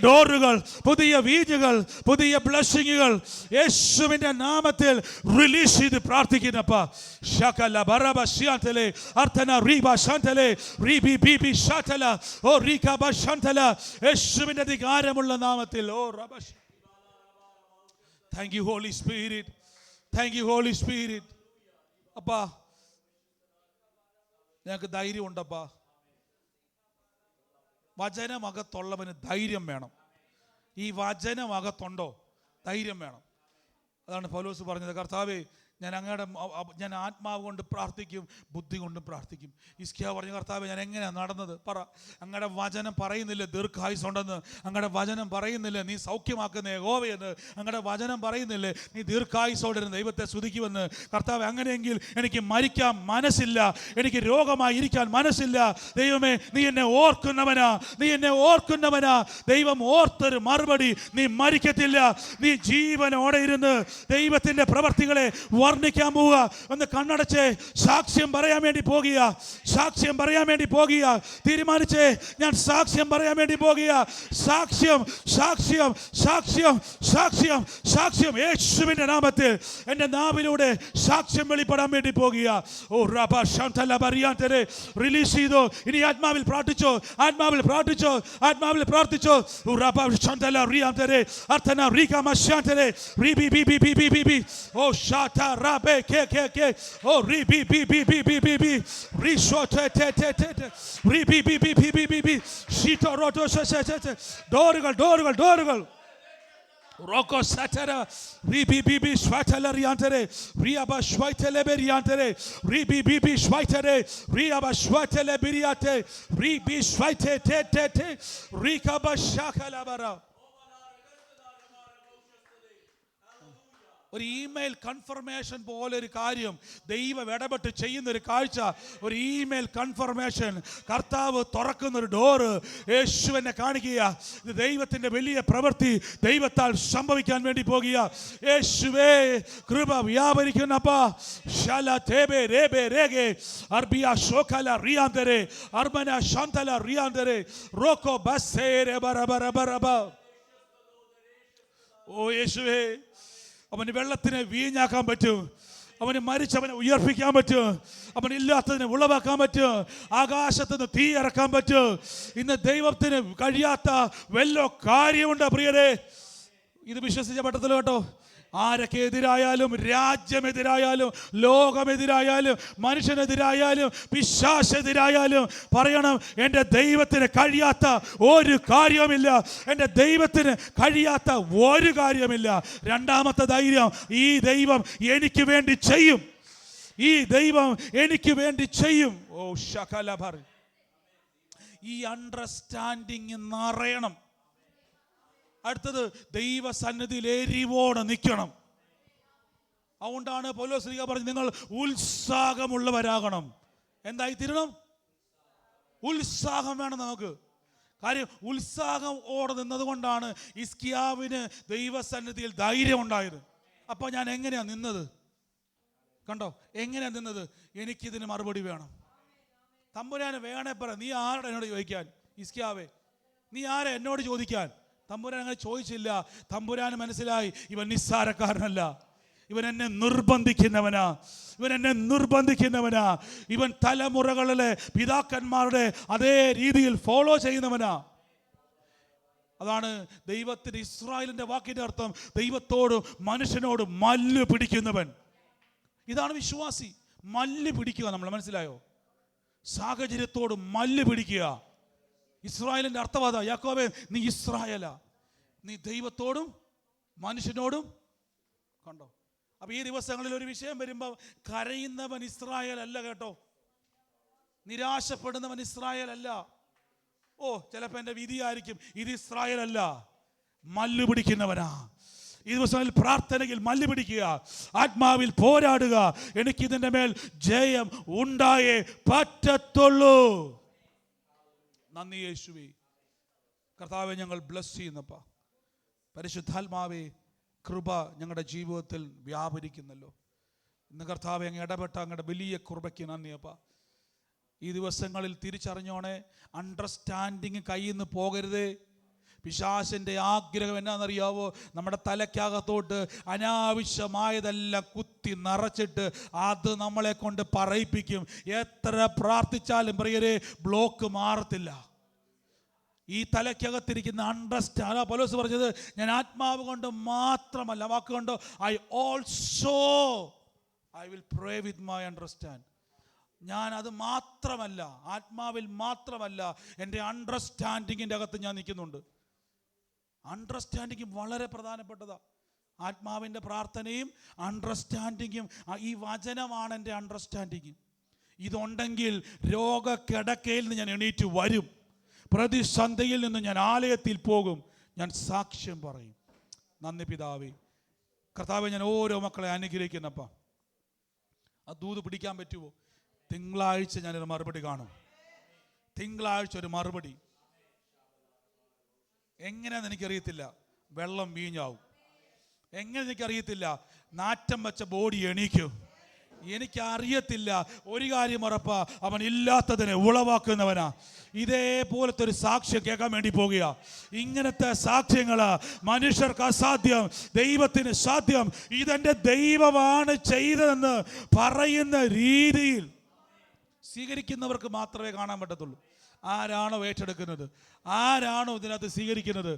ഡോറുകൾ, പുതിയ വീഞ്ഞുകൾ, പുതിയ ബ്ലെസ്സിങ്ങുകൾ യേശുവിന്റെ നാമത്തിൽ റിലീസ് ചെയ്ത് പ്രാർത്ഥിക്കുന്നപ്പ ശകല ബറബ ശാന്തലെ അർത്ഥന റീബ ശാന്തലെ റീബി ബിബി ശാന്തല ഓ റീകബ ശാന്തല യേശുവിന്റെ അധികാരമുള്ള നാമത്തിൽ. ഓ റബ. Thank you holy spirit, thank you holy Spirit. അപ്പാ, ഞങ്ങൾക്ക് ധൈര്യമുണ്ടപ്പാ. വചനമകത്തുള്ളവന് ധൈര്യം വേണം. ഈ വചനമകത്തുണ്ടോ? ധൈര്യം വേണം. അതാണ് പൗലോസ് പറഞ്ഞത്, കർത്താവേ, ഞാൻ ആത്മാവ് കൊണ്ട് പ്രാർത്ഥിക്കും, ബുദ്ധി കൊണ്ടും പ്രാർത്ഥിക്കും. ഹിസ്കിയാവ് പറഞ്ഞു, കർത്താവേ, ഞാൻ എങ്ങനെയാണ് നടന്നത്? പറ. അങ്ങയുടെ വചനം പറയുന്നില്ല ദീർഘായുസ് ഉണ്ടെന്ന്. അങ്ങയുടെ വചനം പറയുന്നില്ല നീ സൗഖ്യമാക്കുന്ന യഹോവയെന്ന്. അങ്ങയുടെ വചനം പറയുന്നില്ലേ നീ ദീർഘായുസോടെ ദൈവത്തെ സ്തുതിക്കുമെന്ന്. കർത്താവേ, അങ്ങനെയെങ്കിൽ എനിക്ക് മരിക്കാൻ മനസ്സില്ല, എനിക്ക് രോഗമായി ഇരിക്കാൻ മനസ്സില്ല. ദൈവമേ, നീ എന്നെ ഓർക്കുന്നവനാ. ദൈവം ഓർത്തൊരു മറുപടി, നീ മരിക്കത്തില്ല, നീ ജീവനോടെ ഇരുന്ന് ദൈവത്തിന്റെ പ്രവർത്തികളെ വർണ്ണിക്കാൻ പോവുക. ഒന്ന് കണ്ണടച്ചേ, സാക്ഷ്യം പറയാൻ വേണ്ടി പോകുക. സാക്ഷ്യം പറയാൻ വേണ്ടി പോകുക. തീരുമാനിച്ചേ, ഞാൻ സാക്ഷ്യം പറയാൻ വേണ്ടി പോകുക. സാക്ഷ്യം, സാക്ഷ്യം, സാക്ഷ്യം, സാക്ഷ്യം, സാക്ഷ്യം. യേശുവിന്റെ നാമത്തിൽ എൻ്റെ നാവിലൂടെ സാക്ഷ്യം വെളിപ്പെടാൻ വേണ്ടി പോകുക. ഓ റബ ശാന്തല ബറിയാന്തരെ റിലീസ് ചെയ്തോ. ഇനി ആത്മാവിൽ പ്രാർത്ഥിച്ചോ, ആത്മാവിൽ പ്രാർത്ഥിച്ചോ, ആത്മാവിൽ പ്രാർത്ഥിച്ചോ. ഓ റബ ശാന്തല റിയാന്തരെ അർത്ഥന റികാമ ശാന്തരെ റിബി ബി ബി ബി ബി ബി ബി. ഓ ഷാത റബെ കെ കെ കെ. ഓ റിബി ബി ബി ബി ബി ബി ബി. റിഷോതെ തെ തെ തെ. റിബി ബി ബി ബി ബി ബി ബി. ഷീതോ റോട്ടോ സെ സെ സെ. ഡോറുകൾ, ഡോറുകൾ, ഡോറുകൾ. Roko satara ribi bibi swatala riantere riaba swatele beriantere ribi bibi swatele riaba swatele beriate ribi swate te te te rikaba shakala bara. ഒരു ഇമെയിൽ കൺഫർമേഷൻ പോലെ ഒരു കാര്യം ദൈവം ഇടപെട്ട് ചെയ്യുന്ന ഒരു കാഴ്ച, ഒരു ഇമെയിൽ കൺഫർമേഷൻ. കർത്താവ് തുറക്കുന്ന ഒരു ഡോറ് യേശുവിനെ കാണിക്കുക. ഇത് ദൈവത്തിൻ്റെ വലിയ പ്രവൃത്തി ദൈവത്താൽ സംഭവിക്കാൻ വേണ്ടി പോകുക. യേശുവേ കൃപ വ്യാപരിക്കുന്നപ്പാ. ശല തേബെ രേബെ രേഗെ അർബിയ ശോകല റിയാന്തരെ അർമന ശാന്തല റിയാന്തരെ റോക്കോ ബസ്സേരെ ബറബറ ബറബ. ഓ യേശുവേ, അവന് വെള്ളത്തിനെ വീഞ്ഞാക്കാൻ പറ്റും. അവന് മരിച്ചവനെ ഉയർപ്പിക്കാൻ പറ്റും. അവന് ഇല്ലാത്തതിനെ ഉളവാക്കാൻ പറ്റും. ആകാശത്തുനിന്ന് തീ ഇറക്കാൻ പറ്റും. ഇന്ന് ദൈവത്തിന് കഴിയാത്ത വല്ല കാര്യമുണ്ട് പ്രിയരെ. ഇത് വിശ്വസിച്ച പറ്റത്തില്ല കേട്ടോ. ആരൊക്കെ എതിരായാലും, രാജ്യമെതിരായാലും, ലോകമെതിരായാലും, മനുഷ്യനെതിരായാലും, പിശാചെതിരായാലും പറയണം, എൻ്റെ ദൈവത്തിന് കഴിയാത്ത ഒരു കാര്യമില്ല. എൻ്റെ ദൈവത്തിന് കഴിയാത്ത ഒരു കാര്യമില്ല. രണ്ടാമത്തെ ധൈര്യം, ഈ ദൈവം എനിക്ക് വേണ്ടി ചെയ്യും. ഈ ദൈവം എനിക്ക് വേണ്ടി ചെയ്യും. ഓ ശകല പറ. ഈ അണ്ടർസ്റ്റാൻഡിങ് നിറയണം. അടുത്തത്, ദൈവസന്നിധിയിൽ എരിവോടെ നിൽക്കണം. അതുകൊണ്ടാണ് പൗലോസ് ശ്ലീഹ പറഞ്ഞത്, നിങ്ങൾ ഉത്സാഹമുള്ളവരാകണം. എന്തായി തീരണം? ഉത്സാഹം വേണം നമുക്ക്. കാര്യം ഉത്സാഹം ഓടെ നിന്നത് കൊണ്ടാണ് ഹിസ്കിയാവിന് ദൈവസന്നിധിയിൽ ധൈര്യം ഉണ്ടായത്. അപ്പോൾ ഞാൻ എങ്ങനെയാണ് നിന്നത്? കണ്ടോ എങ്ങനെയാണ് നിന്നത്? എനിക്കിതിന് മറുപടി വേണം. തമ്പുരാന് വേണേ പറ, നീ ആരുടെ എന്നോട് ചോദിക്കാൻ? ഹിസ്കിയാവേ, നീ ആരെ എന്നോട് ചോദിക്കാൻ? തമ്പുരാൻ അങ്ങനെ ചോദിച്ചില്ല. തമ്പുരാന് മനസ്സിലായി, ഇവൻ നിസ്സാരക്കാരനല്ല, ഇവൻ എന്നെ നിർബന്ധിക്കുന്നവനാ, ഇവൻ എന്നെ നിർബന്ധിക്കുന്നവനാ, ഇവൻ തലമുറകളിലെ പിതാക്കന്മാരുടെ അതേ രീതിയിൽ ഫോളോ ചെയ്യുന്നവനാ. അതാണ് ദൈവത്തിന് ഇസ്രായേലിന്റെ വാക്കിന്റെ അർത്ഥം, ദൈവത്തോടും മനുഷ്യനോടും മല്ല് പിടിക്കുന്നവൻ. ഇതാണ് വിശ്വാസി. മല്ല് പിടിക്കുക. നമ്മൾ മനസ്സിലായോ? സാഹചര്യത്തോട് മല്ല് പിടിക്കുക. ഇസ്രായേലിന്റെ അർത്ഥവാദ, യാക്കോബേ നീ ഇസ്രായേലാ, നീ ദൈവത്തോടും മനുഷ്യനോടും. കണ്ടോ? അപ്പൊ ഈ ദിവസങ്ങളിൽ ഒരു വിഷയം വരുമ്പോൾ കരയുന്നവൻ ഇസ്രായേൽ അല്ല കേട്ടോ. നിരാശപ്പെടുന്നവൻ ഇസ്രായേൽ അല്ല. ഓ ചിലപ്പോൾ എൻ്റെ വിധിയായിരിക്കും, ഇത് ഇസ്രായേൽ അല്ല. മല്ല് പിടിക്കുന്നവനാ. ഈ ദിവസങ്ങളിൽ പ്രാർത്ഥനയിൽ മല്ല് പിടിക്കുക, ആത്മാവിൽ പോരാടുക. എനിക്കിതിൻ്റെ മേൽ ജയം ഉണ്ടായേ പറ്റത്തുള്ളൂ. നന്ദി യേശുവേ. കർത്താവെ, ഞങ്ങൾ ബ്ലസ് ചെയ്യുന്നപ്പാ. പരിശുദ്ധാത്മാവേ, കൃപ ഞങ്ങളുടെ ജീവിതത്തിൽ വ്യാപരിക്കുന്നല്ലോ. ഇന്ന് കർത്താവെ അങ്ങ് ഇടപെട്ട അങ്ങയുടെ വലിയ കൃപയ്ക്ക് നന്ദിയപ്പാ. ഈ ദിവസങ്ങളിൽ തിരിച്ചറിഞ്ഞോണേ, അണ്ടർസ്റ്റാൻഡിങ് കയ്യിൽ നിന്ന് പോകരുതേ. പിശാചിൻ്റെ ആഗ്രഹം എന്നാണെന്നറിയാവോ? നമ്മുടെ തലയ്ക്കകത്തോട്ട് അനാവശ്യമായതെല്ലാം കുത്തി നിറച്ചിട്ട് അത് നമ്മളെ കൊണ്ട് പറയിപ്പിക്കും. എത്ര പ്രാർത്ഥിച്ചാലും പ്രിയരെ ബ്ലോക്ക് മാറത്തില്ല. ഈ തലയ്ക്കകത്തിരിക്കുന്ന അണ്ടർസ്റ്റാൻഡ്, പൗലോസ് പറഞ്ഞത്, ഞാൻ ആത്മാവ് കൊണ്ട് മാത്രമല്ല, വാക്കുകൊണ്ടോ, I will pray with my understand. ഞാൻ അത് മാത്രമല്ല, ആത്മാവിൽ മാത്രമല്ല, എൻ്റെ അണ്ടർസ്റ്റാൻഡിങ്ങിൻ്റെ അകത്ത് ഞാൻ നിൽക്കുന്നുണ്ട്. അണ്ടർസ്റ്റാൻഡിങ് വളരെ പ്രധാനപ്പെട്ടതാണ്. ആത്മാവിൻ്റെ പ്രാർത്ഥനയും അണ്ടർസ്റ്റാൻഡിങ്ങും, ഈ വചനമാണ് എൻ്റെ അണ്ടർസ്റ്റാൻഡിങ്. ഇതുണ്ടെങ്കിൽ രോഗക്കിടക്കയിൽ നിന്ന് ഞാൻ എണീറ്റ് വരും. പ്രതിസന്ധിയിൽ നിന്ന് ഞാൻ ആലയത്തിൽ പോകും. ഞാൻ സാക്ഷ്യം പറയും. നന്ദി പിതാവേ. കർത്താവേ, ഞാൻ ഓരോ മക്കളെ അനുഗ്രഹിക്കുന്നപ്പാ. ആ ദൂത് പിടിക്കാൻ പറ്റുമോ? തിങ്കളാഴ്ച ഞാനൊരു മറുപടി കാണും. തിങ്കളാഴ്ച ഒരു മറുപടി. എങ്ങനെയാണെന്ന് എനിക്കറിയത്തില്ല. വെള്ളം വീഞ്ഞാവും. എങ്ങനെ എനിക്കറിയത്തില്ല. നാറ്റം വെച്ച ബോഡി എണീക്കും. എനിക്കറിയത്തില്ല, ഒരു കാര്യം ഉറപ്പാ, അവൻ ഇല്ലാത്തതിനെ ഉളവാക്കുന്നവനാ. ഇതേപോലത്തെ ഒരു സാക്ഷ്യം കേൾക്കാൻ വേണ്ടി പോകുക. ഇങ്ങനത്തെ സാക്ഷ്യങ്ങള് മനുഷ്യർക്ക് അസാധ്യം, ദൈവത്തിന് സാധ്യം. ഇതെന്റെ ദൈവമാണ് ചെയ്തതെന്ന് പറയുന്ന രീതിയിൽ സ്വീകരിക്കുന്നവർക്ക് മാത്രമേ കാണാൻ പറ്റത്തുള്ളൂ. ആരാണോ ഏറ്റെടുക്കുന്നത്, ആരാണോ ഇതിനകത്ത് സ്വീകരിക്കുന്നത്,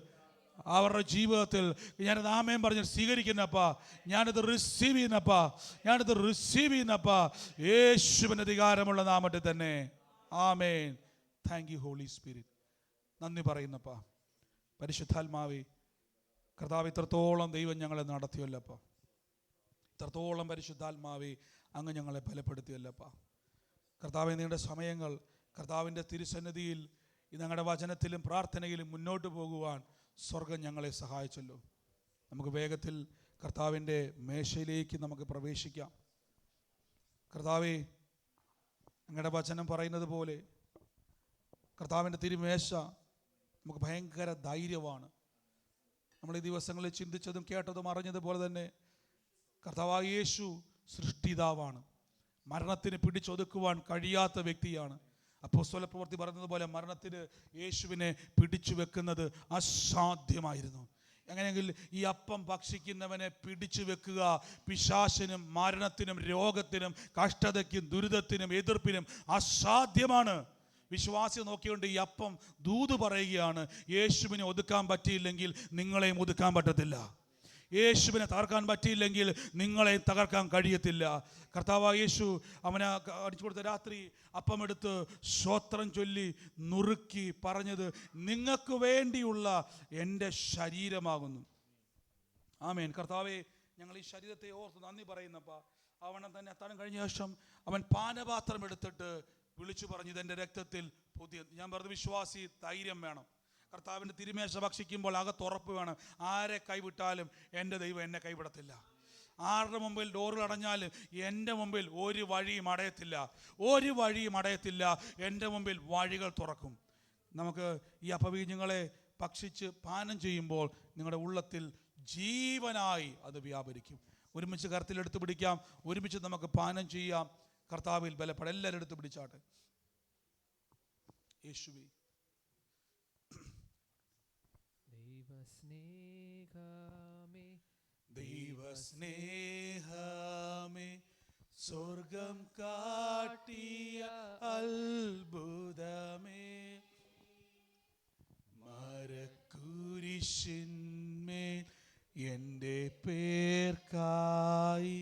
അവരുടെ ജീവിതത്തിൽ ഞാനത് ആമേൻ പറഞ്ഞ് സ്വീകരിക്കുന്നപ്പാ, ഞാനത് റിസീവ് ചെയ്യുന്നപ്പാ, ഞാനത് റിസീവ് ചെയ്യുന്നപ്പാ, യേശുവിന് അധികാരമുള്ള നാമത്തിൽ തന്നെ. Amen. Thank you holy Spirit. നന്ദി പറയുന്നപ്പാ. പരിശുദ്ധാത്മാവേ, കർത്താവ് ഇത്രത്തോളം ദൈവം ഞങ്ങളെ നടത്തിയല്ലപ്പാ, ഇത്രത്തോളം പരിശുദ്ധാത്മാവേ അങ്ങ് ഞങ്ങളെ ബലപ്പെടുത്തിയല്ലപ്പാ. കർത്താവെ, നീണ്ട സമയങ്ങൾ കർത്താവിൻ്റെ തിരുസന്നിധിയിൽ ഞങ്ങളുടെ വചനത്തിലും പ്രാർത്ഥനയിലും മുന്നോട്ട് പോകുവാൻ സ്വർഗം ഞങ്ങളെ സഹായിച്ചല്ലോ. നമുക്ക് വേഗത്തിൽ കർത്താവിൻ്റെ മേശയിലേക്ക് നമുക്ക് പ്രവേശിക്കാം. കർത്താവേ, ഞങ്ങളുടെ വചനം പറയുന്നത് പോലെ കർത്താവിൻ്റെ തിരുമേശ നമുക്ക് ഭയങ്കര ധൈര്യമാണ്. നമ്മൾ ഈ ദിവസങ്ങളിൽ ചിന്തിച്ചതും കേട്ടതും അറിഞ്ഞതുപോലെ തന്നെ കർത്താവായ യേശു സൃഷ്ടിതാവാണ്. മരണത്തിന് പിടിച്ചൊതുക്കുവാൻ കഴിയാത്ത വ്യക്തിയാണ്. അപ്പോസ്തല പ്രവൃത്തി പറയുന്നതുപോലെ മരണത്തിന് യേശുവിനെ പിടിച്ചു വെക്കുന്നത് അസാധ്യമായിരുന്നു. എങ്ങനെയെങ്കിൽ ഈ അപ്പം ഭക്ഷിക്കുന്നവനെ പിടിച്ചു വെക്കുക പിശാചിനും മരണത്തിനും രോഗത്തിനും കഷ്ടതയ്ക്കും ദുരിതത്തിനും എതിർപ്പിനും അസാധ്യമാണ്. വിശ്വാസി നോക്കിക്കൊണ്ട് ഈ അപ്പം ദൂത് പറയുകയാണ്, യേശുവിനെ ഒതുക്കാൻ പറ്റിയില്ലെങ്കിൽ നിങ്ങളെയും ഒതുക്കാൻ പറ്റത്തില്ല. യേശുവിനെ തകർക്കാൻ പറ്റിയില്ലെങ്കിൽ നിങ്ങളെ തകർക്കാൻ കഴിയത്തില്ല. കർത്താവായ യേശു അവനെ അടിച്ചു കൊടുത്ത രാത്രി അപ്പമെടുത്ത് സ്തോത്രം ചൊല്ലി നുറുക്കി പറഞ്ഞത്, നിങ്ങൾക്ക് വേണ്ടിയുള്ള എൻ്റെ ശരീരമാകുന്നു. ആമേൻ. കർത്താവേ, ഞങ്ങൾ ഈ ശരീരത്തെ ഓർത്ത് നന്ദി പറയുന്നപ്പാ. അവനെ തന്നെ അത്താഴം കഴിഞ്ഞ ശേഷം അവൻ പാനപാത്രം എടുത്തിട്ട് വിളിച്ചു പറഞ്ഞു, ഇതെൻ്റെ രക്തത്തിൽ പുതിയ. ഞാൻ പറഞ്ഞു, വിശ്വാസി ധൈര്യം വേണം. കർത്താവിൻ്റെ തിരുമേശ ഭക്ഷിക്കുമ്പോൾ അകത്തുറപ്പ് വേണം. ആരെ കൈവിട്ടാലും എൻ്റെ ദൈവം എന്നെ കൈവിടത്തില്ല. ആരുടെ മുമ്പിൽ ഡോറുകൾ അടഞ്ഞാലും എൻ്റെ മുമ്പിൽ ഒരു വഴിയും അടയത്തില്ല, ഒരു വഴിയും അടയത്തില്ല. എൻ്റെ മുമ്പിൽ വഴികൾ തുറക്കും. നമുക്ക് ഈ അപവീഞ്ഞങ്ങളെ ഭക്ഷിച്ച് പാനം ചെയ്യുമ്പോൾ നിങ്ങളുടെ ഉള്ളത്തിൽ ജീവനായി അത് വ്യാപരിക്കും. ഒരുമിച്ച് കരത്തിലെടുത്ത് പിടിക്കാം, ഒരുമിച്ച് നമുക്ക് പാനം ചെയ്യാം. കർത്താവിൽ ബലപ്പെടാം. എല്ലാവരും എടുത്ത് പിടിച്ചാട്ടെ. യേശുവേ, ദൈവസ്നേഹമേ, സ്വർഗം കാട്ടിയ അത്ഭുതമേ, മരക്കുരിശിന്മേൽ എൻ്റെ പേർക്കായി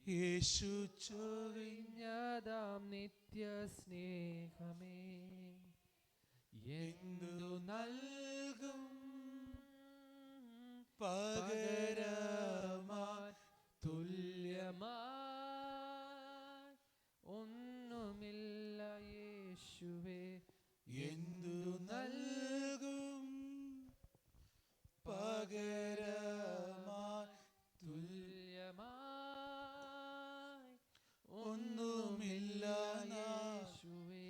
യേശു ചൊരിഞ്ഞതാം നിത്യ സ്നേഹമേ, എന്തു നൽകും പകരമായി തുല്യമായി ഒന്നുമില്ല യേശുവേ, എന്തു നൽകും പകരമായി തുല്യമായി ഒന്നുമില്ല യേശുവേ.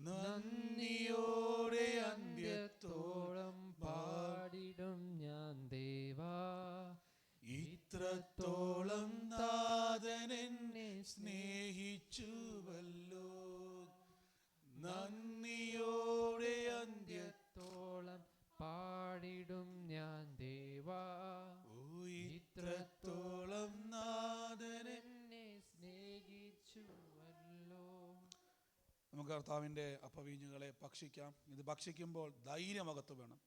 നന്ദിയോടെ അന്ത്യത്തോളം പാടിടും ഞാൻ ദേവാ, ഇത്രത്തോളം നാഥൻ എന്നെ സ്നേഹിച്ചുവല്ലോ. നന്ദിയോടെ അന്ത്യത്തോളം പാടിടും ഞാൻ ദേവാ, ഇത്രത്തോളം നാഥൻ എന്നെ സ്നേഹിച്ചുവല്ലോ. നമുക്ക് കർത്താവിൻ്റെ അപ്പവീഞ്ഞുകളെ ഭക്ഷിക്കാം. ഇത് ഭക്ഷിക്കുമ്പോൾ ധൈര്യമകത്ത് വേണം.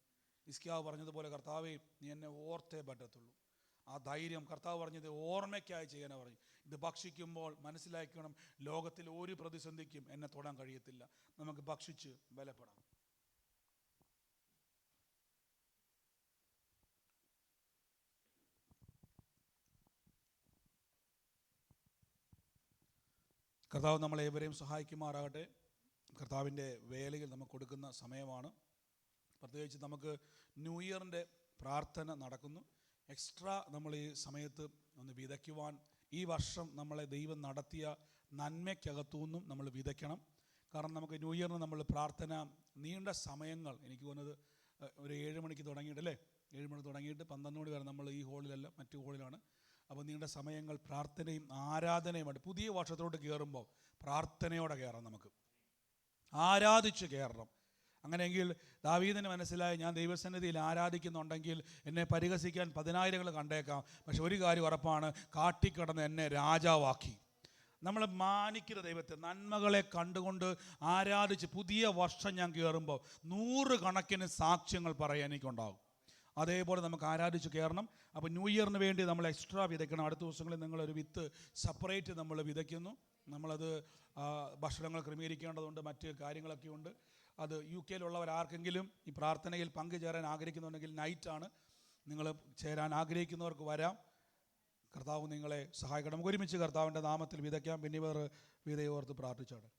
ഹിസ്കിയാവ് പറഞ്ഞതുപോലെ, കർത്താവേ, നീ എന്നെ ഓർത്തേ പറ്റത്തുള്ളൂ. ആ ധൈര്യം കർത്താവ് പറഞ്ഞത് ഓർമ്മയ്ക്കായി ചെയ്യാനാണ് പറഞ്ഞു. ഇത് ഭക്ഷിക്കുമ്പോൾ മനസ്സിലാക്കണം, ലോകത്തിൽ ഒരു പ്രതിസന്ധിക്കും എന്നെ തൊടാൻ കഴിയത്തില്ല. നമുക്ക് ഭക്ഷിച്ച് ബലപ്പെടാം. കർത്താവ് നമ്മളേവരെയും സഹായിക്കുമാറാകട്ടെ. കർത്താവിൻ്റെ വേലയിൽ നമുക്ക് കൊടുക്കുന്ന സമയമാണ്. പ്രത്യേകിച്ച് നമുക്ക് ന്യൂ ഇയറിൻ്റെ പ്രാർത്ഥന നടക്കുന്നു. എക്സ്ട്രാ നമ്മൾ ഈ സമയത്ത് ഒന്ന് വിതയ്ക്കുവാൻ, ഈ വർഷം നമ്മളെ ദൈവം നടത്തിയ നന്മയ്ക്കകത്തുനിന്നും നമ്മൾ വിതയ്ക്കണം. കാരണം നമുക്ക് ന്യൂ ഇയറിന് നമ്മൾ പ്രാർത്ഥന നീണ്ട സമയങ്ങൾ, എനിക്ക് തോന്നുന്നത് ഒരു 7 മണിക്ക് തുടങ്ങിയിട്ടല്ലേ, 7 മണി തുടങ്ങിയിട്ട് 12 മണി വരെ നമ്മൾ ഈ ഹോളിലല്ല, മറ്റു ഹോളിലാണ്. അപ്പോൾ നിങ്ങളുടെ സമയങ്ങൾ പ്രാർത്ഥനയും ആരാധനയുമാണ്. പുതിയ വർഷത്തോട്ട് കയറുമ്പോൾ പ്രാർത്ഥനയോടെ കയറാം, നമുക്ക് ആരാധിച്ച് കയറണം. അങ്ങനെയെങ്കിൽ ദാവീദിന് മനസ്സിലായി, ഞാൻ ദൈവസന്നിധിയിൽ ആരാധിക്കുന്നുണ്ടെങ്കിൽ എന്നെ പരിഹസിക്കാൻ 10,000 കണ്ടേക്കാം, പക്ഷെ ഒരു കാര്യം ഉറപ്പാണ്, കാട്ടിക്കിടന്ന് എന്നെ രാജാവാക്കി. നമ്മൾ മാനിക്കരുത് ദൈവത്തെ. നന്മകളെ കണ്ടുകൊണ്ട് ആരാധിച്ച് പുതിയ വർഷം ഞാൻ കയറുമ്പോൾ 100 കണക്കിന് സാക്ഷ്യങ്ങൾ പറയാൻ എനിക്കുണ്ടാകും. അതേപോലെ നമുക്ക് ആരാധിച്ച് കയറണം. അപ്പോൾ ന്യൂ ഇയറിന് വേണ്ടി നമ്മൾ എക്സ്ട്രാ വിതയ്ക്കണം. അടുത്ത ദിവസങ്ങളിൽ നിങ്ങളൊരു വിത്ത് സെപ്പറേറ്റ് നമ്മൾ വിതയ്ക്കുന്നു. നമ്മളത് ഭക്ഷണങ്ങൾ ക്രമീകരിക്കേണ്ടതുണ്ട്, മറ്റ് കാര്യങ്ങളൊക്കെ ഉണ്ട്. അത് UK-യിലുള്ളവരാർക്കെങ്കിലും ഈ പ്രാർത്ഥനയിൽ പങ്കുചേരാൻ ആഗ്രഹിക്കുന്നുണ്ടെങ്കിൽ നൈറ്റാണ്, നിങ്ങൾ ചേരാൻ ആഗ്രഹിക്കുന്നവർക്ക് വരാം. കർത്താവ് നിങ്ങളെ സഹായിക്കണം. നമുക്ക് ഒരുമിച്ച് കർത്താവിൻ്റെ നാമത്തിൽ വിതയ്ക്കാം. പിന്നെ ഇവർ വിതയോർത്ത് പ്രാർത്ഥിച്ചോട്ടെ.